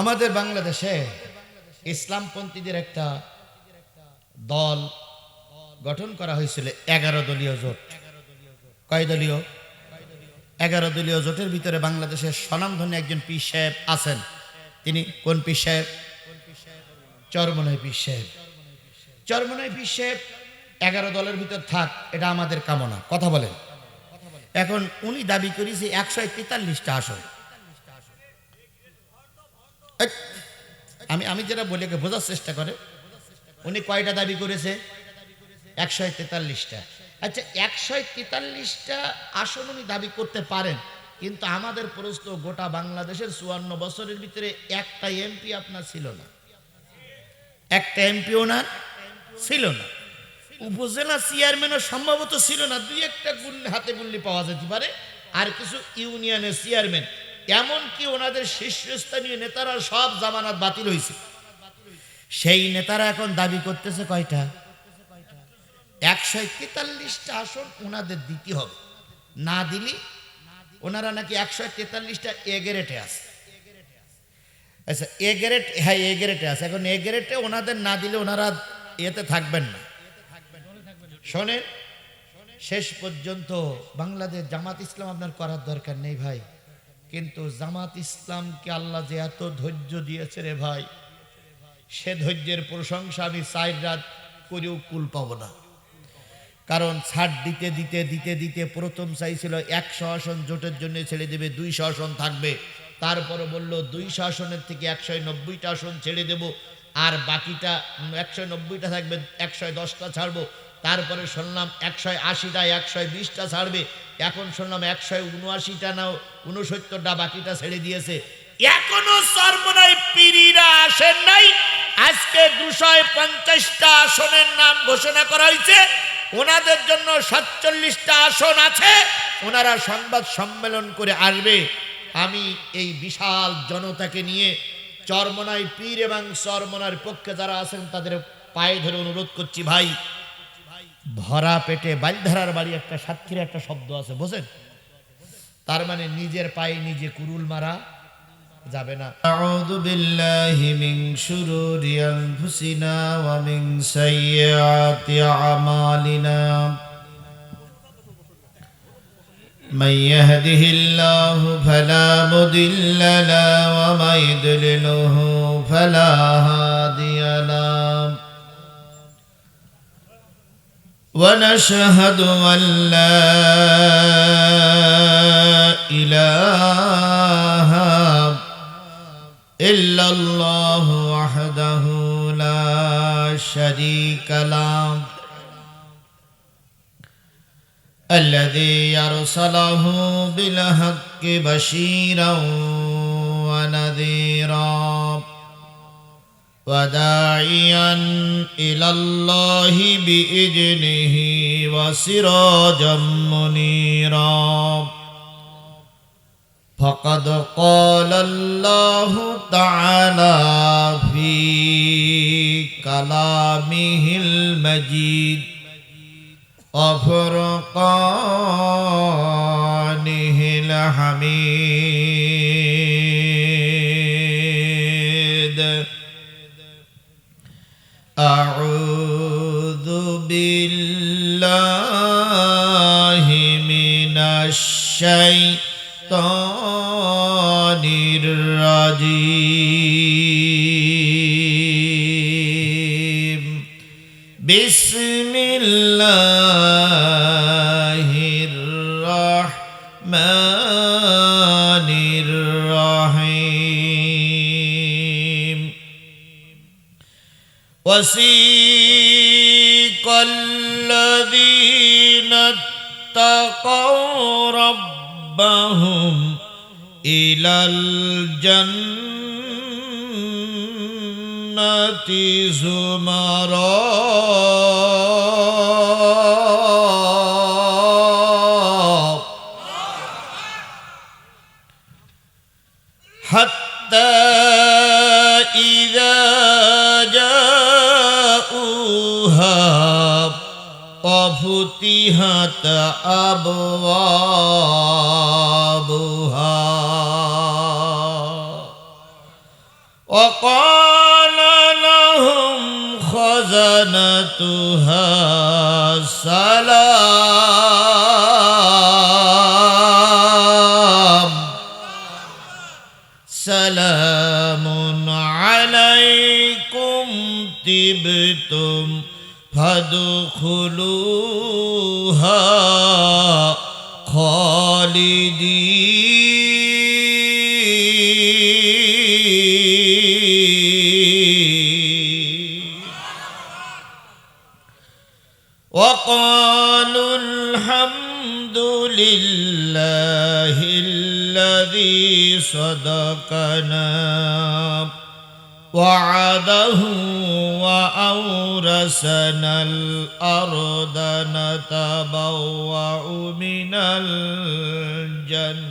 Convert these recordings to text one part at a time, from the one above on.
আমাদের বাংলাদেশে ইসলামপন্থীদের একটা দল গঠন করা হয়েছিল 11 দলীয় জোট। কয় দলীয়? 11 দলীয় জোটের ভিতরে বাংলাদেশের স্বনামধন্য একজন পীর সাহেব আছেন। তিনি কোন পীর সাহেব? চরমনাই পীর সাহেব। চরমনাই পীর সাহেব 11 দলের ভিতর থাক, এটা আমাদের কামনা। কথা বলেন। এখন উনি দাবি করেছে 143টা আসন। আমি যেটা বলে বোঝার চেষ্টা করে, উনি কয়টা দাবি করেছে? 143টা। আচ্ছা, 143টা আসন উনি দাবি করতে পারেন, কিন্তু আমাদের প্রশ্ন, গোটা বাংলাদেশের 54 বছরের ভিতরে একটা এমপি আপনার ছিল না, একটা এমপি ওনার ছিল না, উপজেলা চেয়ারম্যানও সম্ভবত ছিল না, দুই একটা হাতে গুল্লি পাওয়া যেতে পারে, আর কিছু ইউনিয়নের চেয়ারম্যান, এমনকি ওনাদের শীর্ষস্থানীয় নেতারা সব জামানত বাতিল হয়েছে। সেই নেতারা এখন দাবি করতেছে কয়টা? 143টা আসন ওনাদের দিতে হবে, না দিলে ওনারা নাকি 143টা এ গ্রেডে আছে। আচ্ছা, এ গ্রেড, হ্যাঁ এ গ্রেডে আছে। এখন এ গ্রেডে ওনাদের না দিলে ওনারা এতে থাকবেন না। শোনেন, শেষ পর্যন্ত বাংলাদেশ জামাত ইসলাম আপনার করার দরকার নেই ভাই, কিন্তু জামাত ইসলামকে আল্লাহ যে এত ধৈর্য দিয়েছে রে ভাই, সে ধৈর্যের প্রশংসা আমি 4 রাত করেও কুল পাব না। কারণ ছাড় দিতে দিতে দিতে দিতে প্রথম চাইছিল 100 আসন জোটের জন্য ছেড়ে দেবে, 200 আসন থাকবে। তারপরে বলল 200 আসনের থেকে 190টা আসন ছেড়ে দেব, আর বাকিটা 190টা থাকবে, 110টা ছাড়বো। তারপরে শুনলাম 180টা 120টা ছাড়বে। এখন শুনলাম 179টা না 69টা, বাকিটা ছেড়ে দিয়েছে। এখনো চরমনাই পীরিরা আসেন নাই। আজকে 250টা আসনের নাম ঘোষণা করা হয়েছে, ওনাদের জন্য 47টা আসন আছে। ওনারা সংবাদ সম্মেলন করে আসবে। আমি এই বিশাল জনতাকে নিয়ে চরমনাই পীর এবং চরমনার পক্ষে যারা আছেন তাদের পায়ে ধরে অনুরোধ করছি, ভাই, ভরা পেটে বালধারার বাড়ি একটা সাতক্ষীরা একটা শব্দ আছে, বোঝেন? তার মানে নিজের পায়ে নিজে কুরুল মারা যাবে না। আউযু বিল্লাহি মিন শুরুরি আনফুসিনা ওয়া মিন সাইয়্যাতি আমালিনা। মান ইয়াহদিহিল্লাহু ফালা মুদিল্লা লাহু ওয়া মান ইউদ্লিলহু ফালা হাদিয়া লাহু। ونشهد أن لا إله إلا الله وحده لا شريك له الذي أرسله بالحق بشيرا ونذيرا وداعيا إلى الله بإذنه وسراجا منيرا فقد قال الله تعالى في كلامه المجيد وفرقانه الحميد. أعوذ بالله من الشيطان الرجيم. بسم الله الرحمن الرحيم. وسيق الذين اتقوا ربهم إلى الجنة زمرا حتى إذا وفتحت أبوابها وقال لهم خزنتها سلام عليكم طبتم فادخلوها خالدين وقالوا الحمد لله الذي صدقنا وعده وأورثنا الأرض نتبوأ من الجنة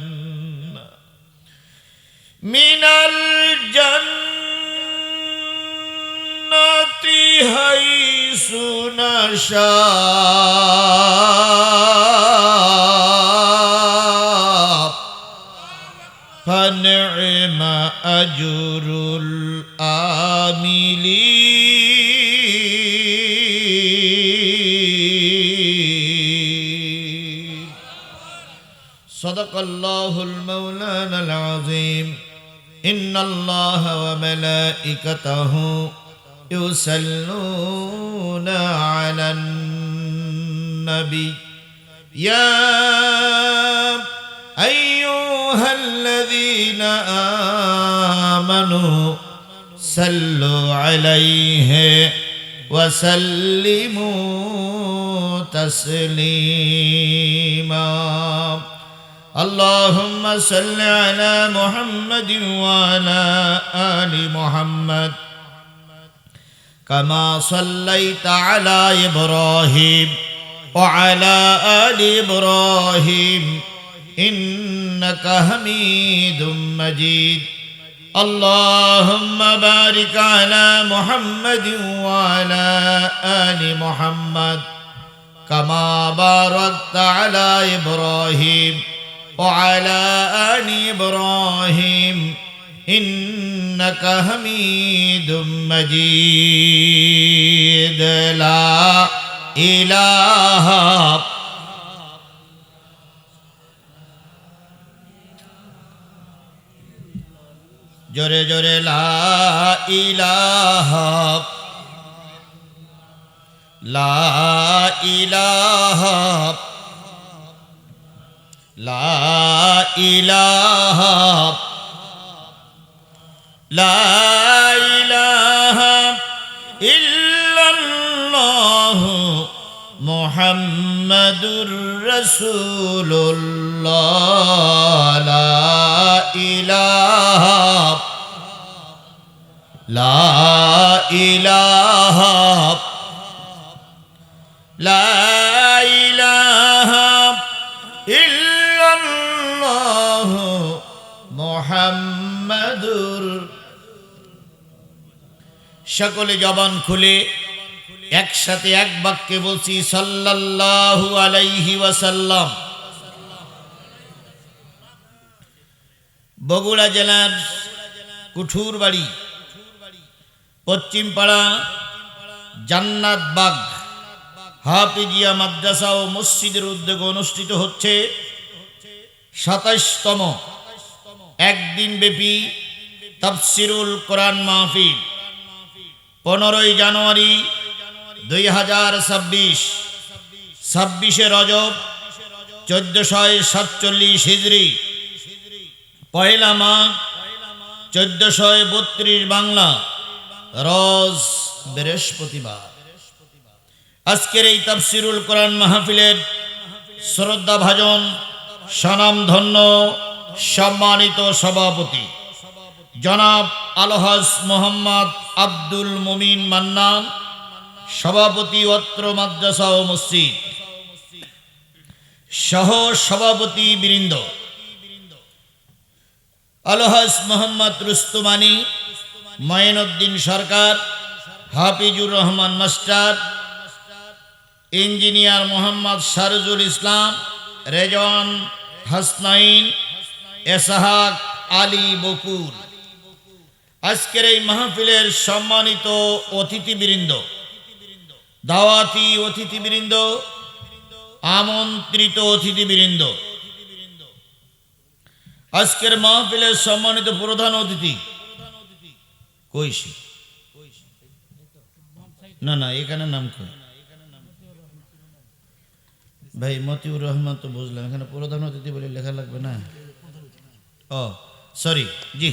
حيث نشاء فنعم أجر العاملين صدق الله المولانا العظيم إن الله وملائكته يصلون على النبي يا أيها الذين آمنوا صلوا عليه وسلموا تسليما اللهم صل على محمد وعلى آل محمد كما صليت على إبراهيم وعلى آل إبراهيم إنك حميد مجيد اللهم بارك على محمد وعلى آل محمد كما باركت على إبراهيم وعلى آل إبراهيم إنك حميد مجيد لا إله জোরে জোরে লা ইলাহা লা ইলাহা লা ইলাহা লা ইলাহা ইল্লাল্লাহ মুহাম্মাদুর রাসূলুল্লাহ লা ইলাহা লা ইলাহা লা ইলাহা ইল্লাল্লাহ মুহাম্মাদুর সকলে জবান খুলে একসাথে এক বাক্যে বলছি সাল্লাল্লাহু আলাইহি ওয়াসাল্লাম। বগুড়া জেলার কুঠুরবাড়ি পশ্চিমপাড়া জান্নাত বাগ হাফিজিয়া মাদ্রাসা ও মসজিদের উদ্যোগে অনুষ্ঠিত হচ্ছে ২৭তম একদিন ব্যাপী তাফসিরুল কোরআন মাহফিল। 15ই জানুয়ারি 2026 26শে রজব 1447 হিজরি, পহেলা মাঘ 1432 বাংলা, রোজ বৃহস্পতিবার। আজকের এই তাফসিরুল কোরআন মাহফিলের শ্রদ্ধাভাজন স্বনামধন্য সম্মানিত সভাপতি জনাব আলহাজ মোহাম্মদ আব্দুল মুমিন মান্নান, সভাপতি অত্র মাদ্রাসা ও মসজিদ, সহ সভাপতি বৃন্দ আলহাজ মোহাম্মদ রুস্তুমানি, মঈনুদ্দিন সরকার, হাফিজুর রহমান মাস্টার, ইঞ্জিনিয়ার মোহাম্মদ শারজুল ইসলাম, রেজওয়ান হাসনাইন, এসহাক আলী বকুর, আজকের এই মাহফিলের সম্মানিত অতিথিবৃন্দ, দাওয়াতি অতিথিবৃন্দ, আমন্ত্রিত অতিথিবৃন্দ, আজকের মাহফিলের সম্মানিত প্রধান অতিথি কইছি না না এখানে নাম কই ভাই মতিউর রহমান তো বুঝলাম, এখানে প্রধান অতিথি বলে লেখা লাগবে না। ও সরি জি,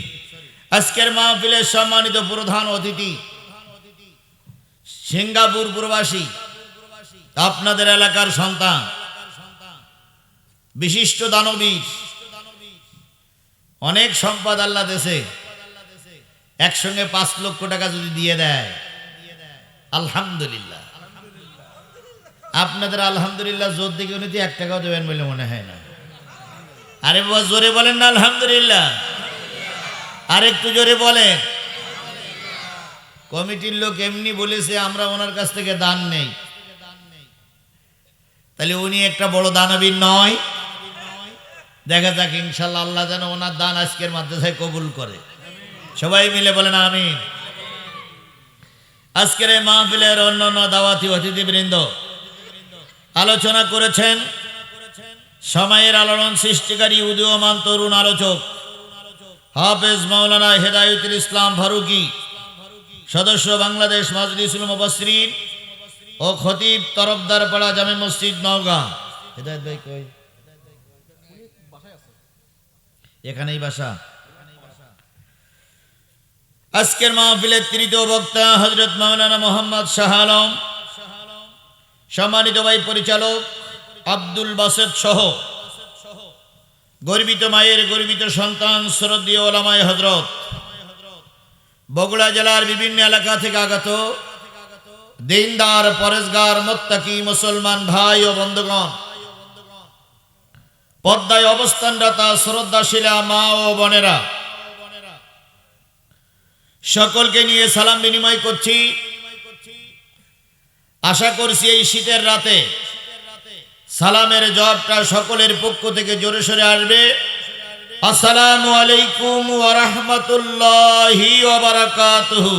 আজকের মাহফিলের সম্মানিত প্রধান অতিথি সিঙ্গাপুর প্রবাসী, আপনাদের এলাকার সন্তান, বিশিষ্ট দানবীর, অনেক সম্পদ আল্লাহ দেশে, একসঙ্গে 5 লক্ষ টাকা যদি দিয়ে দেয় আলহামদুলিল্লাহ। আপনাদের আলহামদুলিল্লাহ জোর দিকে উনি 1 টাকাও দেবেন বলে মনে হয় না। আরে বাবা জোরে বলেন না আলহামদুলিল্লাহ, আর একটু জোরে বলেন। কমিটির লোক এমনি বলেছে আমরা ওনার কাছ থেকে দান নেই, তাহলে উনি একটা বড় দানবীর নয়? দেখা যাক ইনশাল্লাহ আল্লাহ যেন ওনার দান আজকের মাদ্রাসায় কবুল করে। সবাই মিলে বলেন আমিন। আজকের এই মাহফিলের অন্যান্য দাওয়াতি অতিথিবৃন্দ আলোচনা করেছেন সময়ের আলোড়ন সৃষ্টিকারী উদীয়মান তরুণ আলোচক হাফেজ মাওলানা হেদায়েতুল ইসলাম ফারুকী, সদস্য বাংলাদেশ মাজলিসুল মুফাসসিরিন ও খতিব তরফদারপাড়া জামে মসজিদ নওগাঁ। হেদায়েত ভাই কই? এখানেই বাসা। আজকের মাহফিলের তৃতীয় বক্তা হযরত মাওলানা মোহাম্মদ শাহ আলম, সম্মানিত ভাই পরিচালক আব্দুল বাসেত সহ গর্বিত মায়ের গর্বিত সন্তান শ্রদ্ধেয় ওলামায়ে হযরত, বগুড়া জেলার বিভিন্ন এলাকা থেকে আগত দিনদার পরেজগার মুত্তাকি মুসলমান ভাই ও বন্ধুগণ, পর্দায় অবস্থানরত শ্রদ্ধাশীলা মা ও বোনেরা, সকলকে নিয়ে সালাম বিনিময় করছি। আশা করছি এই শীতের রাতে সালামের জবাবটা সকলের পক্ষ থেকে জোরে সোরে আসবে। আসসালামু আলাইকুম ওয়া রাহমাতুল্লাহি ওয়া বারাকাতুহু।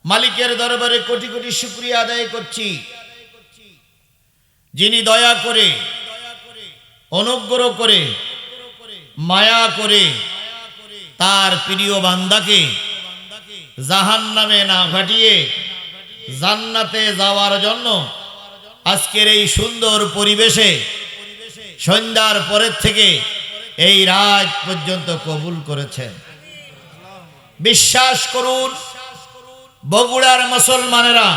মালিকের দরবারে কোটি কোটি শুকরিয়া আদায় করছি, যিনি দয়া করে, অনুগ্রহ করে, মায়া করে তার প্রিয় বান্দাকে জাহান্নামে না পাঠিয়ে জান্নাতে যাওয়ার জন্য আজকের এই সুন্দর পরিবেশে সন্ধ্যার পরের থেকে এই রাত পর্যন্ত কবুল করেছেন। বিশ্বাস করুন বগুড়ার মুসলমানেরা,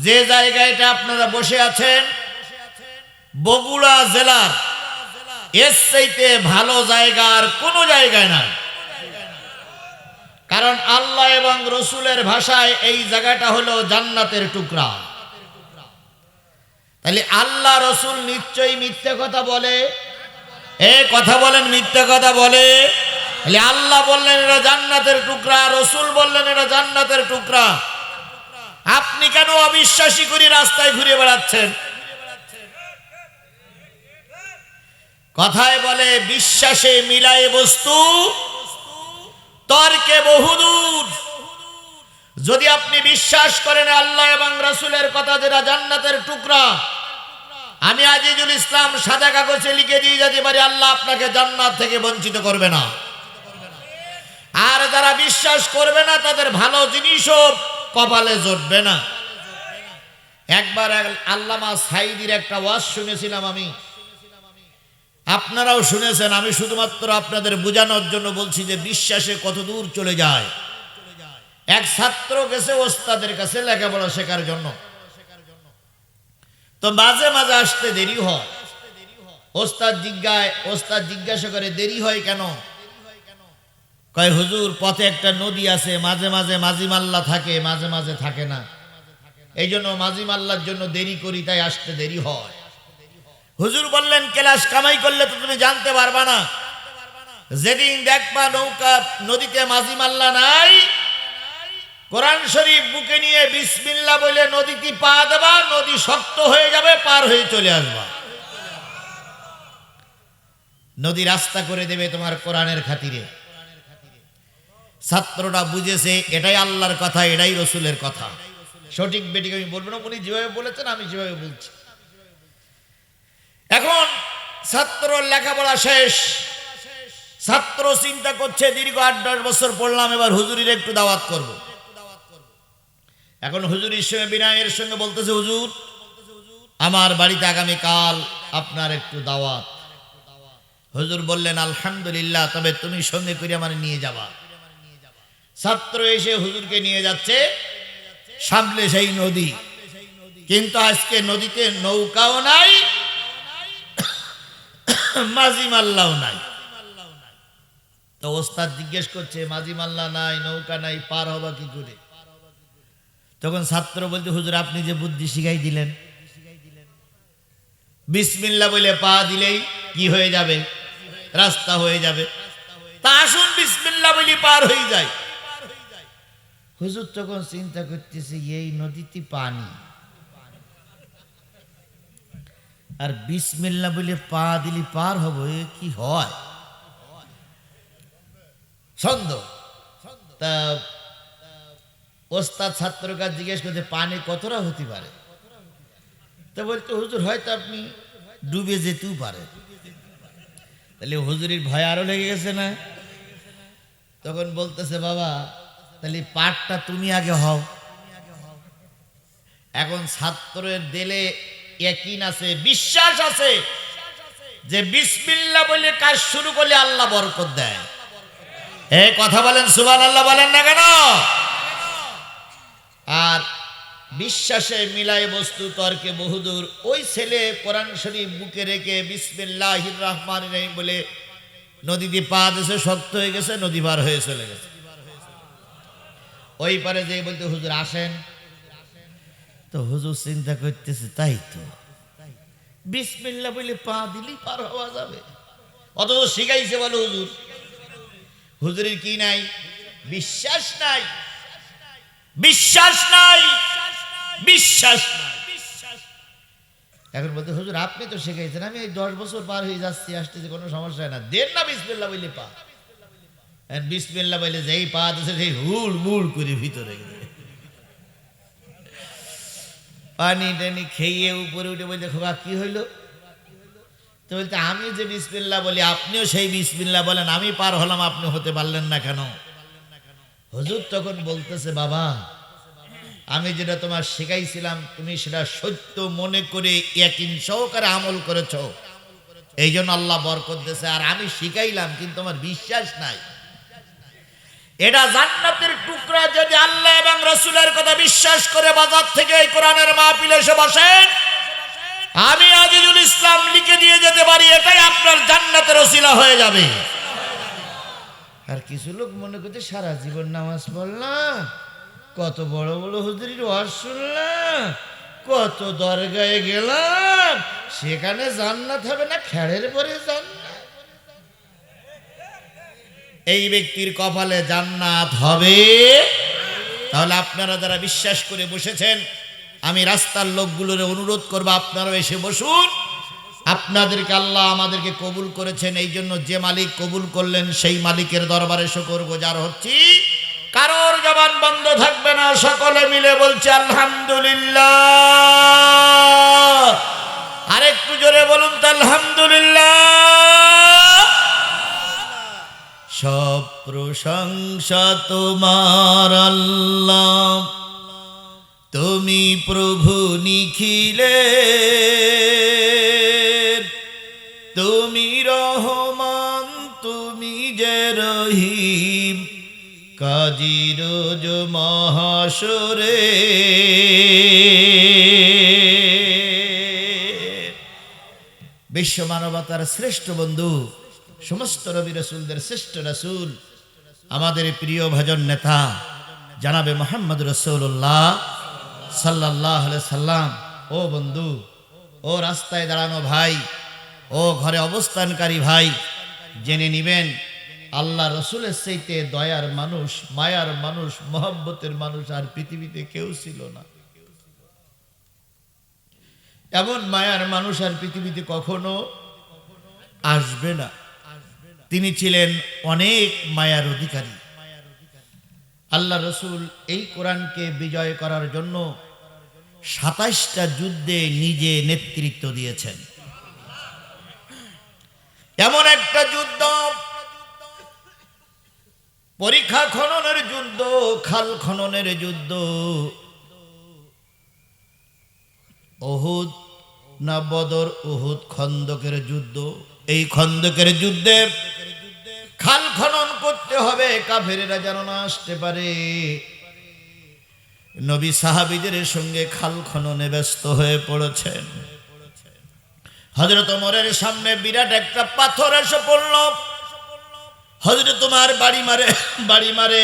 যে জায়গাটা আপনারা বসে আছেন বগুড়া জেলার এর চাইতে ভালো জায়গা আর কোনো জায়গায় নাই। কারণ আল্লাহ এবং রসুলের ভাষায় এই জায়গাটা হলো জান্নাতের টুকরা। তাহলে আল্লাহ রসুল নিশ্চয়ই মিথ্যে কথা বলে? কথা বলেন, মিথ্যে কথা বলে? তাহলে আল্লাহ বললেন এটা জান্নাতের টুকরা, রসুল বললেন এটা জান্নাতের টুকরা, আপনি কেন অবিশ্বাসী করে রাস্তায় ঘুরে বেড়াচ্ছেন? কথায় বলে বিশ্বাসে মিলায় বস্তু, তর্কে বহুদূর। যদি আপনি বিশ্বাস করেন আল্লাহ এবং রাসূলের কথা যেটা জান্নাতের টুকরা, আমি আজিজুল ইসলাম সাদা কাগজে লিখে দিয়ে যেতে পারি আল্লাহ আপনাকে জান্নাত থেকে বঞ্চিত করবে না। আর যারা বিশ্বাস করবে না তাদের ভালো জিনিসও কপালে জুটবে না। একবার আল্লামা সাঈদীর একটা ওয়াজ শুনেছিলাম আমি, আপনারাও শুনেছেন। আমি শুধুমাত্র আপনাদের বোঝানোর জন্য বলছি যে বিশ্বাসে কত দূর চলে যায়। এক ছাত্র গেছে ওস্তাদের কাছে লেখাপড়া শেখার জন্য, তো মাঝে মাঝে আসতে দেরি হয়। ওস্তাদ জিজ্ঞাসা করে দেরি হয় কেন? কয় হুজুর পথে একটা নদী আছে, মাঝে মাঝে মাঝি মাল্লা থাকে, মাঝে মাঝে থাকে না, এই জন্য মাঝি মাল্লার জন্য দেরি করি, তাই আসতে দেরি হয়। হুজুর বললেন ক্লাস কামাই করলে তো তুমি জানতে পারবা না, যেদিন দেখবা নৌকা নদীতে মাঝি মাল্লা নাই, কোরআন শরীফ বুকে নিয়ে বিসমিল্লাহ বলে নদীতে পা দেবা, নদী শক্ত হয়ে যাবে, পার হয়ে চলে আসবা। নদী রাস্তা করে দেবে তোমার কোরআনের খাতিরে। ছাত্ররা বুঝেছে এটাই আল্লাহর কথা, এটাই রসুলের কথা। সঠিক বেঠিক আমি বলবো না, উনি যেভাবে বলেছেন আমি যেভাবে বলছি। এখন ছাত্র লেখাপড়া শেষ, ছাত্র চিন্তা করছে দীর্ঘ 8-10 বছর পড়লাম, এবার হুজুরির একটু দাওয়াত করব। এখন হুজুরির সঙ্গে বিনয়ের সঙ্গে বলতেছে, হুজুর আমার বাড়িতে আগামীকাল আপনার একটু দাওয়াত। হুজুর বললেন আলহামদুলিল্লাহ, তবে তুমি সঙ্গে করে আমার নিয়ে যাবা। ছাত্র এসে হুজুরকে নিয়ে যাচ্ছে, সামনে সেই নদী, কিন্তু আজকে নদীতে নৌকাও নাই, মাঝি মাল্লাও নাই। তো ওস্তাদ জিজ্ঞেস করছে, মাঝি মাল্লা নাই, নৌকা নাই, পার হবা কি করে? তখন ছাত্র বলতে, হুজুর আপনি যে বুদ্ধি শিখাই দিলেন, বিসমিল্লাহ বলে পা দিলেই কি হয়ে যাবে? রাস্তা হয়ে যাবে। তা আসুন বিসমিল্লাহ বলি পার হয়ে যায়। হুজুর তখন চিন্তা করতেছে, এই নদীতে পানি, আর বিসমিল্লাহ বলে পা দিলি পার হব, এ কি হয়? সন্দেহ। তা ওস্তাদ ছাত্রর কাছে জিজ্ঞেস করতে, পানি কতটা হতে পারে? তা বলতে, হুজুর হয়তো আপনি ডুবে যেতেও পারে। তাহলে হুজুরির ভয় আরো লেগে গেছে না? তখন বলতেছে, বাবা তাহলে পাঠটা তুমি আগে হও। এখন ছাত্রের দিলে ইয়াকিন আছে, বিশ্বাস আছে যে বিসমিল্লাহ বলে কাজ শুরু করলে আল্লাহ বরকত দেয়। এই কথা বলেন সুবহানাল্লাহ, বলেন না কেন? আর বিশ্বাসে মিলায় বস্তু তর্কে বহুদূর। ওই ছেলে কোরআন শরীফ বুকে রেখে বিসমিল্লাহির রহমানির রহিম বলে নদীতে পা দিয়েছে, শক্ত হয়ে গেছে, নদী পার হয়ে চলে গেছে। ওই পারে যে বলতে, হুজুর আসেন। তো হুজুর চিন্তা করতেছে, তাই তো, বিসমিল্লাহ বলে পা দিলেই পার হওয়া যাবে। অথচ শিখাইছে বলো হুজুর। হুজুরের কি নাই? বিশ্বাস নাই, বিশ্বাস নাই, বিশ্বাস নাই। এখন বলতে, হুজুর আপনি তো শিখাইছেন, আমি এই 10 বছর পার হয়ে যাচ্ছি, আসতেছি, কোনো সমস্যা হয় না, দেন না বিসমিল্লাহ বলে পা। বিসমিল্লাহ বলে যেই পা দিয়েছে সেই হুড় মুড় করে ভিতরে গেছে। পানি টানি খেয়ে উপরে উঠে বলতে, খোকা কি হইল? তো বলতে, আমি যে বিসমিল্লাহ বলি আপনিও সেই বিসমিল্লাহ বলেন, আমি পার হলাম, আপনি হতে পারলেন না কেন? হুজুর তখন বলতেছে, বাবা আমি যেটা তোমার শিখাইছিলাম তুমি সেটা সত্য মনে করে ইয়াকিন সহকারে আমল করেছ, এই জন্য আল্লাহ বরকত দিয়েছে। আর আমি শিখাইলাম কিন্তু আমার বিশ্বাস নাই। এটা জান্নাতের টুকরা, যদি আল্লাহ এবং রাসূলের কথা বিশ্বাস করে বাজার থেকে এই কোরআনের মাহফিলে এসে বসেন, আমি আজিজুল ইসলাম লিখে দিয়ে যেতে পারি, এটাই আপনার জান্নাতের ওসিলা হয়ে যাবে। আর কিছু লোক মনে করতে সারা জীবন নামাজ পড়লাম, কত বড় বড় হুজুরির ওয়াজ শুনলাম, কত দরগায় গেলাম, সেখানে জান্নাত হবে না, খেড়ের পরে জান্নাত। এই ব্যক্তির কপালে জান্নাত হবে। তাহলে আপনারা যারা বিশ্বাস করে বসেছেন, আমি রাস্তার লোকগুলোর অনুরোধ করব, আপনারাও এসে বসুন। আপনাদেরকে আল্লাহ আমাদেরকে কবুল করেছেন, এই জন্য যে মালিক কবুল করলেন সেই মালিকের দরবারে শুকর গুজার হচ্ছি। কারোর জবান বন্ধ থাকবে না, সকলে মিলে বলছে আলহামদুলিল্লাহ। আরেকটু জোরে বলুন তো আলহামদুলিল্লাহ। সব প্রশংসা তোমার আল্লাহ, তুমি প্রভু নিখিলের, তুমি রহমান, তুমি যে রহিম, কাজী রোজ মহাশরে। বিশ্ব মানবতার শ্রেষ্ঠ বন্ধু, সমস্ত নবী রাসূলদের শ্রেষ্ঠ রাসূল, আমাদের প্রিয় ভজন নেতা জানাবে মুহাম্মদ রাসূলুল্লাহ সাল্লাল্লাহু আলাইহি সাল্লাম। ও বন্ধু, ও রাস্তায় দাঁড়ানো ভাই, ও ঘরে অবস্থানকারী ভাই, জেনে নিবেন আল্লাহ রসুলের চাইতে দয়ার মানুষ, মায়ার মানুষ, মহব্বতের মানুষ আর পৃথিবীতে কেউ ছিল না। এমন মায়ার মানুষ আর পৃথিবীতে কখনো আসবে না। তিনি ছিলেন অনেক মায়ার অধিকারী। আল্লাহ রসুল এই কোরআনকে বিজয় করার জন্য ২৭টা যুদ্ধে নিজে নেতৃত্ব দিয়েছেন। এমন একটা যুদ্ধ, পরীক্ষা খননের যুদ্ধ, খাল খননের যুদ্ধ, উহুদ না বদর, উহুদ খন্দকের যুদ্ধ। এই খন্দকের যুদ্ধে খাল খনন করতে হবে, কাফেরেরা যেন না আসতে পারে। নবী সাহাবীদের সঙ্গে খাল খননে ব্যস্ত হয়ে পড়েছেন। হযরত ওমরের সামনে বিরাট একটা পাথর এসে পড়ল। হযরত ওমর বাড়ি মারে,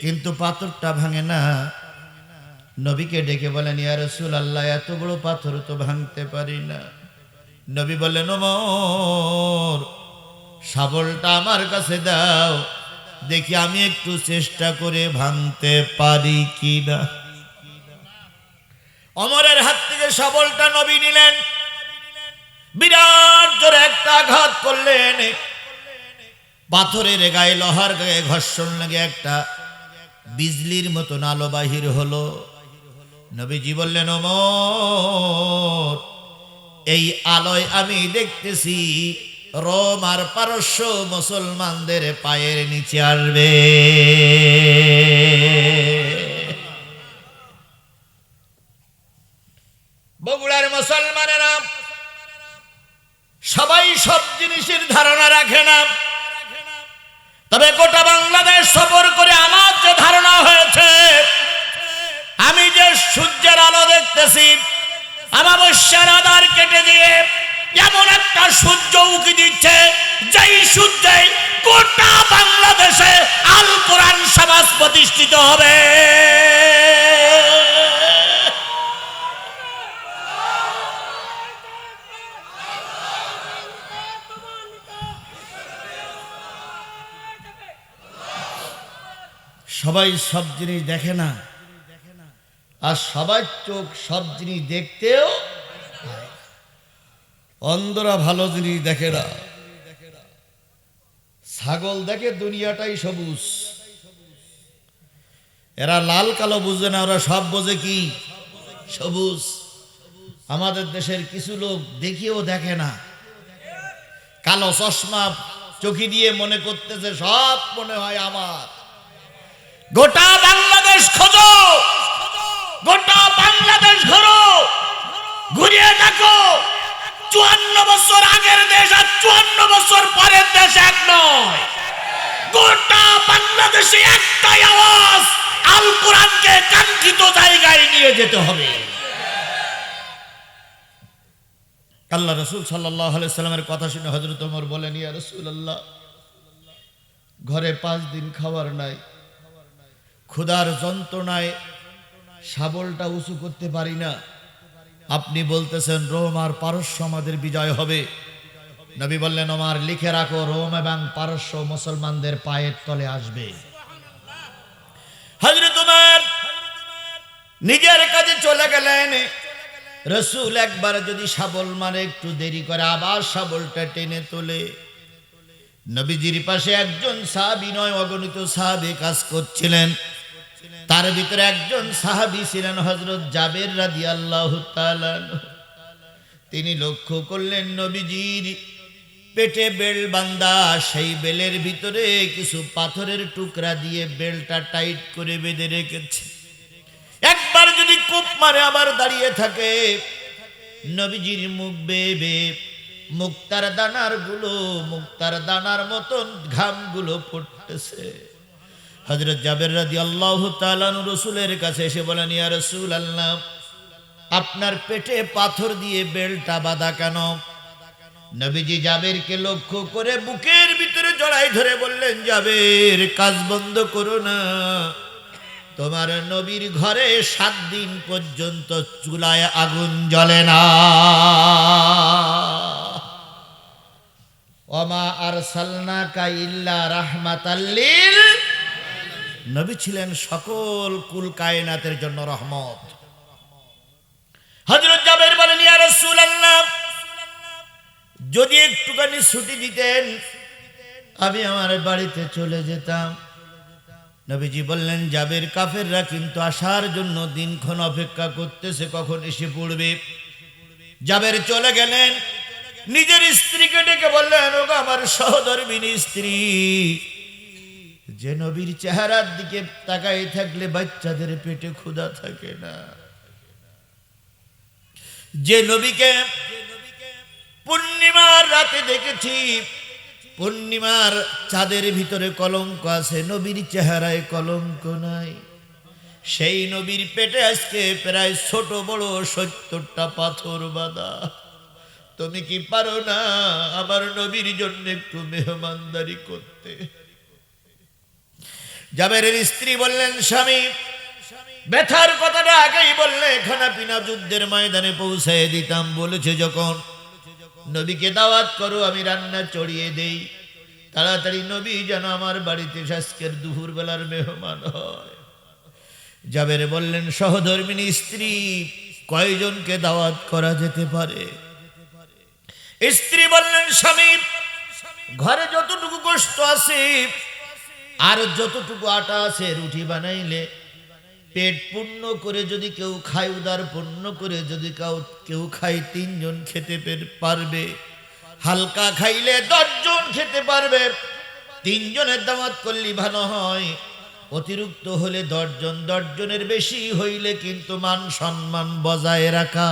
কিন্তু পাথরটা ভাঙে না। নবীকে ডেকে বলেন, ইয়া রাসূলুল্লাহ, এত বড় পাথর তো ভাঙতে পারি না। নবী বললেন, ওমর, শাবলটা আমার কাছে দাও, দেখি আমি একটু চেষ্টা করে ভাঙতে পারি কিনা। ওমরের হাত থেকে শাবলটা নবী নিলেন, বিরাট জোরে একটা আঘাত করলেন। পাথরের গায়ে, লোহার গায়ে ঘর্ষণ লাগে একটা বিজলির মতন আলো বাহির হলো। নবীজি বললেন, ওমর, এই আলোয় আমি দেখতেছি রোম আর পারস্য মুসলমানদের পায়ের নিচে আসবে। বগুড়ার মুসলমানেরা সবাই সব জিনিসের ধারণা রাখে না, তবে গোটা বাংলাদেশ সফর করে আমার যে ধারণা হয়েছে, আমি যে সূর্যের আলো দেখতেছি, অমাবস্যার আধার কেটে দিয়ে এমন একটা সূর্য উকি দিচ্ছে, যেই সূর্যে গোটা বাংলাদেশে আল কোরআন সমাজ প্রতিষ্ঠিত হবে। সবাই সব জিনিস দেখে না, আর সবার চোখ সব জিনিস দেখতেও, অন্ধরা ভালো জিনিস দেখে না। ছাগল দেখে দুনিয়াটাই সবুজ, এরা লাল কালো বুঝে না, ওরা সব বোঝে কি সবুজ। আমাদের দেশের কিছু লোক দেখিও দেখে না, কালো চশমা চোখে দিয়ে মনে করতেছে সব মনে হয় আমার। গোটা বাংলাদেশ খোঁজো, গোটা বাংলাদেশ ঘোরো, ঘুরিয়ে দেখো, 54 বছর আগের দেশ আর 54 বছর পরের দেশ এক নয়। গোটা বাংলাদেশে একটাই আওয়াজ, আল কোরআনকে কাঙ্ক্ষিত জায়গায় নিয়ে যেতে হবে। আল্লাহ রাসূল সাল্লাল্লাহু আলাইহি সাল্লামের কথা শুনে হযরত ওমর বলেন, ইয়া রাসূলুল্লাহ, ঘরে 5 দিন খাবার নাই, ক্ষুধার যন্ত্রণায় শাবলটা উঁচু করতে পারি না, আপনি বলতেছেন রোম আর পারস্য আমাদের বিজয় হবে। নবী বললেন, ওমর, লিখে রাখো, রোম এবং পারস্য মুসলমানদের পায়ের তলে আসবে। হযরত ওমর নিজের কাজে চলে গেলেন। রাসূল একবার যদি শাবল মারে, একটু দেরি করে আবার শাবলটা টেনে তোলে। নবীজির পাশে একজন সাহাবী নয়, অগণিত সাহাবী কাজ করছিলেন। তার ভিতরে একজন সাহাবী ছিলেন হযরত জাবের রাদিয়াল্লাহু তাআলা। তিনি লক্ষ্য করলেন নবীজির পেটে বেল বাঁধা, সেই বেলের ভিতরে কিছু পাথরের টুকরা দিয়ে বেলটা টাইট করে বেঁধে রেখেছে। একবার যদি কূপ মারে আবার দাঁড়িয়ে থাকে। নবীজির মুখ বেয়ে মুক্তার দানার মতন ঘামগুলো পড়তেছে। হযরত জাবের রাদিয়াল্লাহু তাআলা রাসূলের কাছে এসে বলেন, ইয়া রাসূলুল্লাহ, আপনার পেটে পাথর দিয়ে বেলটা বাঁধা কেন? নবীজি জাবেরকে লক্ষ্য করে বুকের ভিতরে জড়াই ধরে বললেন, জাবের, কাজ বন্ধ করো না, তোমার নবীর ঘরে 7 দিন পর্যন্ত চুলায় আগুন জ্বলে না। ওমা আরসালনাকা ইল্লা রাহমাতাল লিল, নবী ছিলেন সকল কুল কায়নাতের জন্য রহমত। হযরত জাবের বলেন, ইয়া রাসূলুল্লাহ, যদি একটুখানি ছুটি দিতেন আমি আমার বাড়িতে চলে যেতাম। নবীজি বললেন, জাবের কাফেররা কিন্তু আসার জন্য দিনক্ষণ অপেক্ষা করতেছে, কখন এসে পড়বে। জাবের চলে গেলেন, নিজের স্ত্রীকে ডেকে বললেন, ওগো আমার সহধর্মিনী স্ত্রী, যে নবীর চেহারার দিকে তাকাই থাকলে বাচ্চাদের পেটে ক্ষুধা থাকে না, যে নবীকে পূর্ণিমার রাতে দেখেছি, পূর্ণিমার চাঁদের ভিতরে কলঙ্ক আছে, নবীর চেহারায় কলঙ্ক নাই, সেই নবীর পেটে আজকে প্রায় ছোট বড় 70টা পাথর বাঁধা। তুমি কি পারো না আমার নবীর জন্য একটু মেহমানদারি করতে? জাবেরের স্ত্রী বললেন, স্বামী, ব্যথার কথাটা আগেই বললে খানা পিনা যুদ্ধের ময়দানে পৌঁছায় দিতাম। বলেছে যখন, নবীকে দাওয়াত করো, আমি রান্না চড়িয়ে দেই, তাড়াতাড়ি নবী যেন আমার বাড়িতে আজকের দুপুর বেলার মেহমান হয়। জাবের বললেন, সহধর্মিনী স্ত্রী, কয়জনকে দাওয়াত করা যেতে পারে? স্ত্রী বললেন, স্বামী, ঘরে যতটুকু গোশত আছে আর যতটুকু আটা আছে, রুটি বানাইলে পেট পূর্ণ করে যদি কেউ খায়, উদার পূর্ণ করে যদি কেউ খায়, 3 জন খেতে পারবে। হালকা খাইলে 10 জন খেতে পারবে। 3 জনের দাওয়াত করলে ভালো হয়, অতিরিক্ত হলে 10 জন, 10 জনের বেশি হইলে কিন্তু মান সম্মান বজায় রাখা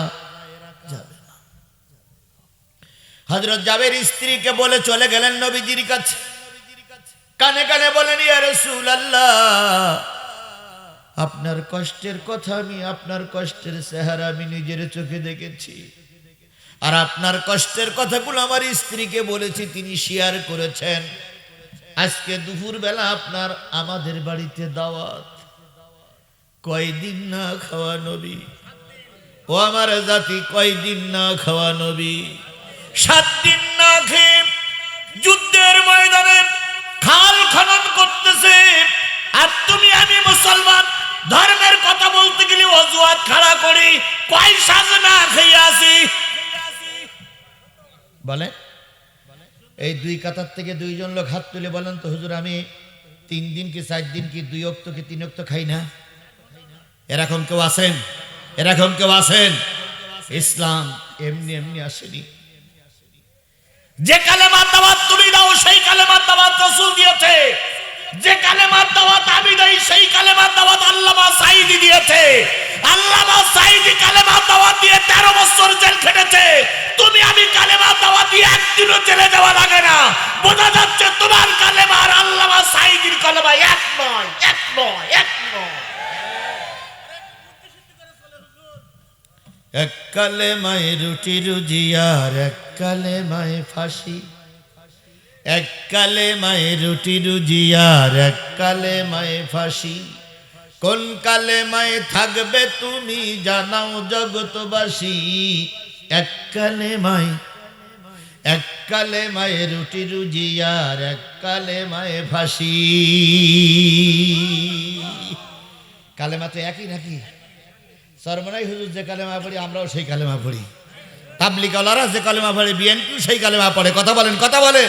যাবে না। হযরত জাবের স্ত্রীকে বলে চলে গেলেন নবীজির কাছে, কানে কানে বলেন, ইয়া রাসূলুল্লাহ, আপনার কষ্টের কথা আমি, আপনার কষ্টের চেহারা আমি নিজের চোখে দেখেছি, আর আপনার কষ্টের কথাগুলো আমার স্ত্রীকে বলেছি, তিনি শেয়ার করেছেন। আজকে দুপুর বেলা আপনার আমাদের বাড়িতে দাওয়াত, কয়দিন না খাওয়া নবী, ও আমার জাতি, কয়দিন না খাওয়া নবী? 7 দিন না খেয়ে যুদ্ধের ময়দানে খাল খনন করতেছে, আর তুমি আমি মুসলমান ধর্মের কথা বলতে গেলে অজুহাত খাড়া করি, কয় সাজ না খেয়ে আসি। বলে এই 2 কাতার থেকে 2 জন লোক হাত তুলে বলেন তো, হুজুর আমি 3 দিন কি 4 দিন কি 2 ওয়াক্ত কি 3 ওয়াক্ত খাই না। এরকম কেউ আছেন? এরকম কেউ আছেন? ইসলাম এমনি এমনি আসেনি। যে কালেমার দাওয়াত তুমি দাও, সেই কালেমার দাওয়াত রাসূল দিয়েছে। যে কালেমার দাওয়াত আমি দেই, সেই কালেমার দাওয়াত আল্লামা সাঈদী দিয়েছে। আল্লামা সাঈদী কালেমার দাওয়াত দিয়ে 13 বছর জেল খেটেছে। তুমি আমি কালেমার দাওয়াত দিয়ে একদিনও জেলে যাওয়া লাগে না। বোঝা যাচ্ছে তোমার কালেমা আর আল্লামা সাঈদীর কালেমা এক নয়, এক নয়, এক নয়। এক কালেমায় রুটি রুজিয়ার, এক কালেমায় ফাঁসি, এক কালেমায় রুটি রুজিয়ার, এক কালেমায় ফাঁসি। কোন কালেমায় থাকবে তুমি জানাও জগতবাসী। এক কালেমায়, এক কালেমায় রুটি রুজিয়ার, এক কালেমায় ফাঁসি। কালেমা তো একই নাকি? সরমনাই হুজুর যে কালেমা পড়ি, আমরাও সেই কালেমা পড়ি। তাবলীগ ওয়ালারা যে কালেমা পড়ে, বিএনপি সেই কালেমা পড়ে। কথা বলেন, কথা বলে।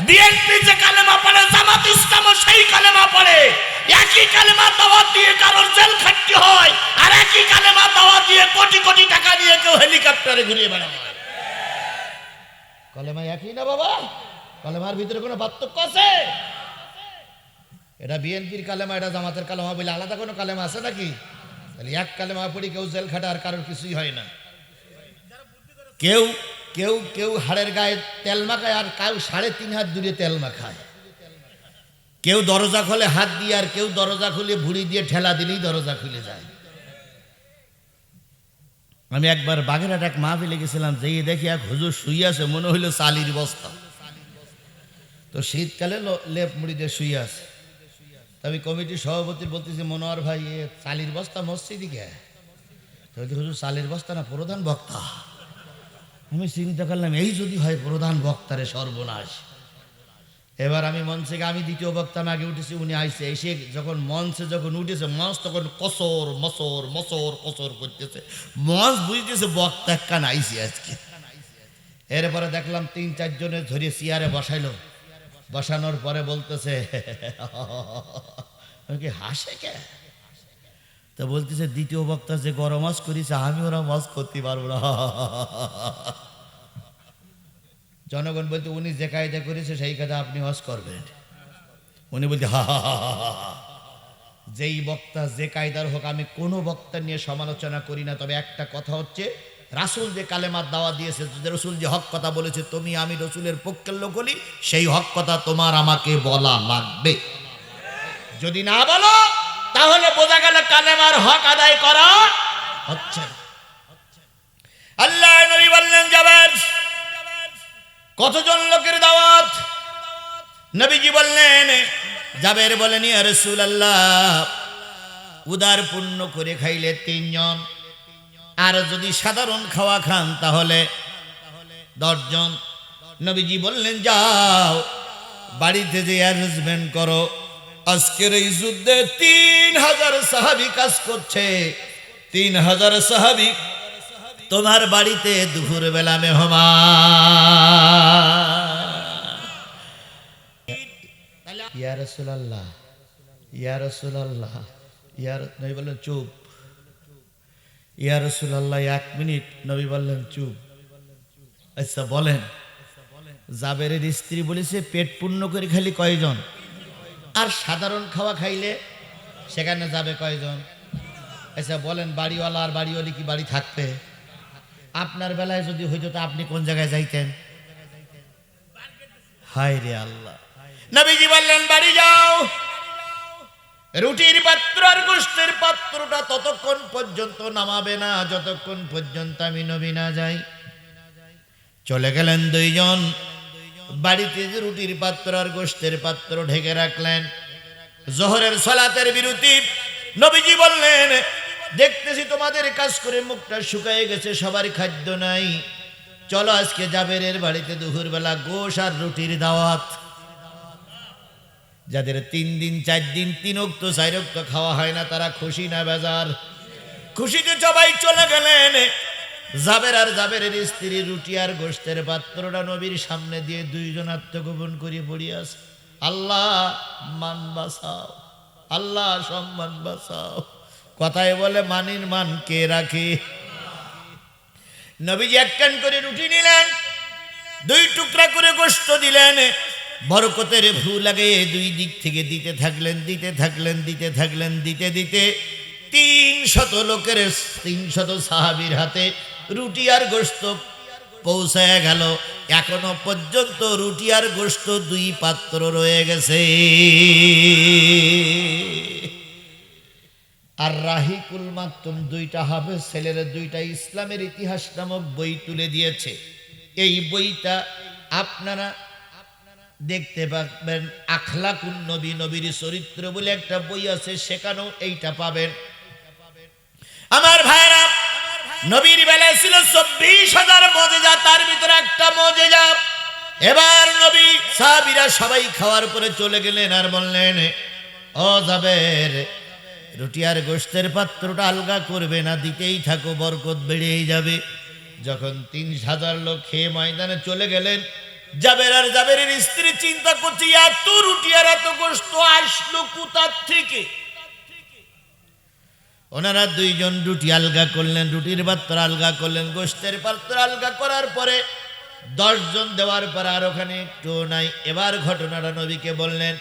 বিএনপি যে কালেমা পড়ে, জামাত ইসলামও সেই কালেমা পড়ে। একই কালেমা দাওয়াত দিয়ে কারোর জেল খাটতে হয়, আর একই কালেমা দাওয়াত দিয়ে কোটি কোটি টাকা নিয়ে কেউ হেলিকপ্টারে ঘুরিয়ে বেড়ায়। কালেমা একই না বাবা? কালেমার ভিতরে কোনো পার্থক্য আছে? এটা বিএনপির কালেমা, এটা জামাতের কালেমা বলে আলাদা কোনো কালেমা আছে নাকি? তাহলে এক কালেমা পড়ি কেউ জেল খাটে, আর কারোর কিছুই হয় না। কেউ কেউ কেউ হাড়ের গায়ে তেল মাখায়, আর কেউ 3.5 হাত দূরে তেল মাখায়। কেউ দরজা খোলে হাত দিয়ে, আর কেউ দরজা খুলে ভুড়ি দিয়ে ঠেলা দিলেই দরজা খুলে যায়। আমি একবার বাগেরহাট এক মাহফিলে গেছিলাম, যেয়ে দেখি এক হুজুর শুয়ে আছে, মনে হইল চালির বস্তা। তো শীতকালে লেপ মুড়ি দিয়ে শুয়ে আছে। আমি কমিটির সভাপতি বলতেছি, মনোয়ার ভাই, এ চালির বস্তা মসজিদে গে? তো হুজুর চালির বস্তা না, প্রধান বক্তা। আমি চিন্তা করলাম, এই যদি হয় প্রধান বক্তারে সর্বনাশ। এবার আমি মঞ্চে, আমি দ্বিতীয় বক্তা, আমি আগে উঠেছি, উনি আইসে। এসে যখন মঞ্চে যখন উঠেছে, মঞ্চ তখন কসর মসর মসর কসর করতেছে। মঞ্চ বুঝতেছে বক্তা এক কান আইসে আজকে। এরপরে দেখলাম 3-4 জনের ধরে চেয়ারে বসাইলো, বসানোর পরে বলতেছে কি হাসে কে? তো বলতেছে দ্বিতীয় বক্তা যে গরম ওয়াজ করেছে আমি ওরা ওয়াজ করতে পারবো না। জনগণ বলতে উনি যে কায়দা করেছে সেই কায়দা আপনি ওয়াজ করবেন। উনি বলতে হা হা হা হা হা। যেই বক্তা যে কায়দার হোক, আমি কোনো বক্তা নিয়ে সমালোচনা করি না, তবে একটা কথা হচ্ছে রাসূল যে কালেমার দাওয়া দিয়েছে, যে রসুল যে হক কথা বলেছে, তুমি আমি রসুলের পক্ষের লোক হলি, সেই হক কথা তোমার আমাকে বলা লাগবে। যদি না বলো তাহলে বোঝা গেল কালেমার হক আদায় করা হচ্ছে না। আল্লাহ নবী বললেন যাবেন, কতজন লোকের দাওয়াত? নবীজি বললেন, জাবের বলেন ইয়া রাসূলুল্লাহ, উদার পূর্ণ করে খাইলে 3 জন, আর যদি সাধারণ খাওয়া খান তাহলে 10 জন। নবীজি বললেন যাও বাড়িতে যে অ্যারেঞ্জমেন্ট করো, আজকের এই যুদ্ধে 3000 সাহাবী কাজ করছে, 3000 সাহাবী তোমার বাড়িতে দুপুর বেলা মেহমান। ইয়া রাসূলুল্লাহ, ইয়া রাসূলুল্লাহ, নবী বললেন চুপ। ইয়া রাসূলুল্লাহ 1 মিনিট। নবী বললেন চুপ। আচ্ছা বলেন, জাবেরের স্ত্রী বলেছে পেট পূর্ণ করে খালি কয়জন, আর সাধারণ খাওয়া খাইলে সেখানে যাবে কয়জন? আচ্ছা বলেন, বাড়িওয়ালা আর বাড়িওয়ালি কি বাড়ি থাকবে? আপনার বেলায় যদি হইতো তো আপনি কোন জায়গায় যাইতেন? হায় রে আল্লাহ। নবীজি বললেন বাড়ি যাও, রুটির পাত্র আর গোশতের পাত্রটা ততক্ষণ পর্যন্ত নামাবে না যতক্ষণ পর্যন্ত আমি নবী না যাই। চলে গেলেন 2 জন, বাড়িতে যে রুটির পাত্র আর গোশতের পাত্র ঢেকে রাখলেন। জোহরের সালাতের বিরতি, নবীজি বললেন দেখতেছি তোমাদের কাজ করে মুখটা শুকিয়ে গেছে, সবার খাদ্য নাই, চলো আজকে জাবেরের বাড়িতে দুপুরবেলা গোশ আর রুটির দাওয়াত। যাদের 3 দিন 4 দিন 3 ওয়াক্ত 4 ওয়াক্ত খাওয়া হয় না, তারা খুশি না বেজার? খুশিতে সবাই চলে গেলেন। জাবের আর জাবেরের স্ত্রী রুটি আর গোশতের পাত্রটা নবীর সামনে দিয়ে 2 জন আত্মগোপন করে পড়িয়ে আছে। আল্লাহ মান বাঁচাও, আল্লাহ সম্মান বাঁচাও। কথায় বলে মানির মান কে রাখে? নবীজি 1 কান করে রুটি নিলেন, 2 টুকরা করে গোশত দিলেন, বরকতের ভু লাগে 2 দিক থেকে দিতে থাকলেন, দিতে থাকলেন, দিতে থাকলেন, দিতে দিতে 300 লোকের 300 সাহাবীর হাতে রুটি আর গোশত পৌঁছায় গেল। এখনো পর্যন্ত রুটি আর গোশত 2 পাত্র রয়ে গেছে। আর রাহিকুল মাকতুম 2টা হাফেজ ছেলের 2টা ইসলামের ইতিহাস নামক বই তুলে দিয়েছে। এই বইটা আপনারা দেখতে পাবেন। আখলাকুন নবী, নবীর চরিত্র বলে একটা বই আছে, সেখানেও এইটা পাবেন। আমার ভাইরা, নবীর বেলায় ছিল 24,000 মুজিজা, তার ভিতরে একটা মুজিজা। এবার নবী সাহাবীরা সবাই খাওয়ার পরে চলে গেলেন আর বললেন ও জাবের, রুটি আর গোশতের পাত্রটা আলগা করবে না, দিতেই থাকো, বরকত বেড়েই যাবে। যখন 30,000 লোক খেয়ে ময়দানে চলে গেলেন, জাবের আর জাবেরের স্ত্রী চিন্তা করছে এত রুটি আর এত গোশত আসলো কোথা থেকে। ওনারা 2 জন রুটি আলগা করলেন, রুটির পাত্র আলগা করলেন, গোশতের পাত্র আলগা করার পরে 10 জন দেওয়ার পর আর ওখানে একটু নাই। এবার ঘটনাটা নবীকে বললেন।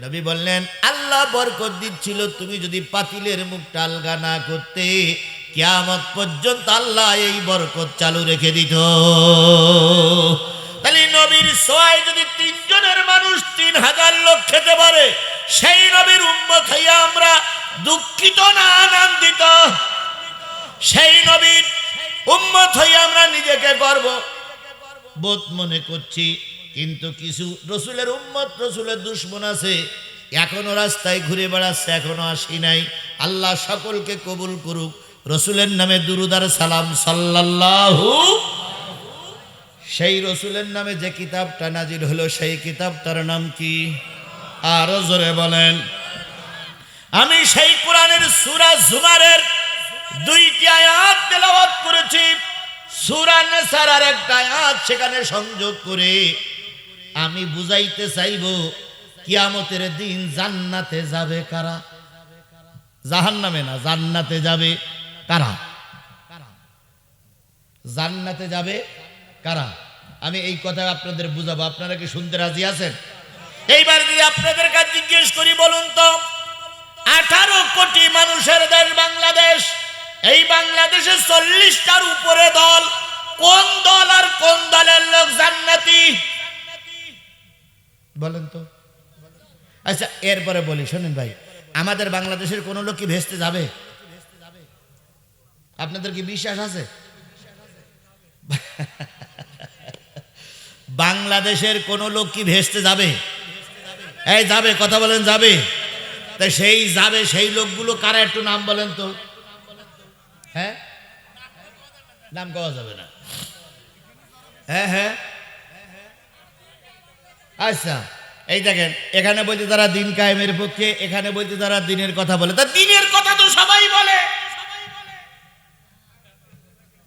নবী বললেন আল্লাহ বরকত দিচ্ছিল, তুমি যদি পাতিলের মুখটা আলগা না করতে, কিয়ামত পর্যন্ত আল্লাহ এই বরকত চালু রেখে দিত। তাহলে নবীর সোয়ায় যদি 3 জনের মানুষ 3000 লোক খেতে পারে, সেই নবীর উম্মত হইয়া আমরা দুঃখিত না আনন্দিত? সেই নবীর উম্মত হইয়া আমরা নিজেকে গর্ব বোধ মনে করছি। কিন্তু কিছু রসুলের উম্মত, রসুলের দুশমন আছে, এখনো রাস্তায় ঘুরে বেড়াচ্ছে, এখনো আসি নাই। আল্লাহ সকলকে কবুল করুক। রসুলের নামে দুরূদ আর সালাম সাল্লাল্লাহু। সেই রসুলের নামে যে কিতাবটা নাজিল হলো, সেই কিতাবটার নাম কি? আরো জোরে বলেন। আমি সেই কোরআনের সূরা জুমারের 2টি আয়াত তেলাওয়াত করেছি, সূরা নিসার আর একটা আয়াত সেখানে সংযোগ করে আমি বুঝাইতে চাইব কিয়ামতের দিন জান্নাতে যাবে কারা, জাহান্নামে না, জান্নাতে যাবে কারা, জান্নাতে যাবে কারা। আমি এই কথা আপনাদের বুঝাবো, আপনারা কি শুনতে রাজি আছেন? এইবার যদি আপনাদের কাছে জিজ্ঞেস করি, বলুন তো 18 কোটি মানুষের দেশ বাংলাদেশ, এই বাংলাদেশে 40টার উপরে দল, কোন দল আর কোন দলের লোক জান্নাতি বলেন তো? আচ্ছা এরপরে বলি, শোনেন ভাই, আমাদের বাংলাদেশের কোন লোক কি ভেস্তে যাবে? আপনাদের কি বিশ্বাস আছে? বাংলাদেশের কোন লোক কি ভেস্তে যাবে? এই যাবে, কথা বলেন যাবে। তা সেই যাবে, সেই লোকগুলো কারা একটু নাম বলেন তো? হ্যাঁ, নাম পাওয়া যাবে না। হ্যাঁ হ্যাঁ, আচ্ছা এই দেখেন, এখানে বলতে তারা দিন কায়েমের পক্ষে, এখানে বলতে তারা দিনের কথা বলে। তা দিনের কথা তো সবাই বলে,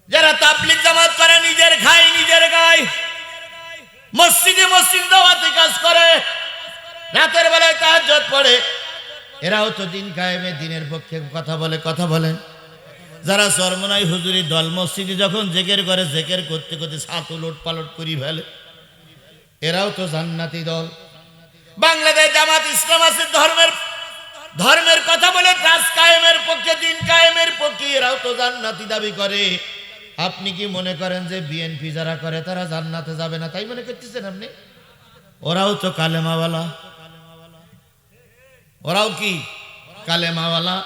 যারা তাবলীগ জামাত করে নিজের খায় নিজের গায়, মসজিদে মসজিদ দাওয়াতি কাজ করে, রাতের বেলায় তাহাজ্জুদ পড়ে, এরাও তো দিন কায়েমে দিনের পক্ষে কথা বলে, কথা বলেন। যারা চরমনাই হুজুরি দল মসজিদে যখন জেকের করে, জেকের করতে করতে ছাত উলট পালট করি ফেলে, এরাও তো জান্নাতি দল। বাংলাদেশ জামাত ইসলাম আছে, ধর্মের কথা বলে, রাজ কায়েমের পক্ষে, দিন কায়েমের পক্ষে, এরাও তো জান্নাতি দাবি করে। আপনি কি মনে করেন যে বিএনপি যারা করে তারা জান্নাতে যাবে না, তাই মনে করতেছেন আপনি? ওরাও তো কালেমাওয়ালা, ওরাও কি কালেমাওয়ালা।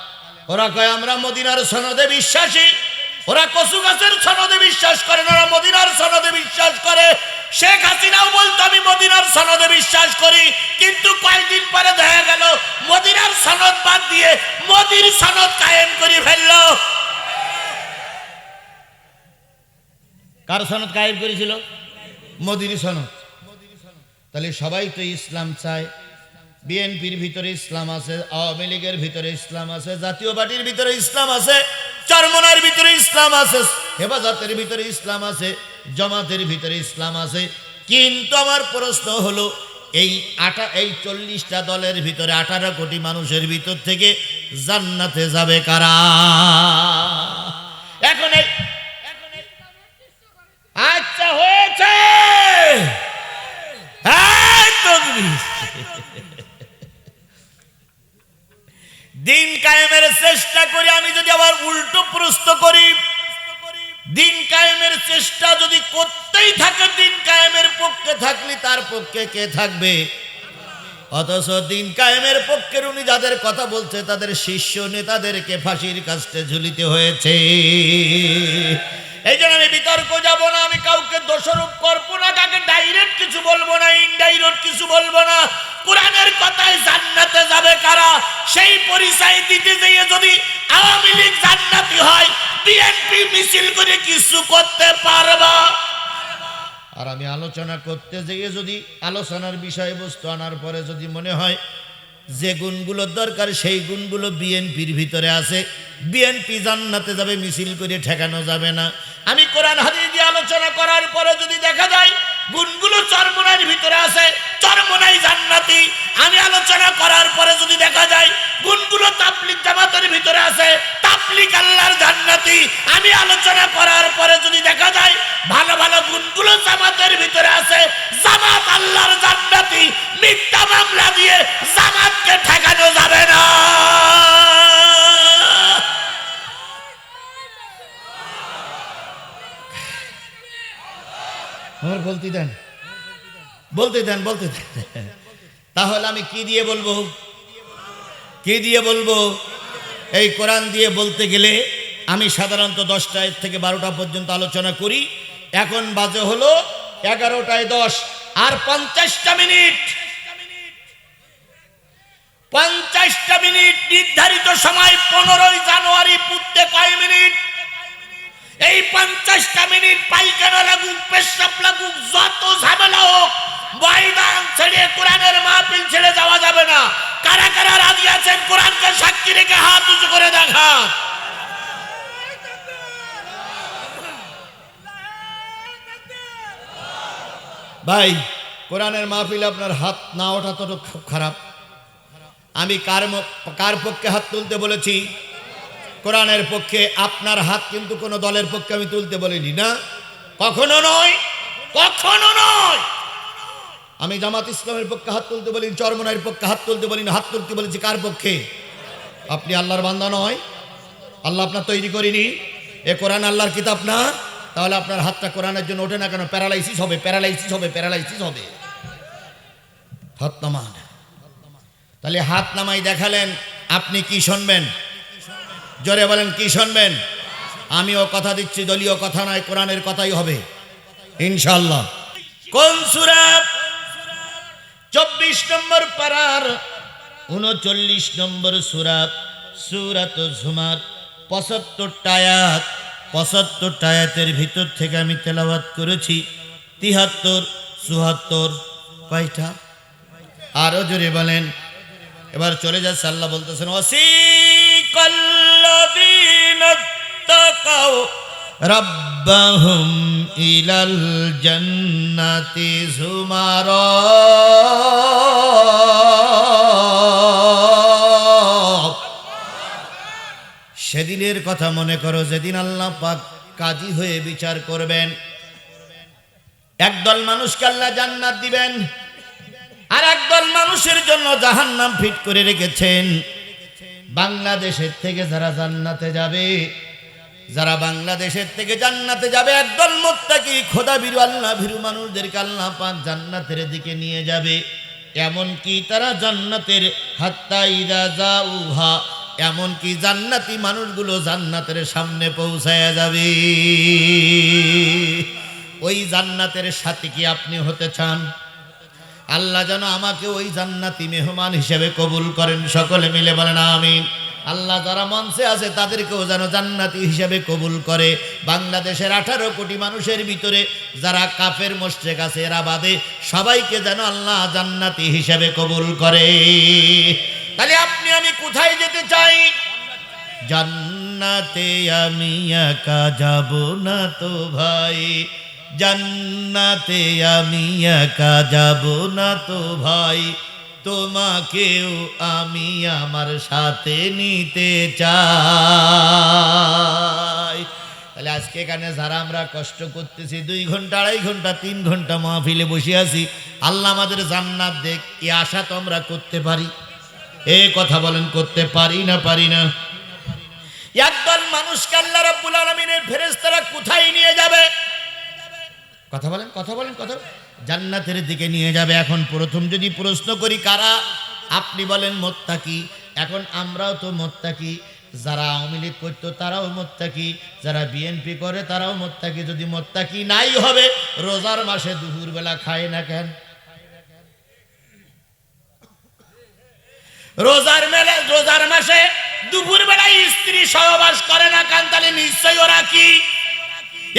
ওরা কয় আমরা মদিনার সনদে বিশ্বাসী, ওরা কচু গাছের সনদে বিশ্বাস করে না, ওরা মদিনার সনদে বিশ্বাস করে। শেখ হাসিনাও বলতো আমি মদিনার সনদে বিশ্বাস করি, কিন্তু কয়েকদিন পরে দেখা গেল মদিনার সনদ বাদ দিয়ে মোদির সনদ কায়েম করে ফেললো। কার সনদ কায়েম করেছিল? মোদির সনদ। তাহলে সবাই তো ইসলাম চায়। বিএনপির ভিতরে ইসলাম আছে, আওয়ামী লীগের ভিতরে ইসলাম আছে, জাতীয় পার্টির ভিতরে ইসলাম আছে, চরমনার ভিতরে ইসলাম আছে, হেফাজতের ভিতরে ইসলাম আছে, জামাতের ভিতরে ইসলাম আছে। কিন্তু আমার প্রশ্ন হলো, এই 40টা দলের ভিতরে 18 কোটি মানুষের ভিতর থেকে জান্নাতে যাবে কারা? এখন আচ্ছা হয়েছে, দিন কায়েমের চেষ্টা করি। আমি যদি আবার উল্টো প্রশ্ন করি, দিন কায়েমের চেষ্টা যদি করতেই থাকে, দিন কায়েমের পক্ষে থাকলে তার পক্ষে কে থাকবে? অথচ দিন কায়েমের পক্ষের উনি যাদের কথা বলছে তাদের শীর্ষ নেতাদেরকে ফাঁসির কাস্টে ঝুলিতে হয়েছে। এই জন্য আমি বিতর্ক যাব না, আমি কাউকে দোষারোপ করবো না, কাকে ডাইরেক্ট কিছু বলবো না, ইনডাইরেক্ট কিছু বলবো না। কোরআনের কথায় জান্নাতে যাবে কারা, সেই পরিচয় দিতে যেয়ে যদি আওয়ামী লীগ জান্নাতি হয়, বিএনপি মিছিল করে কিছু করতে পারবা? আর আমি আলোচনা করতে যেয়ে যদি আলোচনার বিষয়বস্তু আনার পরে যদি মনে হয় যে গুণগুলোর দরকার সেই গুণগুলো বিএনপির ভিতরে আছে, বিএনপি জান্নাতে যাবে, মিছিল করে ঠেকানো যাবে না। আমি কোরআন হাদিস দিয়ে আলোচনা করার পরে যদি দেখা যায় গুণগুলো চরমনাইয়ের ভিতরে আছে, চরমনাই জান্নাতি। আমি আলোচনা করার পরে যদি দেখা যায় গুণগুলো তাবলীগ জামাতের ভিতরে আছে, তাবলীগ আল্লাহর জান্নাতি। আমি আলোচনা করার পরে যদি দেখা যায় ভালো ভালো গুণগুলো জামাতের ভিতরে আছে, জামাত আল্লাহর জান্নাতি। মিথ্যা মামলা দিয়ে জামাতকে ঠেকানো যাবে না। আমার বলতে দেন, বলতে দেন, বলতে দেন। তাহলে আমি কি দিয়ে বলবো, কি দিয়ে বলবো? এই কোরআন দিয়ে বলতে গেলে আমি সাধারণত 10টা থেকে 12টা পর্যন্ত আলোচনা করি। এখন বাজে হলো 11:10 আর 50টা মিনিট। 50টা মিনিট নির্ধারিত সময় 15ই জানুয়ারি পুড়তে কয় মিনিট? এই 50টা মিনিট পায়খানা লাগুক, পেশাব লাগুক, যত ঝামেলা হোক, ময়দান ছেড়ে কোরআনের মাহফিল ছেড়ে যাওয়া যাবে না। কারা কারা রাজি আছেন কোরআনকে সাক্ষী রেখে হাত উঁচু করে দেখা? ভাই কোরআনের মাহফিলে আপনার হাত না ওঠা তো খুব খারাপ। আমি কার পক্ষে হাত তুলতে বলেছি? কোরআনের পক্ষে। আপনার হাত কিন্তু কোনো দলের পক্ষে আমি তুলতে বলিনি, না, কখনো নয়, কখনো নয়। আমি জামাত ইসলামের পক্ষে হাত তুলতে বলিনি, চরমনাইয়ের পক্ষে হাত তুলতে বলিনি। হাত তুলতে বলেছি কার পক্ষে? আপনি আল্লাহর বান্দা নয়? আল্লাহ আপনার তৈরি করিনি? এ কোরআন আল্লাহর কিতাব না? তাহলে আপনার হাতটা কোরআনের জন্য ওঠে না কেন? প্যারালাইসিস হবে, প্যারালাইসিস হবে, প্যারালাইসিস হবে। হাত নামান। তাহলে হাত নামাই দেখালেন, আপনি কি শুনবেন? জোরে বলেন, কি শুনবেন? আমিও কথা দিচ্ছি, দলীয় কথা নয়, কোরআনের কথাই হবে ইনশাআল্লাহ। কোন সূরা? 24 নম্বর পারার 39 নম্বর সূরা, সূরাতুজ জুমার 75টা আয়াত। 75টা আয়াতের ভিতর থেকে আমি তেলাওয়াত করেছি 73, 74, কয়টা? আরো জোরে বলেন। এবার চলে যাচ্ছে, আল্লাহ বলতেছেন ওয়াসিকাল্লাযীনা তাকাও রাব্বাহুম ইলাল জান্নাতি যুমারা। সেদিনের কথা মনে করো, যেদিন আল্লাহ পাক কাজী হয়ে বিচার করবেন। একদল মানুষকে আল্লাহ জান্নাত দিবেন, আর একদল মানুষের জন্য জাহান্নাম ফিট করে রেখেছেন। বাংলাদেশের থেকে যারা জান্নাতে যাবে, যারা বাংলাদেশের থেকে জান্নাতে যাবে, একদল মুত্তাকি খোদা ভীরু আল্লাহ ভীরু মানুষদেরকে আল্লাহ পাক জান্নাতের দিকে নিয়ে যাবে। এমন কি তারা জান্নাতের হাত্তা ইযা যাউহা, এমন কি জান্নাতি মানুষগুলো জান্নাতের সামনে পৌঁছায়া যাবে। ওই জান্নাতের সাথে কি আপনি হতে চান? আল্লাহ যেন আমাকে ওই জান্নাতি মেহমান হিসেবে কবুল করেন। সকলে মিলে বলেন আমিন। আল্লাহ যারা মঞ্চে আছে তাদেরকেও যেন জান্নাতি হিসেবে কবুল করে। বাংলাদেশের 18 কোটি মানুষের ভিতরে যারা কাফের মুশরিক আছে এরা বাদে সবাইকে যেন আল্লাহ জান্নাতি হিসেবে কবুল করে। তাহলে আপনি আমি কোথায় যেতে চাই? জান্নাতে আমি একা যাব না তো ভাই, জান্নাতে আমি একা যাব না তো ভাই, তোমাকেও আমি আমার সাথে নিতে চাই। তাহলে আজকে এখানে যারা আমরা কষ্ট করতেছি, 2 ঘন্টা 2.5 ঘন্টা 3 ঘন্টা মাহফিলে বসে আছি, আল্লাহ আমাদের জান্নাত দেখ, এই আশা তো আমরা করতে পারি? এই কথা বলেন, করতে পারি না? পারি না? একদল মানুষকে আল্লাহ রাব্বুল আলামিনের ফেরেশতারা কোথায় নিয়ে যাবে? কথা বলেন, কথা বলেন, কথা। জান্নাতের দিকে নিয়ে যাবে। এখন প্রথম যদি প্রশ্ন করি কারা? আপনি বলেন মুত্তাকি। এখন আমরাও তো মুত্তাকি, যারা আওয়ামী লীগ করতো তারাও মুত্তাকি, যারা বিএনপি করে তারাও মুত্তাকি। যদি মুত্তাকি নাই হবে, রোজার মাসে দুপুরবেলা খায় না কেন? রোজার মাসে দুপুরবেলায় স্ত্রী সহবাস করে না কেন? তাহলে নিশ্চয়ই ওরা কি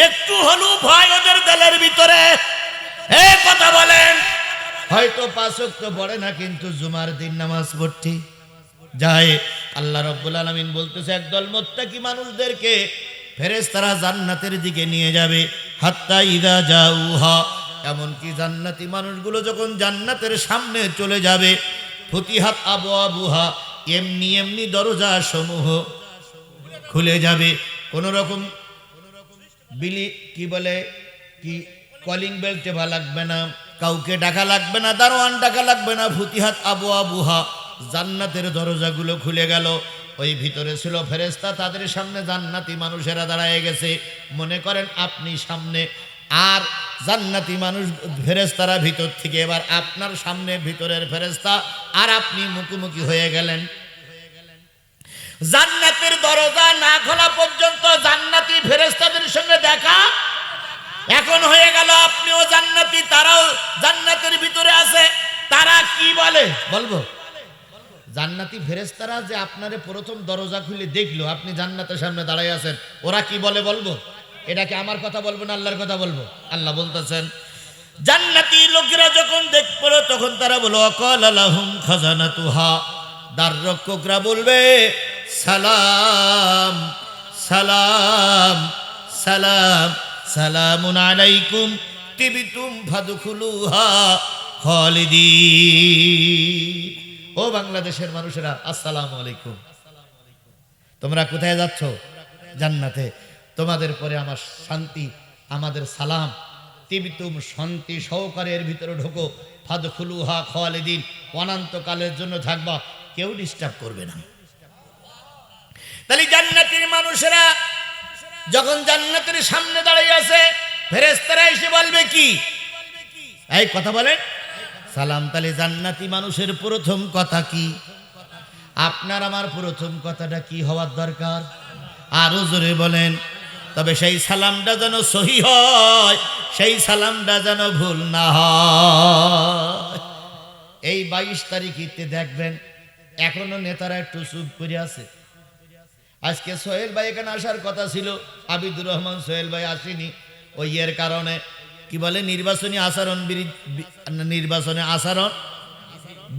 একটু হলেও ভয় ওদের দিলের ভিতরে? এই কথা বলেন। হয়তো 5 ওয়াক্ত পড়ে না, কিন্তু জুমার দিন নামাজ পড়তে যায়। আল্লাহ রাব্বুল আলামিন বলতেছে একদল মুত্তাকি মানুষদেরকে ফেরেশতারা জান্নাতের দিকে নিয়ে যাবে। হাত্তা ইযা যাউহা, এমনকি জান্নাতি মানুষগুলো যখন জান্নাতের সামনে চলে যাবে, ফুতিহাত আবওয়াবুহা, এমনি এমনি দরজা সমূহ খুলে যাবে। কোন রকম বিলি কি বলে কি কলিং বেল টেপা লাগবে না, কাউকে ডাকা লাগবে না, দারোয়ান ডাকা লাগবে না। ফুতিহাত আবওয়াবুহা, জান্নাতের দরজাগুলো খুলে গেল। ওই ভিতরে ছিল ফেরেশতা, তাদের সামনে জান্নাতি মানুষেরা দাঁড়ায় গেছে। মনে করেন আপনি সামনে, আর জান্নাতি মানুষ ফেরেশতারা ভিতর থেকে এবার আপনার সামনে ভিতরের ফেরেশতা, আর আপনি মুখোমুখি হয়ে গেলেন। জান্নাতের দরজা না খোলা পর্যন্ত জান্নাতি ফেরেশতাদের সঙ্গে দেখা এখন হয়ে গেল। আপনিও জান্নাতি, তারাও জান্নাতের ভিতরে আছে। তারা কি বলে বলবো? জান্নাতি ফেরেশতারা যে আপনারে প্রথম দরজা খুলে দেখলো আপনি জান্নাতের সামনে দাঁড়ায় আছেন, ওরা কি বলে বলবো? এটা কি আমার কথা বলবো না আল্লাহর কথা বলবো? আল্লাহ বলতেছেন জান্নাতি লোকেরা যখন দেখলো তখন তারা বলো অকাল লাহুম খাজানাতুহা, দ্বাররক্ষকরা বলবে সালাম সালাম সালাম সালামুন আলাইকুম তিবিতুম ফাদখুলুহা খালিদিন। ও বাংলাদেশের মানুষেরা, আসসালামু আলাইকুম। তোমরা কোথায় যাচ্ছ? জান্নাতে। তোমাদের পরে আমার শান্তি, আমাদের সালাম। তিবতুম, শান্তি সহকারে এর ভিতরে ঢোকো। ফাদখুলুহা খালিদিন, অনন্তকালের জন্য থাকবা, কেউ ডিস্টার্ব করবে না। তাহলে জান্নাতের মানুষেরা যখন জান্নাতের সামনে দাঁড়িয়ে আছে, ফেরেশতারা এসে বলবে কি? এই কথা বলেন, সালাম। তাহলে জান্নাতি মানুষের প্রথম কথা কি? আপনার আমার প্রথম কথাটা কি হওয়ার দরকার? আরো জোরে বলেন। তবে সেই সালামটা যেন সহি হয়, সেই সালামটা যেন ভুল না হয়। এই 22 তারিখে দেখবেন এখনো নেতারা একটু চুপ করে আছে। আজকে সোহেল ভাই এখানে আসার কথা ছিল, আবিদুর রহমান সোহেল ভাই আসেনি। ওই এর কারণে কি বলে, নির্বাচনী আচরণ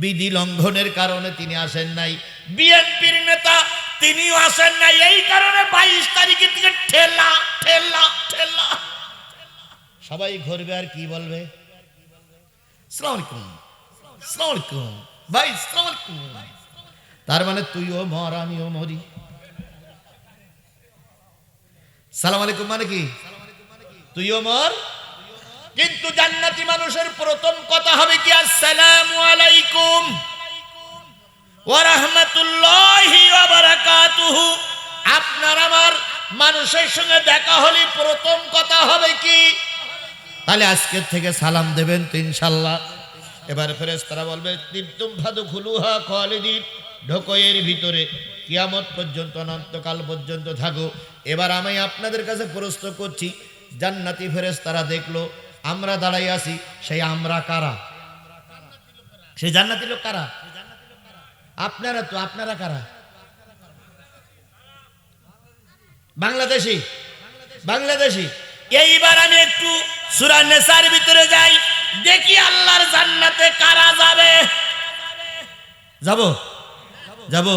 বিধি লঙ্ঘনের কারণে তিনি আসেন নাই। বিএনপির নেতা তিনিও আসেন নাই। এই কারণে 22 তারিখের থেকে ঠেলা ঠেলা ঠেলা। সবাই ঘুরবে আর কি বলবে? আসসালামু আলাইকুম, আসসালামু আলাইকুম ভাই, আসসালামু আলাইকুম। তার মানে তুইও মর, আমিও মরি। সালাম আলাইকুম মানে কি? তুইও মর। কিন্তু জান্নাতি মানুষের প্রথম কথা হবে কি? আসসালামু আলাইকুম ওয়া রাহমাতুল্লাহি ওয়া বারাকাতুহু। আপনার আমার মানুষের সঙ্গে দেখা হলে প্রথম কথা হবে কি? তাহলে আজকের থেকে সালাম দেবেন তো ইনশাআল্লাহ। এবার ফেরেশতারা বলবে তিবতুম ফাদখুলুহা খালিদিন, ঢোকো এর ভিতরে, কিয়ামত পর্যন্ত, অনন্তকাল পর্যন্ত থাকো। এবার আমি আপনাদের কাছে প্রশ্ন করছি, জান্নাতি ফেরেশতারা দেখলো আমরা দাঁড়াই আছি, সেই আমরা কারা? সেই জান্নাতি লোক কারা? আপনারা তো। আপনারা কারা? বাংলাদেশি। বাংলাদেশি। এইবার আমি একটু সূরা নিসার ভিতরে যাই, দেখি আল্লাহর জান্নাতে কারা যাবে। যাব যাব।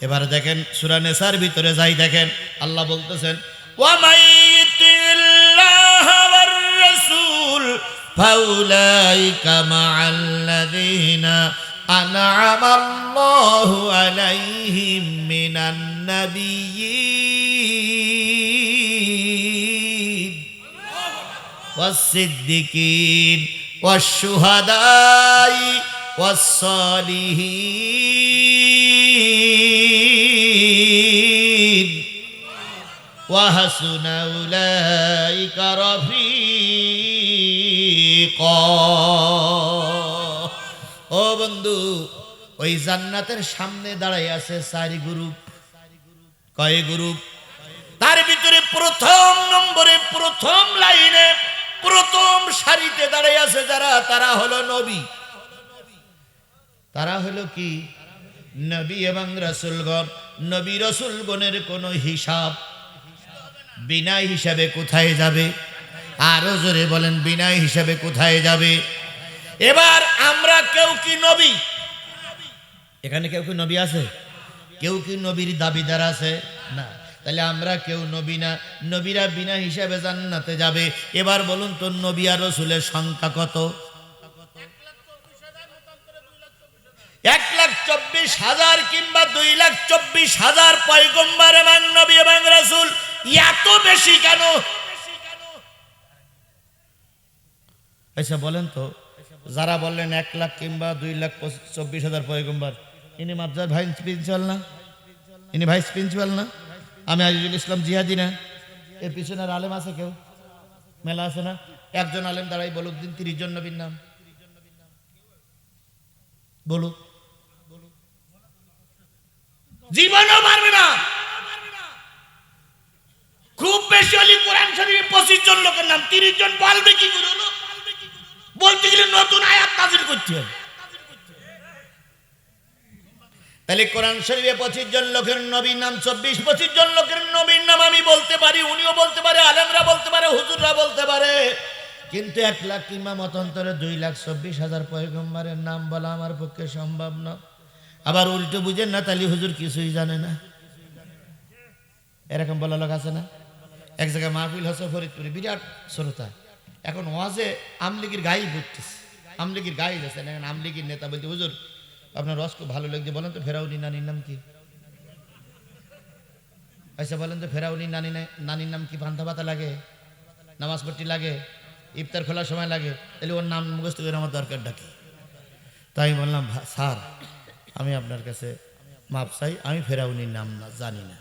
এবার দেখেন সূরা নিসার ভিতরে যাই, দেখেন আল্লাহ বলতেছেন ওয়া মাইয়িতিল্লাহ ওয়ার রাসূল ফাউলাইকা মা'আল্লাযীনা আন'আমাল্লাহু আলাইহিম মিনান নাবিয়্যিন ওয়াস-সিদ্দিকিন ওয়াশ-শুহাদাই ওয়াস-সালিহিন ওয়া হাসুনা উলাইকা রাফিকা। ও বন্ধু, ওই জান্নাতের সামনে দাঁড়াই আছে 4 গ্রুপ। কয় গ্রুপ? তার ভিতরে প্রথম নম্বরে, প্রথম লাইনে, প্রথম সারিতে দাঁড়াই আছে যারা, তারা হলো নবী। তারা হলো কি? নবী এবং রাসূলগণ। নবী রাসূলগণের কোনো হিসাব, বিনা হিসাবে কোথায় যাবে? আরো জোরে বলেন, বিনা হিসাবে কোথায় যাবে? এবার আমরা কেউ কি নবী? এখানে কেউ কি নবী আছে? কেউ কি নবীর দাবিদার আছে? না। তাহলে আমরা কেউ নবী না। নবীরা বিনা হিসাবে জান্নাতে যাবে। এবার বলুন তো, নবী আর রাসূলের সংখ্যা কত? 1,24,000 কিংবা 2,24,000 পয়গম্বর এবং নবী এবং রাসূল। এত বেশি কেন? আচ্ছা বলেন তো, যারা বললেন 1 লাখ কিংবা 2,24,000 পয়গম্বর, ইনি মাদ্রাসার ভাইস প্রিন্সিপাল না? ইনি ভাইস প্রিন্সিপাল না? আমি আজিজুল ইসলাম জিহাদি না? এর পিছনের আলেম আছে কেউ? মেলা আছে না? একজন আলেম দাঁড়াই বলুক দিন 30 জন নবীর নাম বলুক। জীবনও পারবে না। খুব বেশি হলে কোরআন শরীফে 25 জন লোকের নাম, 30 জন বলবে কি করে? বলতে গেলে নতুন আয়াত নাযিল করতে হবে। তাহলে কোরআন শরীফে 25 জন লোকের নবীর নাম, 24-25 জন লোকের নবীর নাম আমি বলতে পারি, উনিও বলতে পারে, আলেমরা বলতে পারে, হুজুররা বলতে পারে। কিন্তু 1 লাখ কিংবা মতান্তরে 2,24,000 পয়গম্বরের নাম বলা আমার পক্ষে সম্ভব না। আবার উল্টো বুঝেন না, তাহলে হুজুর কিছুই জানে না, এরকম বলা লোক আছে না? এক জায়গায় মাহফিল হচ্ছে ফরিদপুরে, বিরাট শ্রোতা। এখন ওয়াজে আমলিগির গায়ে পড়তেছে, আমলিগির গাইড আছেন, এখন আমলিগির নেতা বলতে হুজুর আপনার রস খুব ভালো লাগছে, বলেন তো ফেরাউনি নানির নাম কি? আচ্ছা বলেন তো ফেরাউনি নানির নাম কি? পান্তা ভাতা লাগে, নামাজ পড়তে লাগে, ইফতার খোলার সময় লাগে, তাহলে ওর নাম মুখস্থ করে আমার দরকারটা কি? তাই বললাম স্যার আমি আপনার কাছে মাপ চাই, আমি ফেরাউনির নাম না জানি না।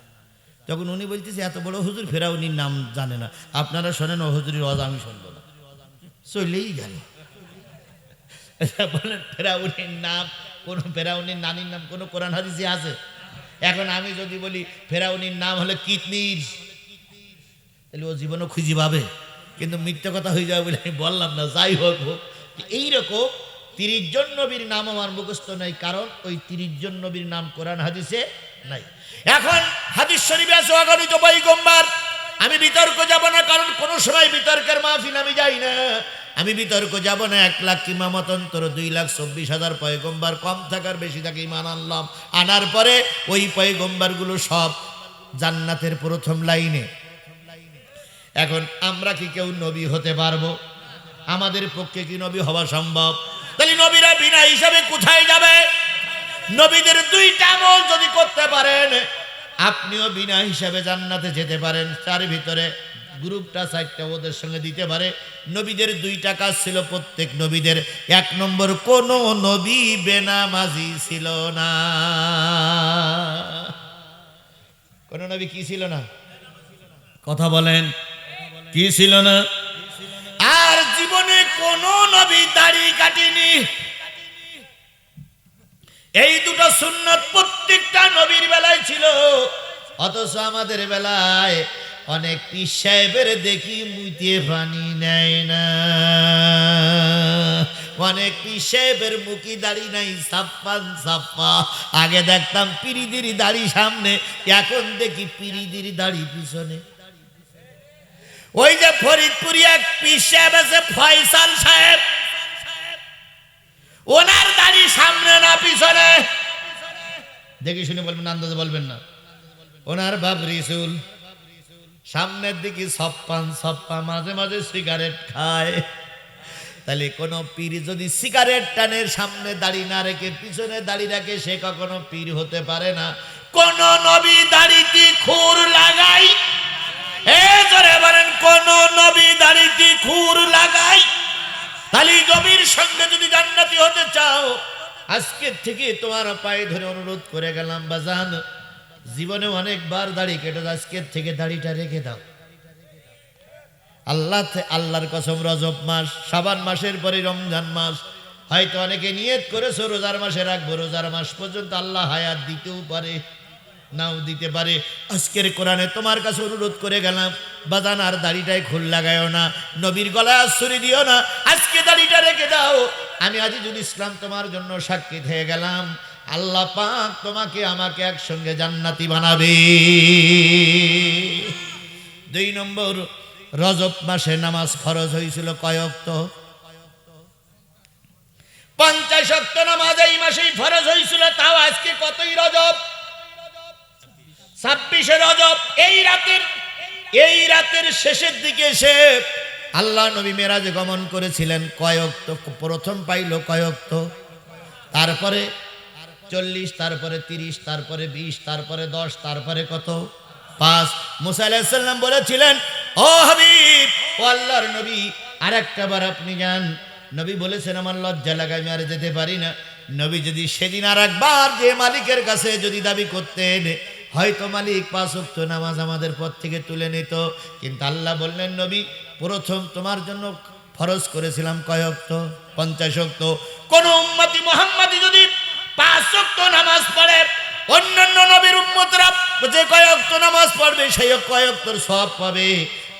তখন উনি বলতেছে এত বড় হুজুর ফেরাউনির নাম জানে না, আপনারা শোনেন ও হুজুরের ওয়াজ আমি শুনবো না। চলেই গেল। বলেন ফেরাউনির নাম, কোন ফেরাউনির নানির নাম কোন কোরআন হাদিসে আছে? এখন আমি যদি বলি ফেরাউনির নাম হলো কিতনির, তাহলে ও জীবনও খুঁজি পাবে, কিন্তু মিথ্যা কথা হয়ে যাবে বলে আমি বললাম না। যাই হোক হোক, এইরকম 30 জন নবীর নাম আমার মুখস্থ নাই, কারণ ওই 30 জন নবীর নাম কোরআন হাদিসে নাই। এখন হাদিস শরীফে আছে অগণিত পয়গম্বর। আমি বিতর্ক যাব না, কারণ কোন সময় বিতর্কের মাহফিল আমি যাই না। আমি বিতর্ক যাব না। 1 লাখ ইমামত অন্তর 2,24,000 পয়গম্বর, কম থাকার বেশি থাকে ইমান আনলাম। আনার পরে ওই পয়গম্বরগুলো সব জান্নাতের প্রথম লাইনে। এখন আমরা কি কেউ নবী হতে পারবো? আমাদের পক্ষে কি নবী হওয়া সম্ভব? তাহলে নবীরা বিনা হিসাবে কোথায় যাবে? নবীদের 2টা আমল যদি করতে পারেন আপনিও বিনা হিসাবে জান্নাতে যেতে পারেন। তার ভিতরে গ্রুপটা 4টা ওদের সঙ্গে দিতে পারে। নবীদের 2টা কাজ ছিল প্রত্যেক নবীদের। 1 নম্বর, কোন নবী বেনামাজি ছিল না। কোন নবী কি ছিল না? কথা বলেন, কি ছিল না? আর জীবনে কোন নবী দাড়ি কাটেনি। এই 2টো সুন্নত প্রত্যেকটা নবীর বেলায় ছিল। অথচ আমাদের বেলায় অনেক পীর সাহেবের দেখি মুইতে পানি নেয় না। অনেক পীর সাহেবের মুখি দাড়ি নাই, ছাপ্পা। আগে দেখতাম পিরিদির দাড়ি সামনে, এখন দেখি পিরিদির দাড়ি পিছনে। ওই যে ফরিদপুরি এক পীর সাহেব আছে ফয়সাল সাহেব, ওনার দাড়ি সামনে না পিছনে? দেখি শুনে বলবেন, আন্দাজে বলবেন না। ওনার বাবরি চুল, সামনের দিকে সপ্পা, মাঝে মাঝে সিগারেট খায়। তাহলে কোন পীর যদি সিগারেট টানের সামনে দাড়ি না রেখে পিছনে দাড়ি রাখে, সে কখনো পীর হতে পারে না। কোন নবী দাড়িতে খুর লাগাই? জোরে বলেন, কোন নবী দাড়িতে খুর লাগাই? তাহলে নবীর সঙ্গে যদি জান্নাতি হতে চাও, আজকে থেকে তোমার পায়ে ধরে অনুরোধ করে গেলাম বাজান, জীবনে অনেকবার দাড়ি কেটে, আজকে থেকে দাড়িটা রেখে দাও। আল্লাহর কসম, রজব মাস, শাবান মাসের পরে রমজান মাস, হয়তো অনেকে নিয়ত করেছো রোজার মাসে রাখবো, রোজার মাস পর্যন্ত আল্লাহ হায়াত দিতেও পারে, নাও দিতে পারে। আজকের কোরআনে তোমার কাছে অনুরোধ করে গেলাম বাজান, আর দাড়িটাই খুল লাগায়ও না, নবীর গলায় ছুরি দিও না, আজকে দাড়িটা রেখে দাও। আমি আজিজুল ইসলাম তোমার জন্য সাক্ষী হয়ে গেলাম, আল্লাহ পাক তোমাকে আমাকে একসঙ্গে জান্নাতি বানাবে। 2 নম্বর, রজব মাসে নামাজ ফরজ হয়েছিল কয় ওয়াক্ত? 50 ওয়াক্ত নামাজ এই মাসেই ফরজ হয়েছিল। তাও আজকে কতই রজব? 26 রজব। এই রাতের শেষের দিকে এসে আল্লাহ নবী মেরাজে গমন করেছিলেন। কয় ওয়াক্ত? প্রথম পাইল কয় ওয়াক্ত? তারপরে 40, তারপরে 30, তারপরে 20, তারপরে 10, তারপরে কত? 5। মুসা আলাইহিস সালাম বলেছিলেন, ও হাবিব, ও আল্লাহর নবী, আরেকটা বার আপনি যান। নবী বলেছেন, আমার লজ্জা লাগায় আমি আর যেতে পারি না। নবী যদি সেদিন আরেকবার যে মালিকের কাছে যদি দাবি করতেন, হয়তো মালিক 5 ওয়াক্ত নামাজ আমাদের পথ থেকে তুলে নিত। কিন্তু আল্লাহ বললেন, নবী, প্রথম তোমার জন্য ফরজ করেছিলাম কয় ওয়াক্ত? 50 ওয়াক্ত। কোন উম্মতি মুহাম্মাদি যদি 5 ওয়াক্ত নামাজ পড়ে, অন্যান্য নবীর উম্মতরা যে কয় ওয়াক্ত নামাজ পড়বে সেই কয় ওয়াক্তর সওয়াব পাবে।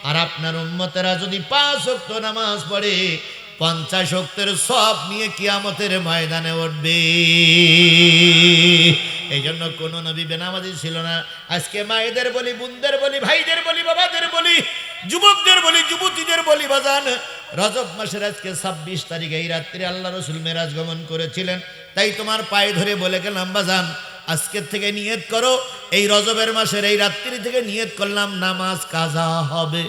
আর আপনার উম্মতেরা যদি 5 ওয়াক্ত নামাজ পড়ে, 50 ওয়াক্তের সওয়াব নিয়ে কিয়ামতের ময়দানে উঠবে। এই জন্য কোন নবী বেনামাজি ছিল না। আজকে মায়েদের বলি, বোনদের বলি, ভাইদের বলি, বাবাদের বলি, যুবকদের বলি, যুবতীদের বলি, বাজান, রজব মাসের আজকে 26 তারিখে এই রাত্রে আল্লাহ রসুল মেরাজ গমন করেছিলেন। তাই তোমার পায়ে ধরে বলে গেলাম বাজান, আজকের থেকে নিয়ত করো, এই রজবের মাসের এই রাত্রি থেকে নিয়ত করলাম নামাজ কাজা হবে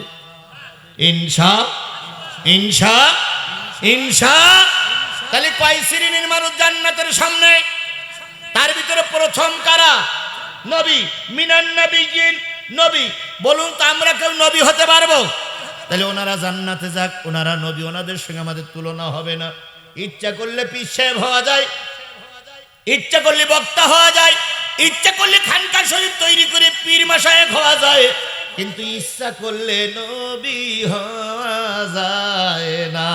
তাহলে কয় শ্রেণীর মানুষ জান্নাতের সামনে? তার ভিতরে প্রথম কারা? নবী। মিনান নবিয়্যিন, নবী। বলুন তো আমরা কেউ নবী হতে পারবো? তাহলে ওনারা জান্নাতে যাক, ওনারা নবী, ওনাদের সঙ্গে আমাদের তুলনা হবে না। ইচ্ছা করলে পীর সাহেব হওয়া যায়, ইচ্ছা করলে বক্তা হওয়া যায়, ইচ্ছা করলে খানকা শরীফ তৈরি করে পীর মাশায়েখ হওয়া যায়, কিন্তু ইচ্ছা করলে নবী হওয়া যায় না।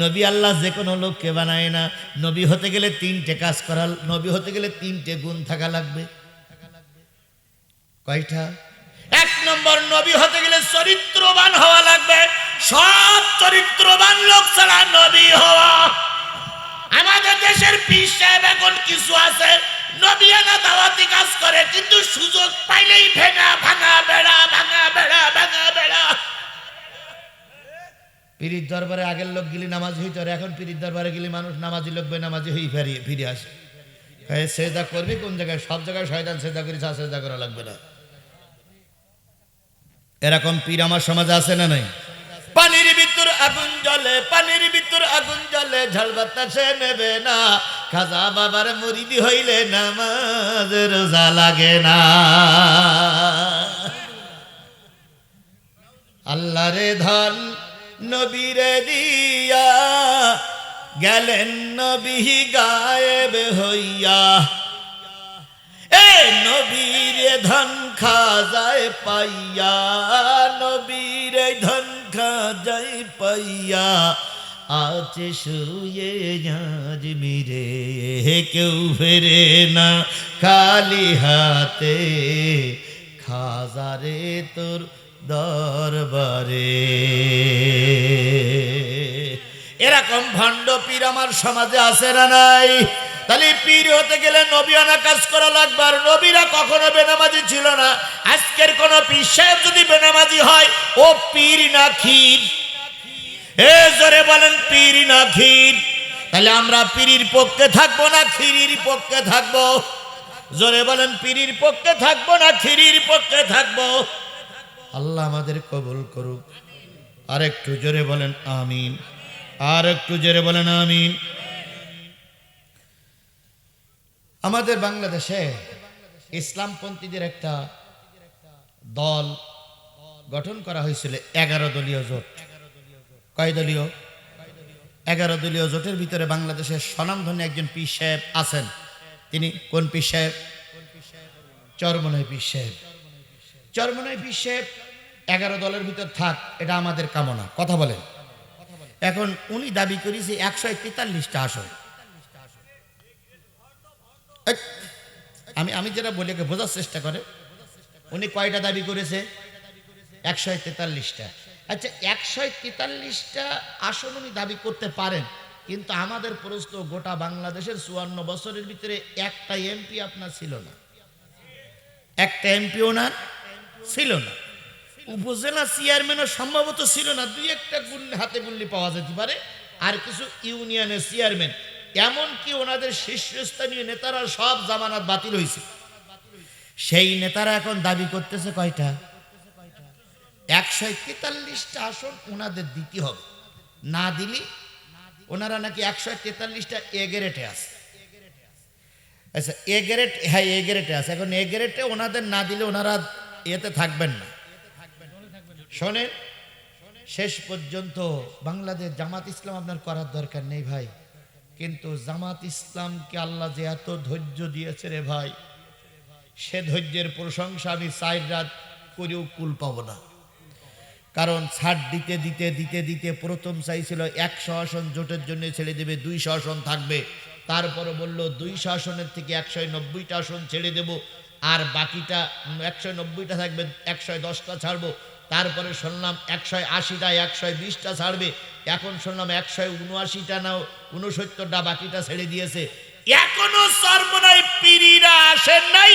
নবী আল্লাহ যে কোনো লোককে বানায় না। নবী হতে গেলে তিনটে কাজ করা, নবী হতে গেলে তিনটে গুণ থাকা লাগবে। কয়টা? এক নম্বর, নবী হতে গেলে চরিত্রবান হওয়া লাগবে। সব চরিত্রবান লোক ছাড়া নবী হওয়া। আমাদের দেশের পীর সাহেব এখন কিছু আছে নবিয়ানা দাওয়াতি কাজ করে, কিন্তু সুযোগ পাইলেই ভাঙা ভাঙা বেড়া, ভাঙা বেড়া, ভাঙা বেড়া। পীরির দরবারে আগের লোক গেলে নামাজ হইত, আর এখন পীরির দরবারে গেলে মানুষ নামাজি লোক বেনামাজি হয়ে ফিরে আসে। সেজদা করবি কোন জায়গায়? সব জায়গায় শয়তান সেজদা করিস, সেজদা করা লাগবে না। এরকম পীর আমার সমাজে আছে না নাই? পানির ভিতর আগুন জ্বলে, পানির ভিতর আগুন জ্বলে, ঝাল বাতাসে নেবে না। খাজা বাবার মুরিদি হইলে নামাজ রোজা লাগে না। আল্লাহরে ধন নবীরে দিয়া, গেলেন নবী গায়েব হইয়া। এ নবীরে ধন খাজায় পাইয়া, নবীরে ধন খাজায় পাইয়া, আছে শুয়ে আজমিরে, কেউ ফেরে না খালি হাতে, খাজারে তোর দরবারে। এরকম ভণ্ড পীর আমার সমাজে আছে না নাই? তাহলে পীর হতে গেলে নবিয়ানা কাজ করা লাগবে। আর নবীরা কখনো বেনামাজি ছিল না। আজকের কোন পীর সাহেব যদি বেনামাজি হয়, ও পীর না ক্ষীর? এ জোরে বলেন, পীর না ক্ষীর? তাহলে আমরা পীরির পক্ষে থাকবো না ক্ষীরির পক্ষে থাকবো? জোরে বলেন, পীরির পক্ষে থাকবো না ক্ষীরির পক্ষে থাকবো? আল্লাহ আমাদের কবুল করুক। আর একটু জোরে বলেন আমিন, আর একটু জোরে বলেন আমিন। আমাদের বাংলাদেশে ইসলামপন্থীদের একটা দল গঠন করা হয়েছিল, 11 দলীয় জোট। কয় দলীয়? 11 দলীয় জোটের ভিতরে বাংলাদেশের স্বনামধন্য একজন পীর সাহেব আছেন। তিনি কোন পীর সাহেব? চরমনাই পীর সাহেব। চরমনাই পীর সাহেব 11 দলের ভিতর থাক, এটা আমাদের কামনা। কথা বলেন। এখন উনি দাবি করেছে 143টা আসন। আমি যেটা বলে বোঝার চেষ্টা করে, উনি কয়টা দাবি করেছে? 143টা। আচ্ছা, 143টা আসন উনি দাবি করতে পারেন, কিন্তু আমাদের প্রশ্ন, গোটা বাংলাদেশের 54 বছরের ভিতরে একটা এমপি আপনার ছিল না, একটা এমপি ওনার ছিল না। উপজেলা চেয়ারম্যানও সম্ভবত ছিল না, দুই একটা হাতে গুল্লি পাওয়া যেতে পারে। আর কিছু ইউনিয়নের চেয়ারম্যান, এমনকি ওনাদের শীর্ষস্থানীয় নেতারা সব জামানত বাতিল হয়েছে। সেই নেতারা এখন দাবি করতেছে কয়টা? 143টা আসন ওনাদের দিতে হবে। না দিলে ওনারা নাকি 143টা এ গ্রেডে আছে। আচ্ছা, এ গ্রেড, হ্যাঁ এ গ্রেডে আছে। এখন এ গ্রেডে ওনাদের না দিলে ওনারা এতে থাকবেন না। শোনেন, শেষ পর্যন্ত বাংলাদেশ জামাত ইসলাম আপনার করার দরকার নেই ভাই, কিন্তু জামাত ইসলামকে আল্লাহ যে এত ধৈর্য দিয়েছে রে ভাই, সে ধৈর্যের প্রশংসা আমি 4 রাত করেও কুল পাবো না। কারণ ছাড় দিতে দিতে দিতে দিতে প্রথম চাইছিল 100 আসন জোটের জন্য ছেড়ে দেবে, 200 আসন থাকবে। তারপরে বলল 200 আসনের থেকে 190টা আসন ছেড়ে দেব, আর বাকিটা 190টা থাকবে, 110টা ছাড়বো। তারপরে শুনলাম 180টা, 120টা ছাড়বে। এখন শুনলাম 179টা না 69টা, বাকিটা ছেড়ে দিয়েছে। এখনো চরমনাই পীরিরা আসেন নাই।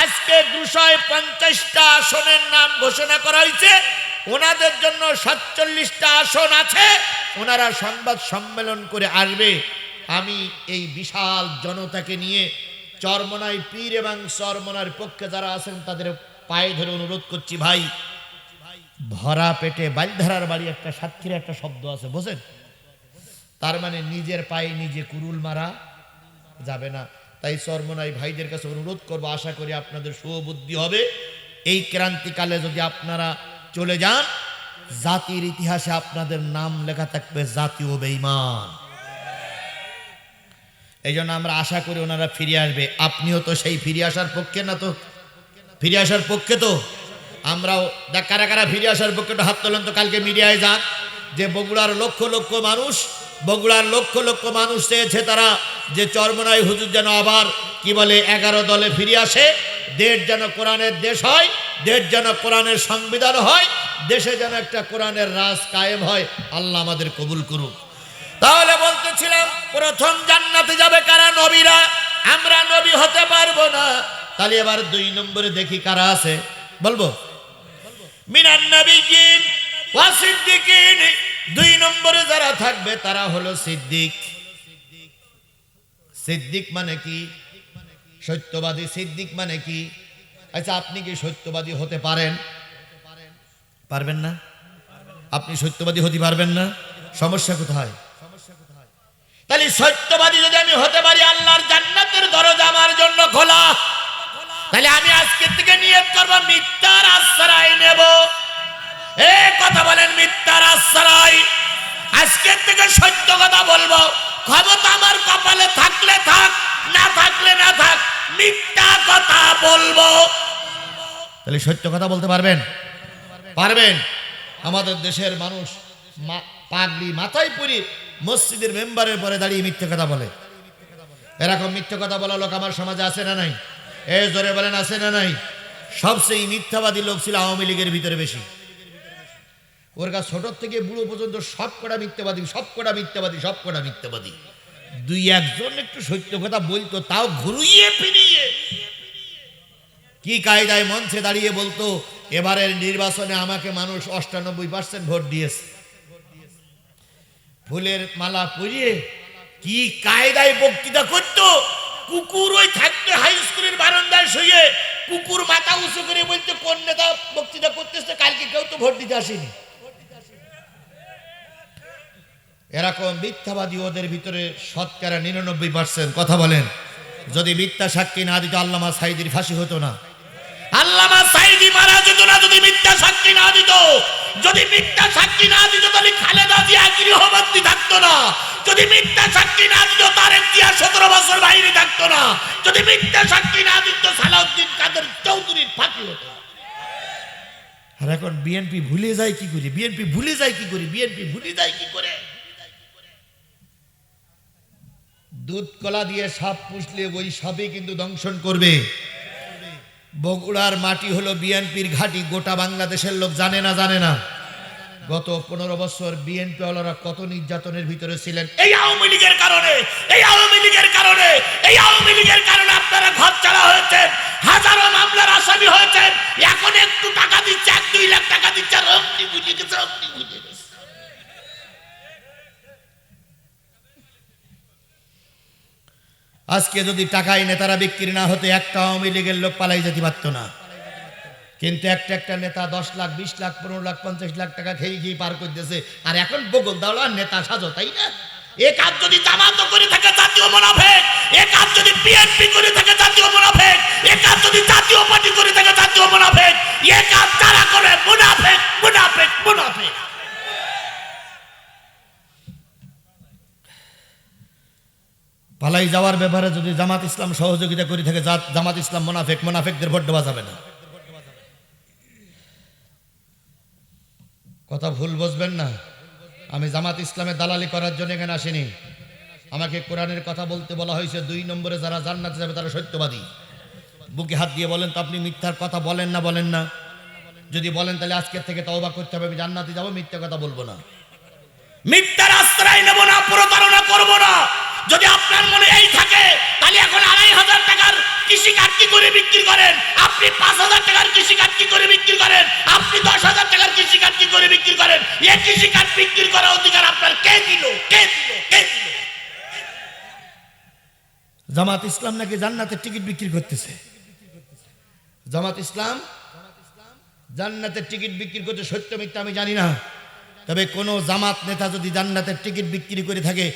আজকে 250টা আসনের নাম ঘোষণা করা হয়েছে। ওনাদের জন্য 47টা আসন আছে। ওনারা সংবাদ সম্মেলন করে আসবে। আমি এই বিশাল জনতাকে নিয়ে চরমনাই পীর এবং চরমনার পক্ষে যারা আছেন তাদের পায়ে ধরে অনুরোধ করছি, ভাই, ভরা পেটে বালধারার বাড়ি একটা সাতক্ষীরা একটা শব্দ আছে, বোঝেন? তার মানে নিজের পায়ে নিজে কুরুল মারা যাবে না। তাই চরমনাই ভাইদের কাছে অনুরোধ করবো, আশা করি আপনাদের সুবুদ্ধি হবে। এই ক্রান্তিকালে যদি আপনারা চলে যান, জাতির ইতিহাসে আপনাদের নাম লেখা থাকবে জাতীয় বেঈমান। এই জন্য আমরা আশা করি ওনারা ফিরে আসবে। আপনিও তো সেই ফিরে আসার পক্ষে না? তো ফিরে আসার পক্ষে তো আমরাও। কারা কারা ফিরে আসার পক্ষে তো হাত তোলেন তো। কালকে মিডিয়ায় যাক যে বগুড়ার লক্ষ লক্ষ মানুষ চেয়েছে তারা যে চরমনাই হুজুর যেন আবার কি বলে 11 দলে ফিরে আসে, দেশ যেন কোরআনের দেশ হয়, দেশ যেন কোরআনের সংবিধান হয়, দেশে যেন একটা কোরআনের রাজ কায়েম হয়। আল্লাহ আমাদের কবুল করুক। তাহলে বলতেছিলাম, প্রথম জান্নাতে যাবে কারা? নবীরা। আমরা নবী হতে পারবো না। তাহলে এবার 2 নম্বরে দেখি কারা আছে, বলবো মিনান নবিয়্যিন ওয়া সিদ্দিকিন। 2 নম্বরে যারা থাকবে তারা হলো সিদ্দিক। সিদ্দিক মানে কি? সত্যবাদী। সিদ্দিক মানে কি? আচ্ছা, আপনি কি সত্যবাদী হতে পারেন? পারবেন না? আপনি সত্যবাদী হতে পারবেন না? সমস্যা কোথায়? তাহলে সত্যবাদী যদি আমি হতে পারি, আল্লাহর জান্নাতের দরজা আমার জন্য খোলা। তাহলে আমি আজকে থেকে নিয়ত করব মিথ্যার আশ্রয় নেব। কথা বলেন, মিথ্যার আশ্রয়। আজকে থেকে সত্য কথা বলবো। ক্ষমতা আমার কপালে থাকলে থাক, না থাকলে না থাক, মিথ্যা কথা বলবো। তাহলে সত্য কথা বলতে পারবেন? পারবেন? আমাদের দেশের মানুষ পাগড়ি মাথায় পরে মসজিদের মেম্বারের পরে দাঁড়িয়ে মিথ্যে কথা বলে। এরকম মিথ্যে কথা বলা লোক আমার সমাজে আছে না নাই? জোরে বলেন, আছে না নাই? সবচেয়ে মিথ্যাবাদী লোক ছিল আওয়ামী লীগের ভিতরে বেশি। ওর কাছে ছোট থেকে বুড়ো পর্যন্ত সবকটা মিথ্যাবাদী। 2-1 জন একটু সত্য কথা বলতো, তাও ঘুরিয়ে ফিরিয়ে। কি কায়দায় মঞ্চে দাঁড়িয়ে বলতো, এবারের নির্বাচনে আমাকে মানুষ 98% ভোট দিয়েছে। ফুলের মালা পরিয়ে কি কায়দায় বক্তৃতা করতো। কুকুর ওই থাকতে হাই স্কুলের বারান্দায় শুয়ে কুকুর মাথা উঁচু করে বলতো, কোন নেতা বক্তৃতা করতেছে, কালকে কেউ তো ভোট দিতে আসেনি। এরকম মিথ্যাবাদী ওদের ভিতরে 99%। কথা বলেন, যদি মিথ্যা সাক্ষী না দিত আল্লামা সাঈদীর ফাঁসি হতো না। আল্লামা সাঈদী মারা যেত না যদি মিথ্যা সাক্ষী না দিত। যদি মিথ্যা সাক্ষী না দিত তাহলে খালেদা জিয়া গৃহবন্দী থাকতো না। যদি মিথ্যা সাক্ষী না দিত তারেক জিয়া 17 বছর বাইরে থাকতো না। যদি মিথ্যা সাক্ষী না দিত সালাউদ্দিন কাদের চৌধুরীর ফাঁসি হতো। আর এখন বিএনপি ভুলে যায় কি করে? দুধ কলা দিয়ে সাপ পুষলে ওই সাপই কিন্তু দংশন করবে। বগুড়ার মাটি হলো বিএনপির ঘাঁটি। গোটা বাংলাদেশের লোক জানে না? গত 15 বছর বিএনপি ওয়ালারা কত নির্যাতনের ভিতরে ছিলেন এই আওয়ামী লীগের কারণে। আপনারা ঘর ছাড়া হয়েছেন, হাজারো মামলার আসামি হয়েছেন। এখন একটু টাকা দিচ্ছে, 1-2 লাখ টাকা দিচ্ছে, অগ্নি বুঝে গেছে। আজকে যদি টাকায় নেতারা বিক্রি না হতে, একটা আওয়ামী লীগের লোক পালাই যেতে পারত না। কিন্তু একটা নেতা 10 লাখ, 20 লাখ, 15 লাখ, 50 লাখ টাকা খেয়ে পার করতেছে। আর এখন বগল দাওলা নেতা সাজো, তাই না? এ কাজ যদি জামাত করে থাকে জাতীয় মুনাফিক, এ কাজ যদি বিএনপি করে থাকে জাতীয় মুনাফিক, এ কাজ যদি জাতীয় পার্টি করে থাকে জাতীয় মুনাফিক, এ কাজ যারা করে মুনাফিক। পালাই যাওয়ার ব্যাপারে যদি জামাত ইসলাম সহযোগিতা করে থাকে, জামাত ইসলাম মুনাফিকদের ভোট দেওয়া যাবে না। কথা ভুল বুঝবেন না। আমি জামাত ইসলামের দালালি করার জন্য এখানে আসিনি। আমাকে কোরআনের কথা বলতে বলা হয়েছে। 2 নম্বরে যারা জান্নাতে যাবে তারা সত্যবাদী। বুকে হাত দিয়ে বলেন তো, আপনি মিথ্যার কথা বলেন না? যদি বলেন তাহলে আজকের থেকে তওবা করতে হবে, আমি জান্নাতে যাব, মিথ্যা কথা বলবো না, মিথ্যার আশ্রয় নেব না, প্রতারণা করব না। যদি আপনার মনে এই থাকে তাহলে এখন 2,500 টাকার কৃষি কার্ড কি করে বিক্রি করেন? আপনি 5,000 টাকার কৃষি কার্ড কি করে বিক্রি করেন? আপনি 10,000 টাকার কৃষি কার্ড কি করে বিক্রি করেন? এই কৃষি কার্ড বিক্রি করার অধিকার আপনার কে দিল? জামাত ইসলাম নাকি জান্নাতের টিকিট বিক্রি করতেছে। জামাত ইসলাম জান্নাতের টিকিট বিক্রি করতে, সত্য মিথ্যা আমি জানি না। তবে কোনো জামাত নেতা যদি জান্নাতের টিকিট বিক্রি করে থাকে,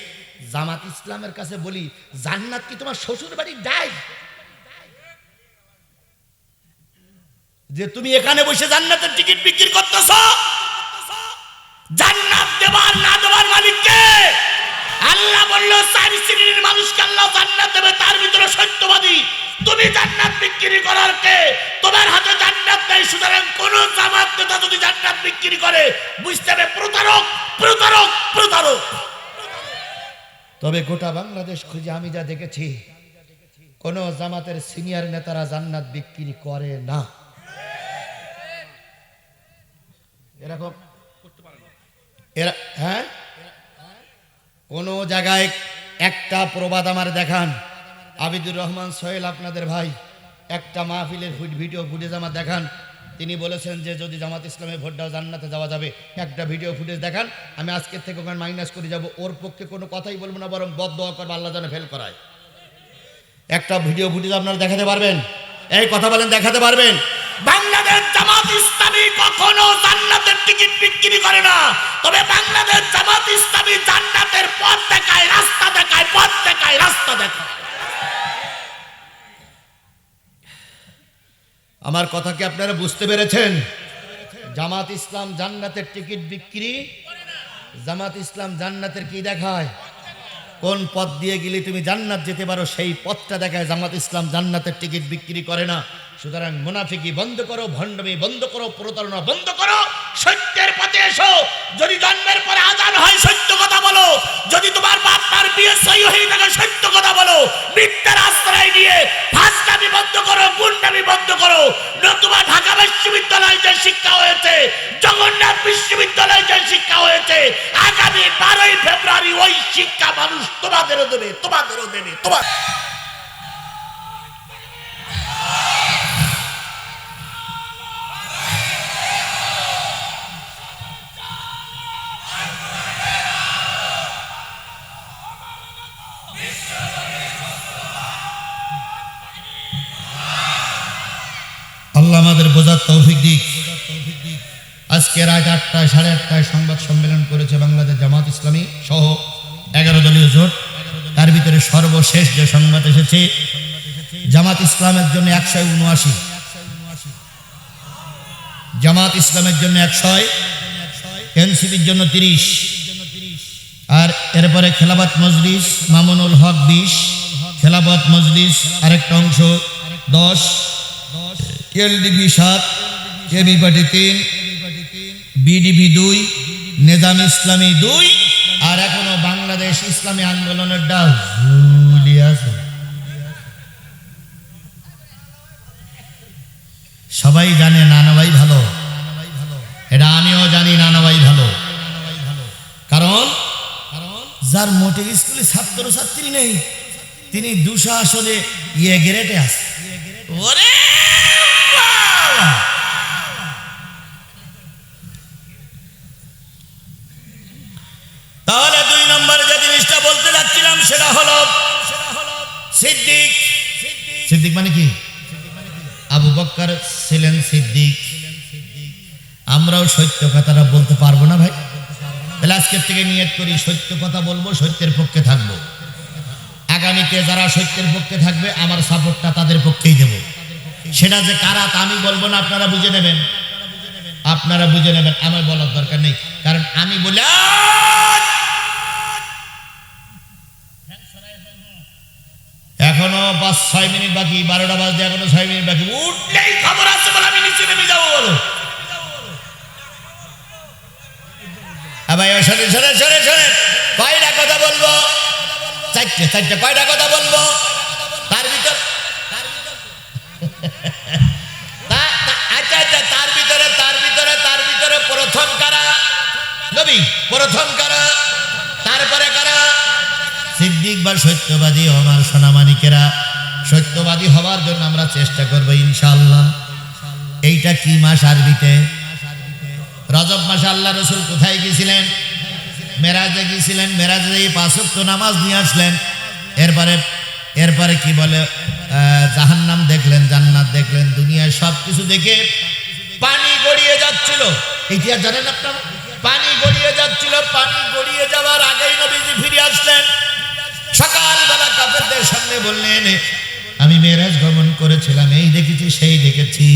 জামাত ইসলামের কাছে বলি, জান্নাত কি তোমার শ্বশুর বাড়ির ডাই যে তুমি এখানে বসে জান্নাতের টিকিট বিক্রি করতেছ? জান্নাত দেবার না দেবার মালিক কে? আল্লাহ বলল চার শ্রেণীর মানুষকে আল্লাহ জান্নাত দেবে, তার ভিতরে সত্যবাদী। তুমি জান্নাত বিক্রি করার কে? তোমার হাতে জান্নাত নাই। সুতরাং কোন জামাত নেতা যদি জান্নাত বিক্রি করে, বুঝতে হবে প্রতারক, প্রতারক, প্রতারক। তবে গোটা বাংলাদেশ খুঁজে আমি যা দেখেছি, কোন জামাতের সিনিয়র নেতারা জান্নাত বিক্রি করে না। এরকম এরা হ্যাঁ, কোন জায়গায় একটা প্রবাদ আমার দেখান। আবিদুর রহমান সোহেল আপনাদের ভাই একটা মাহফিলের ভিডিও ফুটেজ আমার দেখান। তিনি বলেছেন যে যদি জামাত ইসলামে ভোট দাও জান্নাতে যাওয়া যাবে। একটা ভিডিও ফুটেজ দেখান, আমি আজকের থেকে ওখানে মাইনাস করে যাব। ওর পক্ষে কোনো কথাই বলবো না, বরং বদদোয়া করবো আল্লাহ যেন ফেল করায়। একটা ভিডিও ফুটেজ আপনারা দেখাতে পারবেন? এই কথা বলেন, দেখাতে পারবেন? বাংলাদেশ জামাত ইসলামী কখনো জান্নাতের টিকিট বিক্রি করে না। তবে বাংলাদেশ জামাত ইসলামী জান্নাতের পথ দেখায়, রাস্তা দেখায়, পথ দেখায়, রাস্তা দেখায়। আমার কথা কি আপনারা বুঝতে পেরেছেন? জামাত ইসলাম জান্নাতের টিকিট বিক্রি, জামাত ইসলাম জান্নাতের কি দেখায়? কোন পথ দিয়ে গেলে তুমি জান্নাত যেতে পারো সেই পথটা দেখায়। জামাত ইসলাম জান্নাতের টিকিট বিক্রি করে না। সুতরাং মুনাফিকি বন্ধ করো, ভণ্ডামি বন্ধ করো, প্রতারণা বন্ধ করো, সত্যের পথে এসো। যদি জন্মের পরে আজান হয় সত্য কথা বলো, যদি তোমার বাপ মার বিয়ে সই হয়ে থাকে সত্য কথা বলো। মিথ্যার আশ্রয় নিয়ে ফাঁসকামি বন্ধ করো, গুন্ডামি বন্ধ করো। নতুবা ঢাকা বিশ্ববিদ্যালয়ে যে শিক্ষা হয়েছে, জগন্নাথ বিশ্ববিদ্যালয়ে যে শিক্ষা হয়েছে, আগামী 12ই ফেব্রুয়ারি ওই শিক্ষা মানুষ তোমাদেরও দেবে, তোমাদেরও দেবে, তোমার। আল্লাহ আমাদের বোঝার তৌফিক দিক। আজকে রাত 8টায় 8:30টায় সংবাদ সম্মেলন করেছে বাংলাদেশ জামাত ইসলামী সহ 11 দলীয় জোট। তার ভিতরে সর্বশেষ যে সংবাদ এসেছে, জামাত ইসলামের জন্য 179, জামাত ইসলামের জন্য 100, এনসিপির জন্য 30, আর এরপরে খেলাফত মজলিস মামুনুল হক 20, খেলাফত মজলিস আরেকটা অংশ 10, LDP 7, AB party 3, BDP 2, Nizam Islami 2, আর এখনো বাংলাদেশ ইসলামী আন্দোলনের ডাল ঝুলি আছে। সবাই জানে নানা ভাই ভালো, এটা আমিও জানি নানা ভাই ভালো। কারণ যার মোটে স্কুলে ছাত্র ছাত্রী নেই, তিনি 200 আসলে গ্রেডে আছে। ওরে তাহলে 2 নম্বরে যে জিনিসটা বলতে যাচ্ছিলাম সেটা হলো সিদ্দিক। সিদ্দিক মানে কি? আবু বকর ছিলেন সিদ্দিক। আমরাও সত্য কথাটা বলতে পারবো না ভাই? তাহলে আজকের থেকে নিয়ত করি সত্য কথা বলবো, সত্যের পক্ষে থাকবো। আগামীতে যারা সত্যের পক্ষে থাকবে আমার সাপোর্টটা তাদের পক্ষেই দেব। সেটা যে কারা তা আমি বলবো না, আপনারা বুঝে নেবেন, আপনারা বুঝে নেবেন, আমার বলার দরকার নেই। কারণ আমি বলে এখনো 5-6 মিনিট বাকি, 12টা বাজতে এখনো 6 মিনিট বাকি। উঠলেই খবর আছে বলে আমি নিচে নেমে যাবো বলো। কয়টা কথা বলবো? 4টে। কয়টা কথা বলবো? তার ভিতরে প্রথম কারা? নবী প্রথম কারা, তারপরে কারা? সিদ্দিক বা সত্যবাদী। আমার সোনামানিকেরা, সত্যবাদী হওয়ার জন্য আমরা চেষ্টা করবো ইনশাআল্লাহ। এইটা কি মাস আরবিতে? রজব মাসে আল্লাহ রসুল কোথায় গিয়েছিলেন? মেরাজে গিয়েছিলেন। মেরাজে 5 ওয়াক্ত নামাজ নিয়ে আসলেন। এরপরে কি বলে, জাহান্নাম দেখলেন, জান্নাত দেখলেন, দুনিয়ায় সব কিছু দেখে পানি গড়িয়ে যাচ্ছিল। ইতিহাস জানেন আপনারা? পানি গড়িয়ে যাচ্ছিল, পানি গড়িয়ে যাওয়ার আগেই নবীজি ফিরে আসলেন। সকালবেলা কাফেরদের সামনে বললেন, আমি মেরাজ গমন করেছিলাম, এই দেখেছি সেই দেখেছি।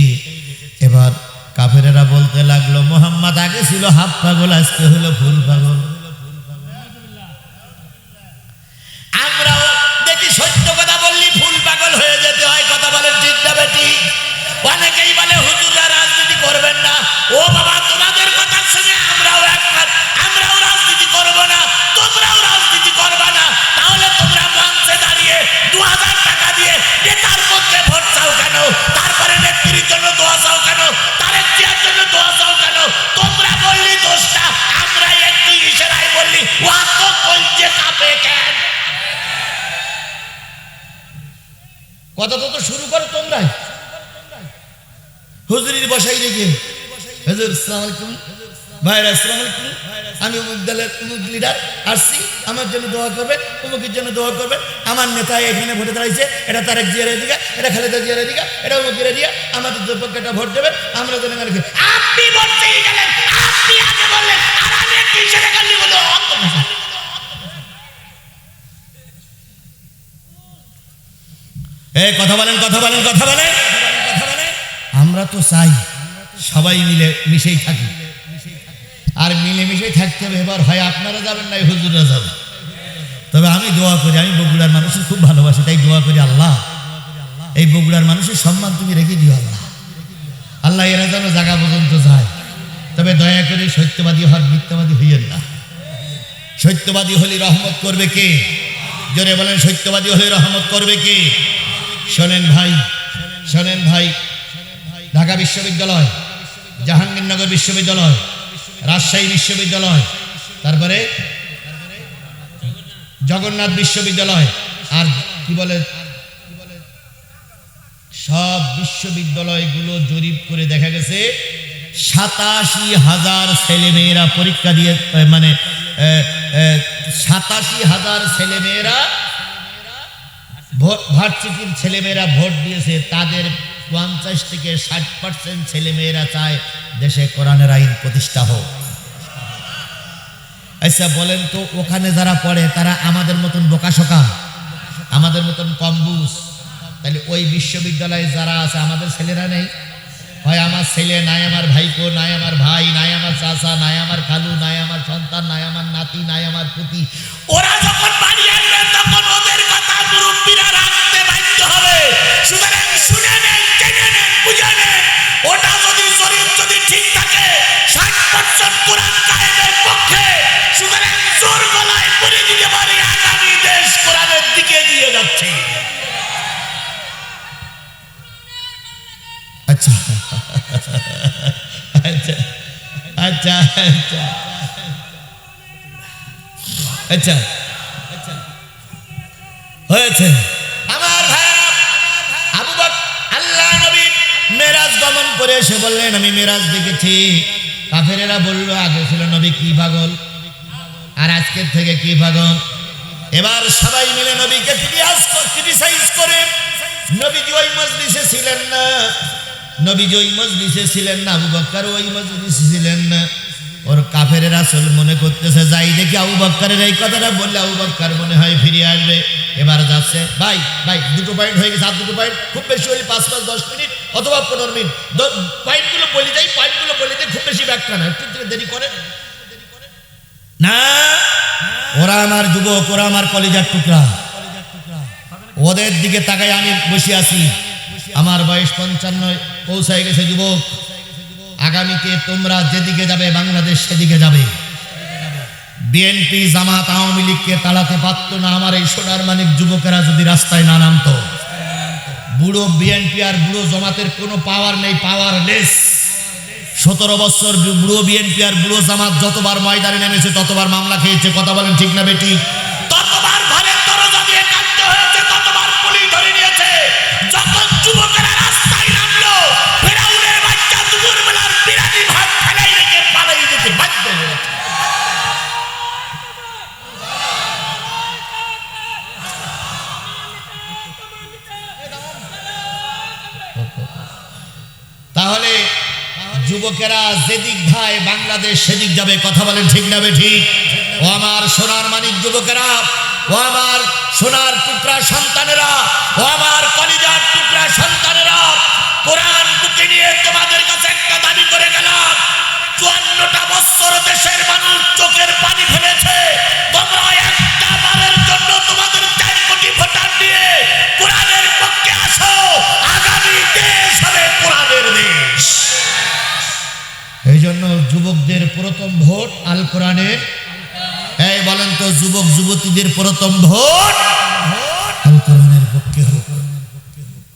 এবার কাফেরেরা বলতে লাগলো, মুহাম্মদ আগে ছিল হাফ পাগল, আজকে হলো ফুল পাগল। আমরাও দেখি সত্য কথা বললি ফুল পাগল হয়ে যেতে হয়, কথা বলেন ঠিক না বেটি? অনেকেই বলে হুজুররা রাজনীতি করবেন না। ও বাবা, তোমাদের কথার সঙ্গে আমরাও একমত, আমরাও রাজনীতি করব না, তোমরাও রাজনীতি করবা না। তাহলে তোমরা মঞ্চে দাঁড়িয়ে 2000 টাকা দিয়ে নেতার পক্ষে ভোট চাও কেন? তারপরে নেত্রীর জন্য দোয়া চাও কেন? তারেক জিয়ার জন্য দোয়া চাও কেন? তোমরা বললি দোষটা, আমরা একটু ইশারায় বললি ওয়া তো কলজে কাঁপে কেন? কথা তো শুরু করো তোমরাই। হুজুরির বসাই রেখে, হুজুর আসসালামু আলাইকুম, ভাইরা আসসালামু আলাইকুম, আমি অমুক দলের অমুক লিডার আসছি, আমার জন্য দোয়া করবেন, অমুকের জন্য দোয়া করবেন, আমার নেতা এখানে ভোটে দাঁড়িয়েছে, এটা তারেক জিয়ার এদিকে, এটা খালেদা জিয়ার এদিকে, এটা অমুকের এদিকে, আমাদের পক্ষে একটা ভোট দেবেন, আমরা যেন আপনি ভোট চেয়ে গেলেন, আপনি আগে বললেন, আর আমি একটু ইশারা করলি বলো। কথা বলেন, কথা বলেন, কথা বলেন। আমরা তো চাই সবাই মিলে মিশেই থাকি, আর মিলেমিশে থাকতে হবে। এবার হয় আপনারা যাবেন, না হুজুররা যাবে। তবে আমি দোয়া করি, আমি বগুড়ার মানুষের খুব ভালোবাসি, তাই দোয়া করি, আল্লাহ এই বগুড়ার মানুষের সম্মান তুমি রেখে দিও আল্লাহ। আল্লাহ এরা যেন জায়গা পর্যন্ত যায়। তবে দয়া করে সত্যবাদী হন, মিথ্যাবাদী হইয়েন না। সত্যবাদী হলে রহমত করবে কে? জোরে বলেন, সত্যবাদী হলে রহমত করবে কে? শোনেন ভাই, শোনেন ভাই, ঢাকা বিশ্ববিদ্যালয়, জাহাঙ্গীরনগর বিশ্ববিদ্যালয়, রাজশাহী বিশ্ববিদ্যালয়, তারপরে জগন্নাথ বিশ্ববিদ্যালয়, আর কি বলে সব বিশ্ববিদ্যালয়গুলো জরিপ করে দেখা গেছে 87,000 ছেলেমেয়েরা পরীক্ষা দিয়ে, মানে 87,000 ছেলেমেয়েরা ভার্সিটির ছেলেমেয়েরা ভোট দিয়েছে। তাদের 50 থেকে 60% ছেলেমেয়েরা চায় দেশে কোরআনের আইন প্রতিষ্ঠা হোক। আচ্ছা বলেন তো, ওখানে যারা পড়ে তারা আমাদের মতন বোকাশোকা, আমাদের মতন কম্বুজ? তাহলে ওই বিশ্ববিদ্যালয়ে যারা আছে, আমাদের ছেলেরা নেই? হয় আমার ছেলে নাই, আমার ভাইপো নাই, আমার ভাই নাই, আমার চাচা নাই, আমার খালু নাই, আমার সন্তান নাই, আমার নাতি নাই, আমার পুতি। ওরা যখন বাড়ি আসবে তখন ওদের কথা মুরব্বীরা রাখতে বাধ্য হবে। সুতরাং শুনে নেন, জেনে নেন, বুঝে নেন। ওটা যদি জরিপ যদি ঠিক থাকে 60% কোরআন কায়েমের পক্ষে, সুতরাং জোর গলায় বলে দিতে পারি আগামী দেশ কোরআনের দিকে দিয়ে যাচ্ছে। আচ্ছা আচ্ছা আচ্ছা আচ্ছা আচ্ছা হয়েছে। আমার ভাইরা, আবু বকর আল্লাহ নবী মেরাজ গমন করে এসে বললেন, আমি মেরাজ দেখেছি। কাফেরেরা বলল, আগে ছিল নবী কি পাগল, আর আজকের থেকে কি পাগল? এবার সবাই মিলে নবীকে ক্রিটিসাইজ করে, নবীজি ওই মজলিসে ছিলেন না, নবীজি ওই মজলিসে ছিলেন না, আবু বকর ওই মজলিসে ছিলেন না। ওর কাফেরেরা আসল মনে করতেছে, যাই দেখি আবু বকরের এই কথাটা বললে আবু বকর মনে হয় ফিরে আসবে। এবার যাচ্ছে, ভাই ভাই 2 পয়েন্ট হয়ে গেছে, আর 2 পয়েন্ট, খুব বেশি হলে 5-10 মিনিট অথবা 15 মিনিট পয়েন্টগুলো বলে যাই, পয়েন্টগুলো বলে যাই, খুব বেশি ব্যাখ্যা না, একটু দেরি করে না। ওরা আমার যুবক, ওরা আমার কলিজার টুকরা, ওদের দিকে তাকাই আমি বসে আছি। আমার বয়স 55 পৌঁছায় গেছে। যুবক, আগামীতে তোমরা যেদিকে যাবে বাংলাদেশ সেদিকে যাবে। বিএনপি জামাত আওয়ামী লীগকে তাড়াতে পারত না আমার এই সোনার মানিক যুবকেরা যদি রাস্তায় না নামতো। বুড়ো বিএনপি আর বুড়ো জামাতের কোনো পাওয়ার নেই, পাওয়ারলেস। 17 বছর বুড়ো বিএনপি আর বুড়ো জামাত যতবার ময়দানে নেমেছে ততবার মামলা খেয়েছে। কথা বলেন ঠিক না বেটি? ততবার ঘরের দরজা দিয়ে কাটতে হয়েছে, ততবার পুলিশ ধরে নিয়েছে। যখন যুবকেরা রাস্তায় নামলো, ফেরাউনের বাচ্চা দুপুরবেলার বিরানি ভাত ফেলাই রেখে পালাই যেতে বাধ্য হয়েছে। তাহলে যুবকেরা যেদিক ধায় বাংলাদেশ সেদিক যাবে, কথা বলেন ঠিক না বেঠিক? ও আমার সোনার মানিক যুবকেরা, ও আমার সোনার টুকরা সন্তানেরা, ও আমার কলিজার টুকরা সন্তানেরা, কোরআন বুকে নিয়ে তোমাদের কাছে একটা দাবি করে গেলাম। 54টা বছর দেশের মানুষ চোখের পানি ফেলেছে, তোমরা একটা বারের জন্য তোমাদের 4 কোটি ভোটার নিয়ে কোরআনের পক্ষে আসো। আগামী দেশ হবে কোরআনের দেশ। এই জন্য যুবকদের প্রথম ভোট আল কোরআনের। এই বলেন তো, যুবক যুবতীদের প্রথম ভোট আল কোরআনের পক্ষে হোক।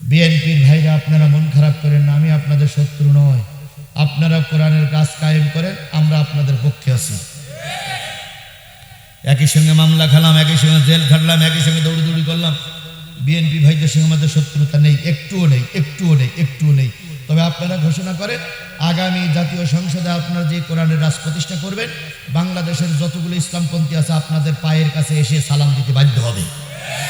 বিএনপির ভাইরা, আপনারা মন খারাপ করেন না, আমি আপনাদের শত্রু নয়। আপনারা কোরআনের কাজ কায়েম করেন, আমরা আপনাদের পক্ষে আছি। একই সঙ্গে মামলা খেলাম, একই সঙ্গে জেল খাটলাম, একই সঙ্গে দৌড়ি করলাম। বিএনপি ভাইদের সঙ্গে আমাদের শত্রুতা নেই, একটুও নেই, একটুও নেই, একটুও নেই। তবে আপনারা ঘোষণা করেন, আগামী জাতীয় সংসদে আপনারা যে কোরআনের রাজ প্রতিষ্ঠা করবেন, বাংলাদেশের যতগুলো ইসলামপন্থী আছে আপনাদের পায়ের কাছে এসে সালাম দিতে বাধ্য হবে।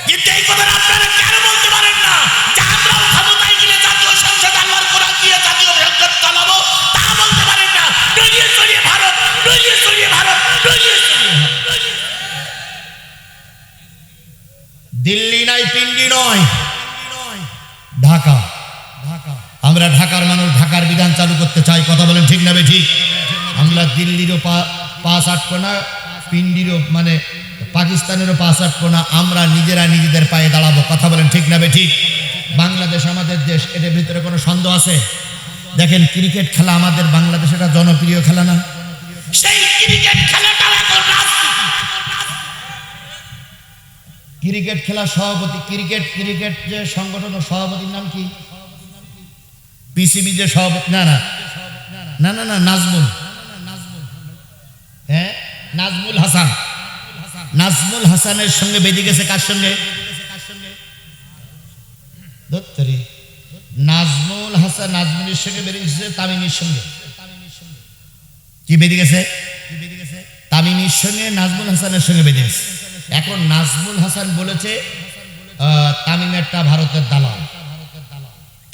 কিন্তু এই কথা আপনারা কেন বলতে পারেন না যে আমরাও ক্ষমতায় গেলে জাতীয় সংসদে আল্লাহর কোরআন দিয়ে জাতীয় সংসদ চালাবো? তা বলতে পারেন না। ডরিয়ে চড়িয়ে ভারত, ডরিয়ে চড়িয়ে ভারত, ডরিয়ে চড়িয়ে ভারত। দিল্লি নাই, পিন্ডি নয়, ঢাকা। আমরা ঢাকার মানুষ, ঢাকার বিধান চালু করতে চাই, কথা বলেন ঠিক না বেঠিক? আমরা দিল্লিরও পাঁচ আটবো না, পিন্ডিরও মানে পাকিস্তানেরও পাঁচ আটবো না, আমরা নিজেরা নিজেদের পায়ে দাঁড়াবো, কথা বলেন ঠিক না বেঠিক? বাংলাদেশ আমাদের দেশ, এটার ভিতরে কোনো সন্দেহ আছে? দেখেন, ক্রিকেট খেলা আমাদের বাংলাদেশে একটা জনপ্রিয় খেলা না? সেই ক্রিকেট খেলাটাও এখন রাজনীতি। ক্রিকেট খেলা সভাপতি, ক্রিকেট যে সংগঠন সভাপতির নাম কি? পিসিবি যে সভাপতি, না না না না না নাজমুল, হ্যাঁ নাজমুল হাসান। নাজমুল হাসানের সঙ্গে বেঁধে গেছে কার সঙ্গে? নাজমুল হাসান নাজমুলের সঙ্গে বেঁধে গেছে তামিমের সঙ্গে। কি বেঁধে গেছে? তামিমের সঙ্গে নাজমুল হাসানের সঙ্গে বেঁধে গেছে। এখন নাজমুল হাসান বলেছে তামিম একটা ভারতের দালাল।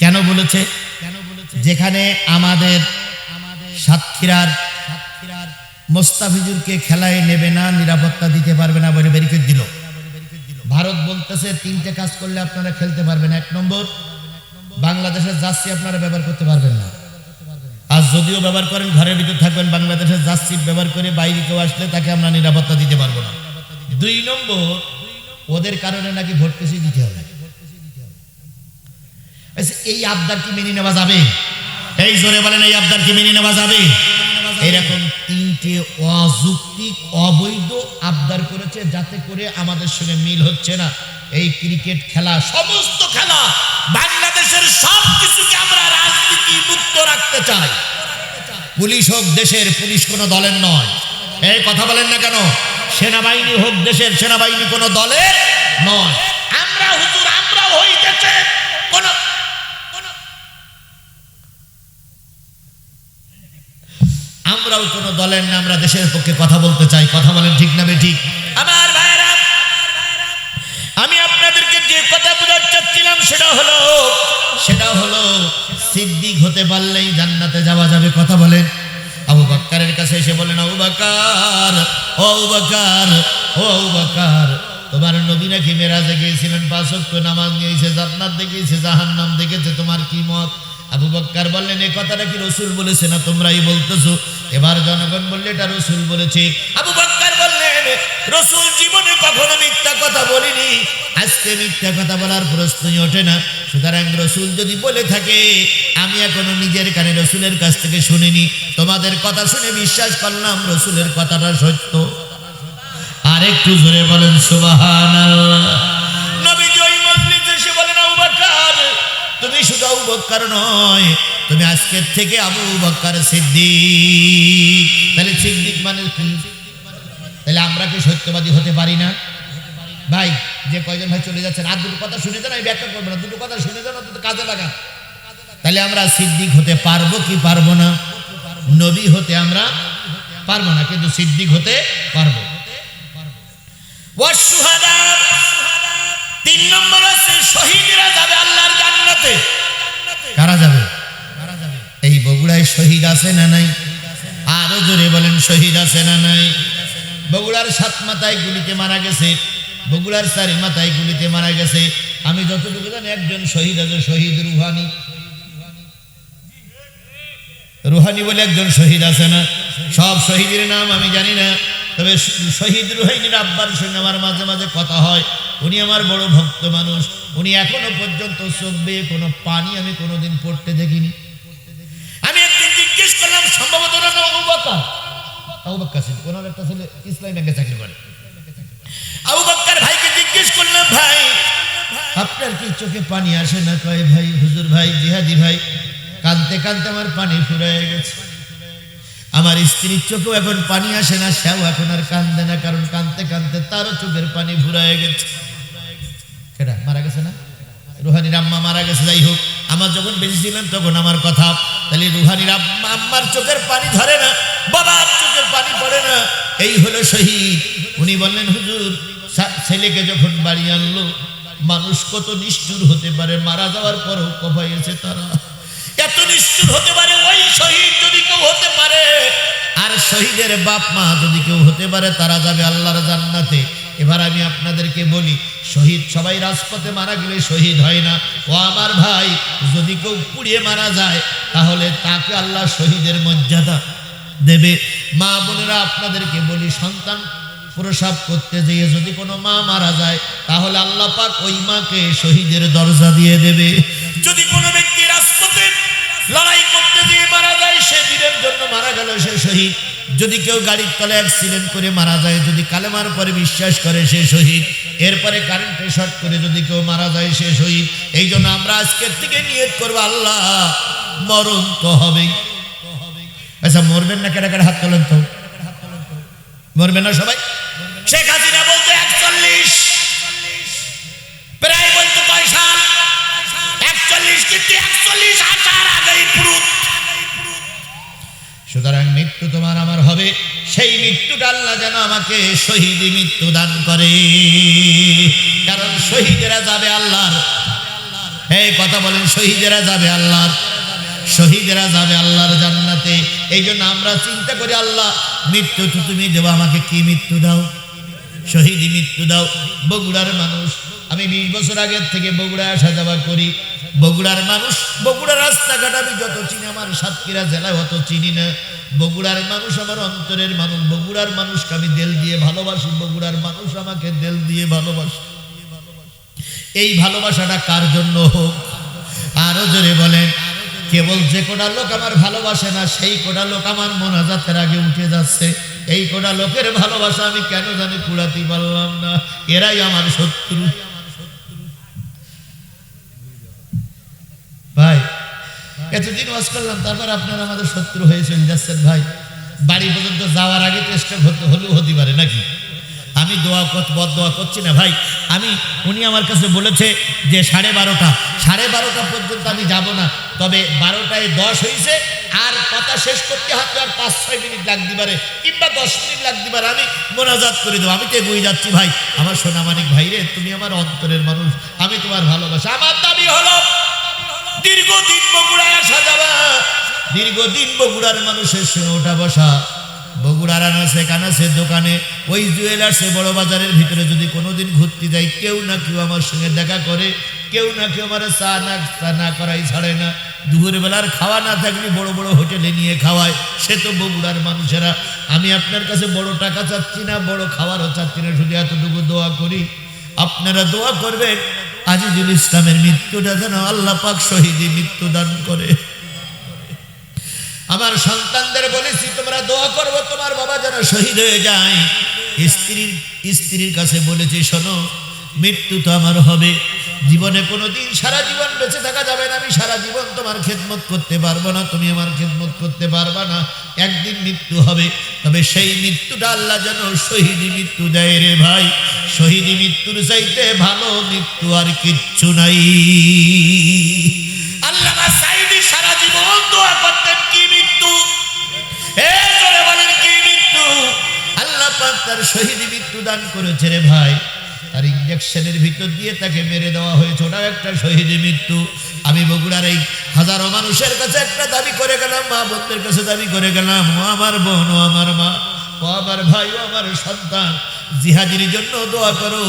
কেন বলেছে? যেখানে আমাদের সাতক্ষীরার মোস্তাফিজুরকে খেলায় নেবে না, নিরাপত্তা দিতে পারবে না বলে ব্যারিকেড দিল। ভারত বলতেছে 3টে কাজ করলে আপনারা খেলতে পারবেন। 1 নম্বর, বাংলাদেশের জার্সি আপনারা ব্যবহার করতে পারবেন না, আর যদিও ব্যবহার করেন ঘরের ভিতর থাকবেন। বাংলাদেশের জার্সি ব্যবহার করে বাইরে কেউ আসলে তাকে আমরা নিরাপত্তা দিতে পারবো না। 2 নম্বর, ওদের কারণে নাকি ভোট কেসি দিতে হবে। এই আবদার কি মেনে নেওয়া যাবে? এই জোরে বলেন, এই আবদার কি মেনে নেওয়া যাবে? এরকম 3টে অযৌক্তিক অবৈধ আবদার করেছে, যাতে করে আমাদের সঙ্গে মিল হচ্ছে না। এই ক্রিকেট খেলা, সমস্ত খেলা, বাংলাদেশের সব কিছুকে আমরা রাজনীতি মুক্ত রাখতে চাই। পুলিশ হোক দেশের, পুলিশ কোনো দলের নয়। এই কথা বলেন না কেন? সেনাবাহিনী হোক দেশের, সেনাবাহিনী কোনো দলের নয়। আমরা হুজুর, আমরা হই দেশের কোন, আমরাও কোনো দলের না, আমরা দেশের পক্ষে কথা বলতে চাই, কথা বলেন ঠিক না বেঠিক? আমার ভাইরা, আমি আপনাদেরকে যে কথা বোঝাতে চাচ্ছিলাম সেটা হলো সিদ্দিক হতে পারলেই জান্নাতে যাওয়া যাবে, কথা বলেন। আবু বকরের কাছে এসে বলেন, আবু বকর, ও আবু বকর, ও আবু বকর, তোমার নবী নাকি মেরাজে গিয়েছিলেন, 5 ওয়াক্ত নামাজ নিয়েছে, জান্নাত দেখেছে, জাহান্নাম দেখেছে, তোমার কি মত? আবু বকর বললেন, এই কথাটা কি রাসূল বলেছে না তোমরাই বলতেছো? এবার জনগণ বললে এটা রাসূল বলেছে। আবু বকর বললেন, রাসূল জীবনে কখনো মিথ্যা কথা বলিনি, আজকে মিথ্যা কথা বলার প্রশ্নই ওঠে না। সুতরাং রাসূল যদি বলে থাকে, আমি এখনো নিজের কানে রাসূলের কাছ থেকে শুনিনি, তোমাদের কথা শুনে বিশ্বাস করলাম রাসূলের কথাটা সত্য। আর একটু জোরে বলেন সুবহানাল্লাহ। নবীজি ওই মজলিসে এসে বলেন, আবু বকর, তুমি শুধু আবু বকর নয়, তুমি আজকের থেকে আবু বকর সিদ্দিক। তাহলে সিদ্দিক মানে কি? তাহলে আমরা কি সত্যবাদী হতে পারি না? ভাই, যে কয়জন ভাই চলে যাচ্ছেন, আর 2টো কথা শুনে যান, আমি ব্যাখ্যা করবো না, 2টো কথা শুনে যান, অন্তত কাজে লাগান। তাহলে আমরা সিদ্দিক হতে পারবো কি পারবো না? নবী হতে আমরা পারবো না, কিন্তু সিদ্দিক হতে পারবো। ওয়াসশুহাদা, 3 নম্বর আছে শহীদরা যাবে আল্লাহর জান্নাতে। কারা যাবে? এই বগুড়ায় শহীদ আছেন আছে না নাই? বগুড়ার 7 মাথায় গুলিতে মারা গেছে, বগুড়ার 4 মাথায় গুলিতে মারা গেছে। আমি যতটুকু জানি একজন শহীদ আছে, শহীদ রুহানি। রুহানি বলে একজন শহীদ আছে না? সব শহীদের নাম আমি জানি না, তবে শহীদ রুহানির আব্বার সঙ্গে আমার মাঝে মাঝে কথা হয়। উনি আমার বড় ভক্ত মানুষ। উনি এখনো পর্যন্ত চোখ বেয়ে কোনো পানি আমি কোনোদিন পড়তে দেখিনি। আমি একদিন জিজ্ঞেস করলাম, সম্ভবত আবু বকর, আবু বকর ছিল, ওনার একটা ছেলে ইসলামী ব্যাংকে চাকরি করে। আবু বকর ভাইকে জিজ্ঞেস করলাম, ভাই আপনার কি চোখে পানি আসে না? কয়, ভাই হুজুর ভাই, জিহাদি ভাই, কাঁদতে কাঁদতে আমার পানি ফুরায় গেছে। আমার স্ত্রীর চোখেও এখন পানি আসে না, সেও এখন আর কাঁদে না, কারণ কাঁদতে কাঁদতে তারও চোখের পানি ফুরায় গেছে। কেডা মারা গেছে না? রুহানির আম্মা মারা গেছে। যাই হোক, আমার যখন বেঁচে ছিলেন তখন আমার কথা, তাহলে রুহানির আম্মার চোখের পানি ধরে না, বাবার চোখের পানি পড়ে না, এই হলো শহীদ। উনি বললেন, হুজুর ছেলেকে যখন বাড়ি আনলো, মানুষ কত নিষ্ঠুর হতে পারে, মারা যাওয়ার পরও কবাইছে তারা, এত নিষ্ঠুর হতে পারে। ওই শহীদ যদি কেউ হতে পারে, আর শহীদের বাপ মা যদি কেউ হতে পারে, তারা যাবে আল্লাহর জান্নাতে। এবার আমি আপনাদেরকে বলি, শহীদ সবাই রাজপথে মারা গেলে শহীদ হয় না। ও আমার ভাই, যদি কেউ পুড়িয়ে মারা যায়, তাহলে তাকে আল্লাহ শহীদের মর্যাদা দেবে। মা বোনেরা, আপনাদেরকে বলি, সন্তান প্রসব করতে যেয়ে যদি কোনো মা মারা যায়, তাহলে আল্লাহ পাক ওই মাকে শহীদের দরজা দিয়ে দেবে। যদি কোনো ব্যক্তি রাজপথে লড়াই করতে গিয়ে মারা যায়, সে দিনের জন্য মারা গেল, সে শহীদ। যদি কেউ গাড়ির তলে অ্যাক্সিডেন্ট করে মারা যায়, যদি কালেমার পরে বিশ্বাস করে, সে শহীদ। এরপরে কারেন্টে শর্ট করে যদি কেউ মারা যায়, সে শহীদ। এই জন্য আমরা আজকের থেকে নিয়ত করবো, আল্লাহ মরণ তো হবেই। আচ্ছা, মরবেন না? কেডা কেডা হাত তোলেন তো। মরবে না সবাই? শেখ হাসিনা বলতো 41, প্রায় বলতো কয় সাল? 41, কিন্তু 41 আসার আগেই পুরুত। সুতরাং মৃত্যু তোমার আমার হবে, সেই মৃত্যুটা আল্লাহ যেন আমাকে শহীদি মৃত্যু দান করে, কারণ শহীদেরা যাবে আল্লাহর। এই কথা বলেন, শহীদেরা যাবে আল্লাহর, শহীদেরা যাবে আল্লাহর জান্নাতে। এই জন্য আমরা চিন্তা করি, আল্লাহ মৃত্যু তো তুমি দেবো, আমাকে কি মৃত্যু দাও? শহীদি মৃত্যু দাও। বগুড়ার মানুষ, আমি 20 বছর আগের থেকে বগুড়ায় আসা যাওয়া করি। বগুড়ার মানুষ, বগুড়ার রাস্তাঘাট আমি যত চিনি, আমার সাতক্ষীরা জেলায় অত চিনি না। বগুড়ার মানুষ আমার অন্তরের মানুষ। বগুড়ার মানুষকে আমি দেল দিয়ে ভালোবাসি, বগুড়ার মানুষ আমাকে দেল দিয়ে ভালোবাসে। এই ভালোবাসাটা কার জন্য হোক? আরো জোরে বলেন। কেবল যে কোটা লোক আমার ভালোবাসে না, সেই কোটা লোক আমার মোনাজাতের আগে উঠে যাচ্ছে। এই কোটা লোকের ভালোবাসা আমি কেন জানি কুড়াতে পারলাম না, এরাই আমার শত্রু। ভাই, এতদিন ওয়াজ করলাম, তারপর আপনারা আমাদের শত্রু হয়ে চলে যাচ্ছেন। ভাই, বাড়ি পর্যন্ত যাওয়ার আগে চেষ্টা হলেও হতে পারে নাকি? আমি বদদোয়া করছি না ভাই। উনি আমার কাছে বলেছে যে 12:30 পর্যন্ত আমি যাব না, তবে 12টায় 10 হয়েছে, আর কথা শেষ করতে হয়তো আর 5-6 মিনিট লাগতে পারে, কিংবা 10 মিনিট লাগতে পারে, আমি মোনাজাত করে দেবো। আমি তো এগিয়ে যাচ্ছি ভাই। আমার সোনামানিক ভাই রে, তুমি আমার অন্তরের মানুষ, আমি তোমার ভালোবাসা। আমার দাবি হলো, দীর্ঘদিন বগুড়ায় আসা যাওয়া, দীর্ঘদিন বগুড়ার মানুষের সঙ্গে ওঠা বসা, বগুড়ার আনাসে কানাসে দোকানে, ওই জুয়েলার্সে, বড় বাজারের ভিতরে যদি কোনোদিন ঘুরতে যাই, কেউ না কেউ আমার সঙ্গে দেখা করে, কেউ না কেউ আমার চা না করাই ছাড়ে না। দুপুর বেলার খাওয়া না থাকলে বড় বড় হোটেলে নিয়ে খাওয়ায়, সে তো বগুড়ার মানুষেরা। আমি আপনার কাছে বড় টাকা চাচ্ছি না, বড় খাওয়ারও চাচ্ছি না, শুধু এতটুকু দোয়া করি, আপনারা দোয়া করবেন আজিজুল ইসলামের মৃত্যুটা যেন আল্লাহ পাক শহীদি মৃত্যু দান করে। আমার সন্তানদের বলেছি, তোমরা দোয়া করবো তোমার বাবা যেন শহীদ হয়ে যায়। স্ত্রীর কাছে বলেছি, শোনো, মৃত্যু তো আমার হবে, জীবনে কোনোদিন সারা জীবন বেঁচে থাকা যাবে না, আমি সারা জীবন তোমার খেদমত করতে পারবো না, তুমি আমার খেদমত করতে পারবা না, একদিন মৃত্যু হবে। তবে সেই মৃত্যুটা আল্লাহ যেন শহীদি মৃত্যু দেয় রে ভাই। শহীদি মৃত্যুর চাইতে ভালো মৃত্যু আর কিচ্ছু নাই। আল্লামা সাঈদী সারা জীবন দোয়া করতেন, কি মৃত্যু? জোরে বলেন, কি মৃত্যু? আল্লাহ পাক তার শহীদি মৃত্যু দান করেছে রে ভাই। তার ইঞ্জেকশনের ভিতর দিয়ে তাকে মেরে দেওয়া হয়েছে, ওটাও একটা শহীদি মৃত্যু। আমি বগুড়ার এই হাজারো মানুষের কাছে একটা দাবি করে গেলাম, মা বোনদের কাছে দাবি করে গেলাম, ও আমার বোন, ও আমার মা, ও ও আমার ভাই, ও আমার সন্তান, জিহাদির জন্য দোয়া করো,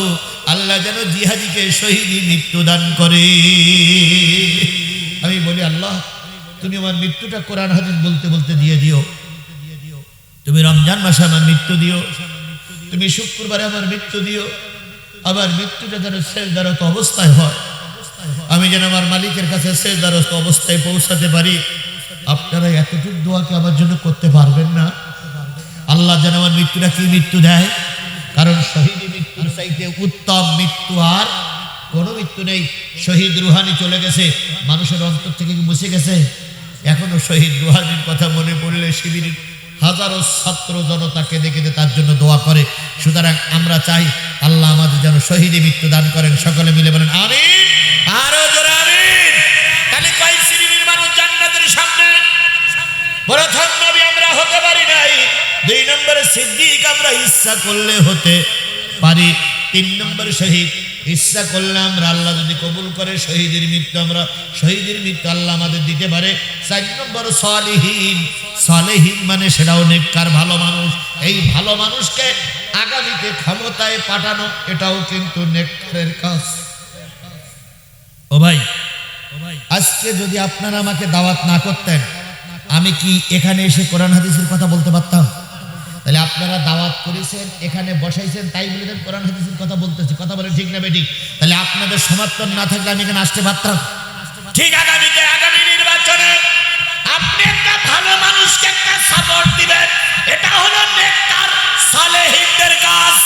আল্লাহ যেন জিহাদিকে শহীদি মৃত্যু দান করে। আমি বলি, আল্লাহ তুমি আমার মৃত্যুটা কোরআন হাদিস বলতে বলতে দিয়ে দিও, তুমি রমজান মাসে আমার মৃত্যু দিও, তুমি শুক্রবারে আমার মৃত্যু দিও, আমার মৃত্যুটা যেন সেজদারত অবস্থায় হয়, আমি যেন আমার মালিকের কাছে সেজদারত অবস্থায় পৌঁছাতে পারি। আপনারা এতটুকু দোয়াকে আমার জন্য করতে পারবেন না? আল্লাহ যেন আমার মৃত্যুটা কি মৃত্যু দেয়, কারণ শহীদ মৃত্যুর চাইতে উত্তম মৃত্যু আর কোনো মৃত্যু নেই। শহীদ রুহানি চলে গেছে, মানুষের অন্তর থেকে কি মুছে গেছে? এখনো শহীদ রুহানির কথা মনে পড়লে শিবিরের হাজারো ছাত্র জনতা কেঁদে কেঁদে তার জন্য দোয়া করে। সুতরাং আমরা চাই আল্লাহ আমাদের যেন শহীদে মৃত্যু দান করেন। সকলে মিলে বলেন আমিন, আরো জোরে আমিন। তাহলে কয় শ্রেণীর মানুষ জান্নাতের সামনে? প্রথম নবী আমরা হতে পারি নাই, 2 নম্বরে সিদ্দিক আমরা ইচ্ছা করলে হতে পারি, 3 নম্বরে শহীদ ইচ্ছা করলে আমরা, আল্লাহ যদি কবুল করে শহীদের মৃত্যু, আমরা শহীদের মৃত্যু আল্লাহ আমাদের দিতে পারে। 4 নম্বর সালেহীন। সালেহীন মানে সেটাও নেককার ভালো মানুষ। এই ভালো মানুষকে আগামীতে ক্ষমতায় পাঠানো, এটাও কিন্তু নেককারের কাজ। ও ভাই, আজকে যদি আপনারা আমাকে দাওয়াত না করতেন, আমি কি এখানে এসে কোরআন হাদিসের কথা বলতে পারতাম? তাহলে আপনারা দাওয়াত করেছেন, এখানে বসাইছেন, তাই বলে দেন কোরআন হাদিসের কথা বলতেছি। কথা বলে ঠিক না বেঠিক? তাহলে আপনাদের সমর্থন না থাকলে আমি এখানে আসতে পারতাম? ঠিক আগামীতে, আগামী নির্বাচনে আপনি একটা ভালো মানুষকে একটা সাপোর্ট দিবেন, এটা হলো নেককার সালেহীনদের কাজ।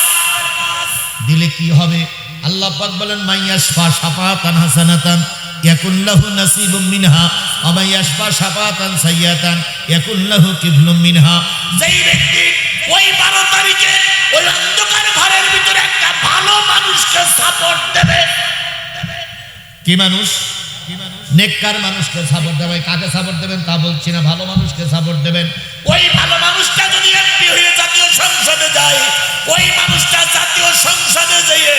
দিলে কি হবে? আল্লাহ পাক বলেন মাইয়াশফা শাফাতান হাসানাতান ইয়াকুন লাহু নাসিবুম মিনহা ওয়া মাইয়াশফা শাফাতান সাইয়্যাতান ইয়াকুন লাহু কিফলুম মিনহা। যেই ব্যক্তি ওই 12 তারিখে ওই অন্ধকার ঘরের ভিতরে একটা ভালো মানুষকে সাপোর্ট দেবে, কি মানুষ? নেককার মানুষকে সাপোর্ট দেবে। কাকে সাপোর্ট দেবেন তা বলছি না, ভালো মানুষকে সাপোর্ট দেবেন। ওই ভালো মানুষটা যদি এমপি হয়ে জাতীয় সংসদে যায়, ওই মানুষটা জাতীয় সংসদে যেয়ে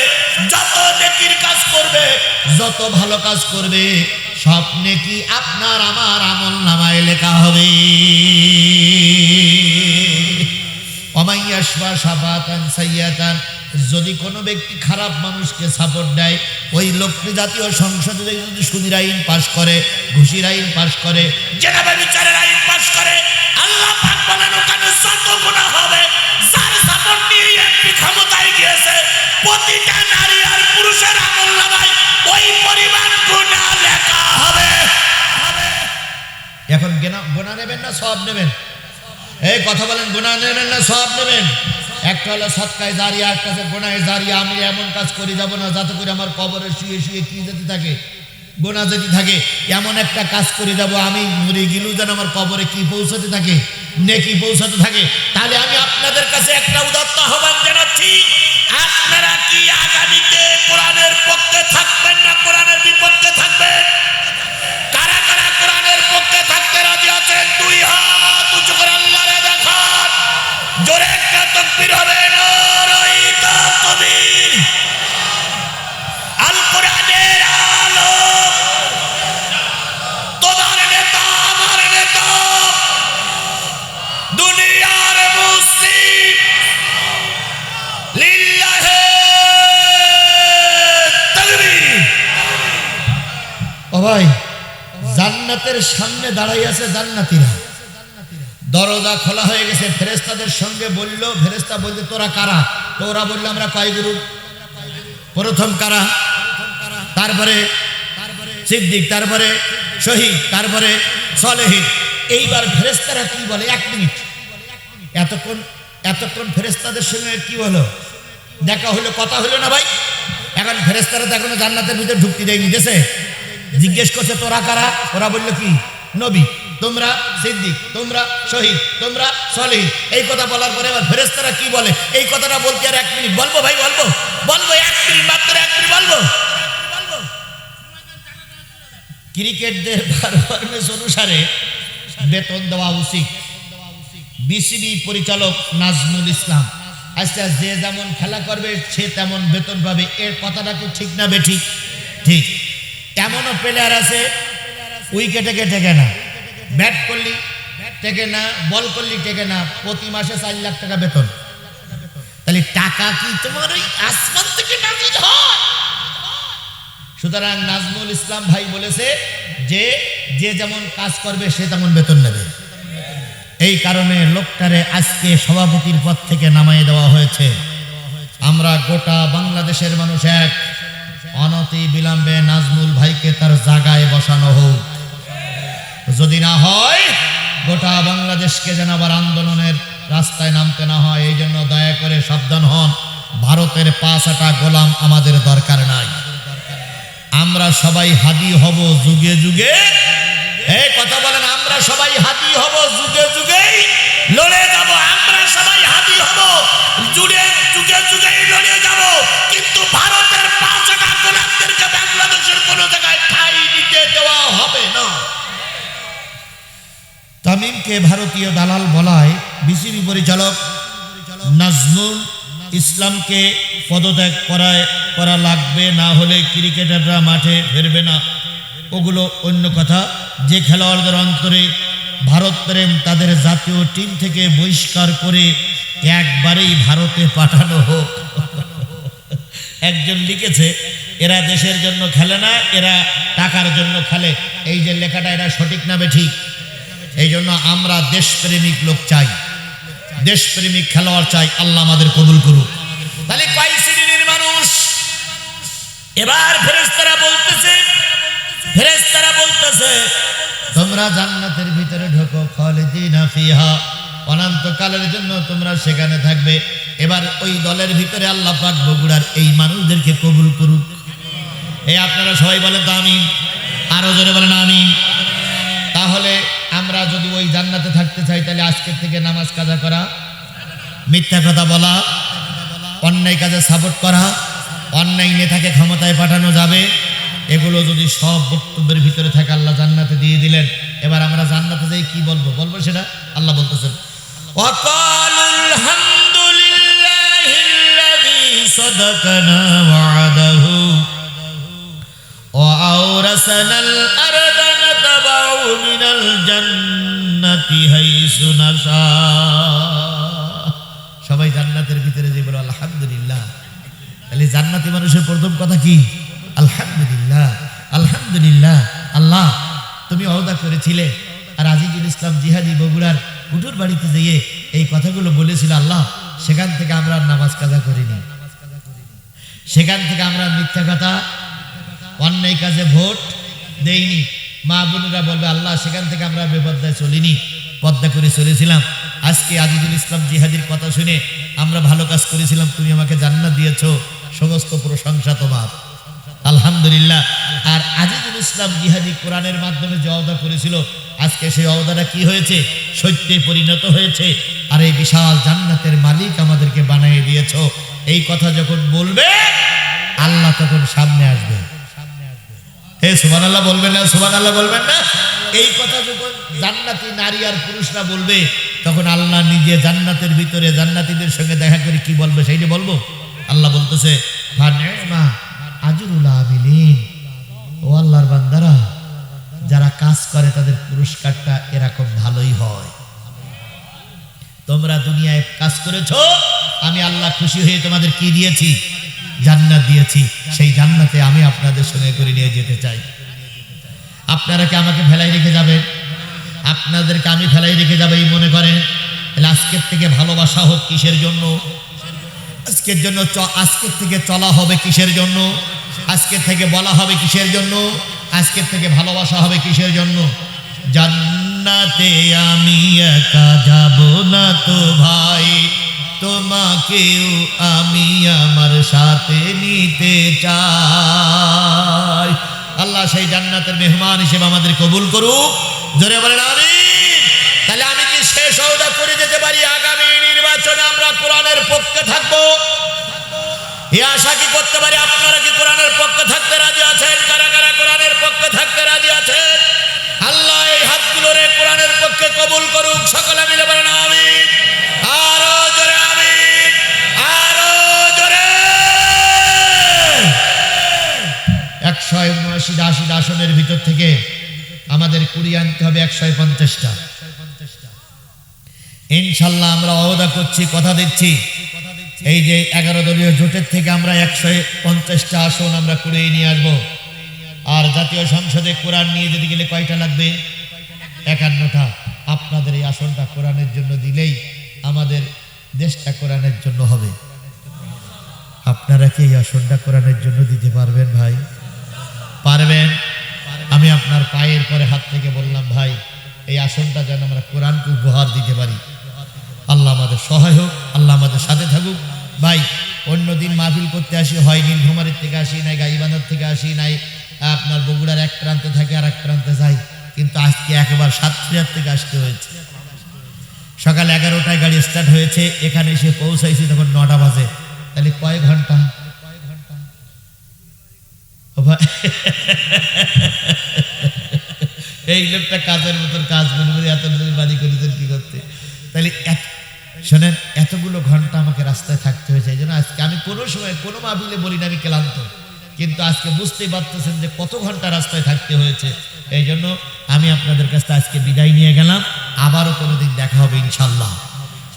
যত নেকির কাজ করবে, যত ভালো কাজ করবে, সব নেকি আপনার আমার আমল নামায় লেখা হবে। ওমাইয়াশফা শাফাতান সাইয়্যাতান, যদি কোনো ব্যক্তি খারাপ মানুষকে সাপোর্ট দেয়, ওই লোকটি জাতীয় সংসদে যদি সুদের আইন পাশ করে, ঘুষির আইন পাশ করে, জেনাবে বিচারের আইন পাশ করে, আল্লাহ পাক বলেন ওখানে যত গুনাহ হবে, যার সাপোর্ট নিয়ে এমপি ক্ষমতায় গিয়েছে, প্রতিটা নারী আর পুরুষের আমলনামায় ওই পরিমাণ গুনাহ লেখা হবে। এখন গুনাহ নেবেন না সওয়াব নেবেন? এই কথা বলেন, গুনাহ নেবেন না সওয়াব নেবেন? একটা হলো সদকায়ে জারিয়া, একটা হচ্ছে গুনাহে জারিয়া। আমি এমন কাজ করে যাব না যাতে করে আমার কবরে শুয়ে শুয়ে কি যেতে থাকে, গুনাহ যেতে থাকে। এমন একটা কাজ করে যাব, আমি মরে গেলেও যেন আমার কবরে কি পৌঁছাতে থাকে, নেকি পৌঁছাতে থাকে। তাহলে আমি আপনাদের কাছে একটা উদাত্ত আহ্বান জানাচ্ছি, আপনারা কি আগামীতে কোরআনের পক্ষে থাকবেন না কোরআনের বিপক্ষে থাকবেন? কারা কারা কোরআনের পক্ষে থাকতে রাজি আছেন? 2 হাত উঁচু করে আল্লাহরে দেখান। জোরে একটা তাকবীর হবে। নারে তাকবীর। আল কোরআনের আলো, তোমার নেতা আমার নেতা, দুনিয়ার মুসলিম, লিল্লাহে তাকবীর। ও ভাই, জান্নাতের সামনে দাঁড়াই আছে জান্নাতীরা, দরজা খোলা হয়ে গেছে, ফেরেশতাদের সঙ্গে বলল, ফেরেশতা বলতে তোরা কারা? তো ওরা বলল আমরা কয় গ্রুপ। প্রথম কারা, তারপরে সিদ্দিক, তারপরে শহীদ, তারপরে সালেহীন। এইবার ফেরেশতারা কি বলে? 1 মিনিট, এতক্ষণ ফেরেশতাদের সঙ্গে কি হলো? দেখা হলো, কথা হলো না ভাই? এখন ফেরেশতারা তো এখনো জান্নাতের ভিতরে ঢুকতে দেয়নি, দেশে জিজ্ঞেস করছে তোরা কারা? ওরা বলল কি? নবী, তোমরা সিদ্দিক, তোমরা শহীদ, তোমরা সালেহীন। এই কথা বলার পরে আবার ফেরেশতারা কি বলে? এই কথাটা বলতে আর 1 মিনিট বলবো ভাই? বলবো 1 মিনিট, মাত্র 1 মিনিট বলবো। ক্রিকেটদের পারফরমেন্স অনুসারে বেতন দেওয়া উচিত। বিসিবি পরিচালক নাজমুল ইসলাম, আচ্ছা যে যেমন খেলা করবে সে তেমন বেতন পাবে, এর কথাটা কি ঠিক না বেঠিক? ঠিক। এমনও প্লেয়ার আছে উইকেটে কেটে না, ব্যাট করলি টেকে না, বল করলি টেকে না, প্রতি মাসে 4 লাখ টাকা বেতন। তাহলে টাকা কি তোমার ওই আসমান থেকে নাজিল হয়? সুতরাং নাজমুল ইসলাম ভাই বলেছে যে যে যেমন কাজ করবে সে তেমন বেতন নেবে। এই কারণে লোকটারে আজকে সভাপতির পদ থেকে নামিয়ে দেওয়া হয়েছে। আমরা গোটা বাংলাদেশের মানুষ এক, অনতি বিলম্বে নাজমুল ভাইকে তার জায়গায় বসানো হোক। যদি না হয় গোটা বাংলাদেশকে যেন আবার আন্দোলনের রাস্তায় নামতে না হয়, এই জন্য দয়া করে সাবধান হন। ভারতের 5 গোলাম আমাদের দরকার নাই। আমরা সবাই হাদি হব যুগে যুগে। এই কথা বলেন, আমরা সবাই হাদি হব যুগে যুগেই লড়ে যাব। আমরা সবাই হাদি হব যুগে যুগেই লড়ে যাব। কিন্তু ভারতের 5 গোলামদেরকে বাংলাদেশের কোনো জায়গায় ঠাঁই দিতে দেওয়া হবে না। তামিমকে ভারতীয় দালাল বলায় বিসিবি পরিচালক নাজমুল ইসলামকে পদত্যাগ করা লাগবে, না হলে ক্রিকেটাররা মাঠে ফিরবে না। ওগুলো অন্য কথা। যে খেলোয়াড়দের অন্তরে ভারত প্রেম তাদের জাতীয় টিম থেকে বহিষ্কার করে একবারেই ভারতে পাঠানো হোক। একজন লিখেছে এরা দেশের জন্য খেলে না, এরা টাকার জন্য খেলে। এই যে লেখাটা, এটা সঠিক না বেঠিক? এই জন্য আমরা দেশপ্রেমিক লোক চাই, দেশপ্রেমিক খেলোয়াড় চাই। আল্লাহ আমাদের কবুল করুক। তাহলে কয় শ্রেণীর মানুষ? এবার ফেরেশতারা বলতেছে তোমরা জান্নাতের ভিতরে ঢোকো, খালিদিনা ফিহা, অনন্তকালের জন্য তোমরা সেখানে থাকবে। এবার ওই দলের ভিতরে আল্লাহ পাক বগুড়ার এই মানুষদেরকে কবুল করুক। এই আপনারা সবাই বলেন তো আমিন, আরো জোরে বলেন আমিন। তাহলে আমরা যদি ওই জান্নাতে থাকতে চাই, তাহলে আজকের থেকে নামাজ কাজা করা, মিথ্যা কথা বলা, অন্যায় কাজে সাপোর্ট করা, অন্যায় নেতাকে ক্ষমতায় পাঠানো যাবে। এগুলো যদি সব বক্তব্যের ভিতরে থাকে, আল্লাহ জান্নাতে দিয়ে দিলেন। এবার আমরা জান্নাতে যাই কি বলবো সেটা আল্লাহ বলতেছেন, ওয়াকালুল হামদুলিল্লাহিল্লাযী সাদাকানা ওয়া'দাহু ওয়া আওরাসানাল আরদা নাতাবাউ মিনাল জান্নাতি হাইসু নাশা। সবাই জান্নাতের ভিতরে যে বলো আলহামদুলিল্লাহ। তাহলে জান্নাতি মানুষের প্রথম কথা কি? আলহামদুলিল্লাহ, আলহামদুলিল্লাহ। আল্লাহ তুমি ওয়াদা করেছিলে, আর আজিজুল ইসলাম জিহাদি বগুড়ার কুটুর বাড়িতে যেয়ে এই কথাগুলো বলেছিল আল্লাহ, সেখান থেকে আমরা নামাজ কাজা করিনি, সেখান থেকে আমরা মিথ্যা কথা, অন্যায় কাজে ভোট দেইনি। মা বোনেরা বলবে আল্লাহ সেখান থেকে আমরা বেপর্দায় চলিনি, পর্দা করে চলেছিলাম। আজকে আজিজুল ইসলাম জিহাদির কথা শুনে আমরা ভালো কাজ করেছিলাম, তুমি আমাকে জান্নাত দিয়েছো, সমস্ত প্রশংসা তোমার, আলহামদুলিল্লাহ। আর আজিজুল ইসলাম জিহাদি কোরআনের মাধ্যমে যে ওয়াদা করেছিল, আজকে সেই ওয়াদাটা কি হয়েছে? সত্যে পরিণত হয়েছে। আর এই বিশাল জান্নাতের মালিক আমাদেরকে বানিয়ে দিয়েছো। এই কথা যখন বলবে আল্লাহ তখন সামনে আসবে। হে সুবহানাল্লাহ বলবেন না? সুবহানাল্লাহ বলবেন না? এই কথা যখন জান্নাতি নারী আর পুরুষরা বলবে, তখন আল্লাহ নিজে জান্নাতের ভিতরে জান্নাতীদের সঙ্গে দেখা করে কি বলবে সেইটা বলবো। আল্লাহ বলতেছে ফানিমা আজরুল আমিলিন, ও আল্লাহর বান্দারা, যারা কাজ করে তাদের পুরস্কারটা এরকম ভালোই হয়। তোমরা দুনিয়ায় কাজ করেছো, আমি আল্লাহ খুশি হয়ে তোমাদের কি দিয়েছি? জান্নাত দিয়েছি। সেই জান্নাতে আমি আপনাদের সঙ্গে করে নিয়ে যেতে চাই। আপনারা কি আমাকে ফেলাই রেখে যাবেন? আপনাদেরকে আমি ফেলাই রেখে যাবো এই মনে করেন? তাহলে আজকের থেকে ভালোবাসা হোক কিসের জন্য? আজকের থেকে চলা হবে কিসের জন্য? আজকের থেকে বলা হবে কিসের জন্য? আজকের থেকে ভালোবাসা হবে কিসের জন্য? জান্নাতে আমি একা যাব না তো ভাই, তোমাকেও আমি আমার সাথে নিতে চাই। আল্লাহ সেই জান্নাতের মেহমান হিসেবে আমাদের কবুল করুক। জোরে বলেন আমিন। তাহলে আমি কি শেষ ওয়াদা করে যেতে পারি আগামী নির্বাচনে আমরা কোরআনের পক্ষে থাকবো? এই আশা কি করতে পারি? আপনারা কি কোরআনের পক্ষে থাকতে রাজি আছেন? কারা কারা কোরআনের পক্ষে থাকতে রাজি আছেন? আল্লাহ এই হাতগুলোরে কোরআনের পক্ষে কবুল করুক। সকলে মিলে বলেন আমিন। আরো জোরে আমিন, আরো জোরে। 179 আসনের ভিতর থেকে আমাদের কুড়িয়ে আনতে হবে 150টা। ইনশাল্লাহ আমরা ওয়াদা করছি, কথা দিচ্ছি, এই যে 11 দলীয় জোটের থেকে আমরা 150টা আসন আমরা কুড়িয়ে নিয়ে আসবো। আর জাতীয় সংসদে কোরআন নিয়ে যেতে গেলে কয়টা লাগবে? 51টা। আপনাদের এই আসনটা কোরআনের জন্য দিলেই আমাদের দেশটা কোরআনের জন্য হবে। আপনারা কি এই আসনটা কোরআনের জন্য দিতে পারবেন ভাই? পারবেন? আমি আপনার পায়ের পরে হাত থেকে বললাম, ভাই এই আসনটা যেন আমরা কোরআনকে উপহার দিতে পারি। আল্লাহ আমাদের সহায় হোক, আল্লাহ আমাদের সাথে থাকুক। ভাই অন্যদিন মাহফিল করতে আসি, হয় নীলফামারীর থেকে আসি, নাই গাইবান্ধার থেকে আসি, নাই আপনার বগুড়ার এক প্রান্তে থাকে আর এক প্রান্তে যাই, কিন্তু আজকে একবার সাতক্ষীরার থেকে আসতে হয়েছে। সকাল 11টায় গাড়ি স্টার্ট হয়েছে, এখানে এসে পৌঁছাইছি তখন 9টা বাজে। তাহলে কয় ঘন্টা? এই লোকটা কাজের মতন কাজ মনে এত বাড়ি করেছেন কি করতে। তাহলে শোনেন, এতগুলো ঘন্টা আমাকে রাস্তায় থাকতে হয়েছে। এই জন্য আজকে আমি কোনো সময় কোনো মাহফিলে বলি না আমি ক্লান্ত, কিন্তু আজকে বুঝতেই পারতেছেন যে কত ঘন্টা রাস্তায় থাকতে হয়েছে। এই জন্য আমি আপনাদের কাছে আজকে বিদায় নিয়ে গেলাম। আবারও কোনোদিন দেখা হবে ইনশাল্লাহ।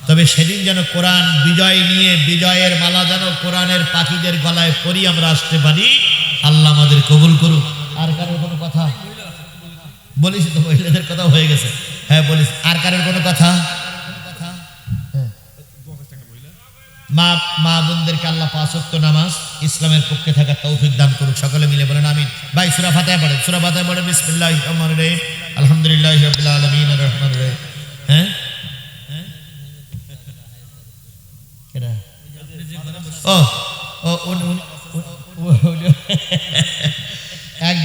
তবে সেদিন যেন কোরআন বিজয় নিয়ে বিজয়ের মালা যেন কোরআনের পাখিদের গলায় পরি আমরা আসতে পারি। আল্লাহ আমাদের কবুল করুক। আর কারোর কোনো কথা বলিস তো? মহিলাদের কথা হয়ে গেছে। হ্যাঁ বলিস। আর কারোর কোনো কথা? মা বোনদেরকে আল্লাহ 5 ওয়াক্ত নামাজ ইসলামের পক্ষে থাকার তৌফিক দান করুক। সকলে মিলে বলেন আমিন। ভাই সূরা ফাতিহা পড়েন, সূরা ফাতিহা পড়েন। বিসমিল্লাহির রহমানির রহিম, আলহামদুলিল্লাহি রাব্বিল আলামিন আর রহমানির রহিম। হ্যাঁ কেডা? ও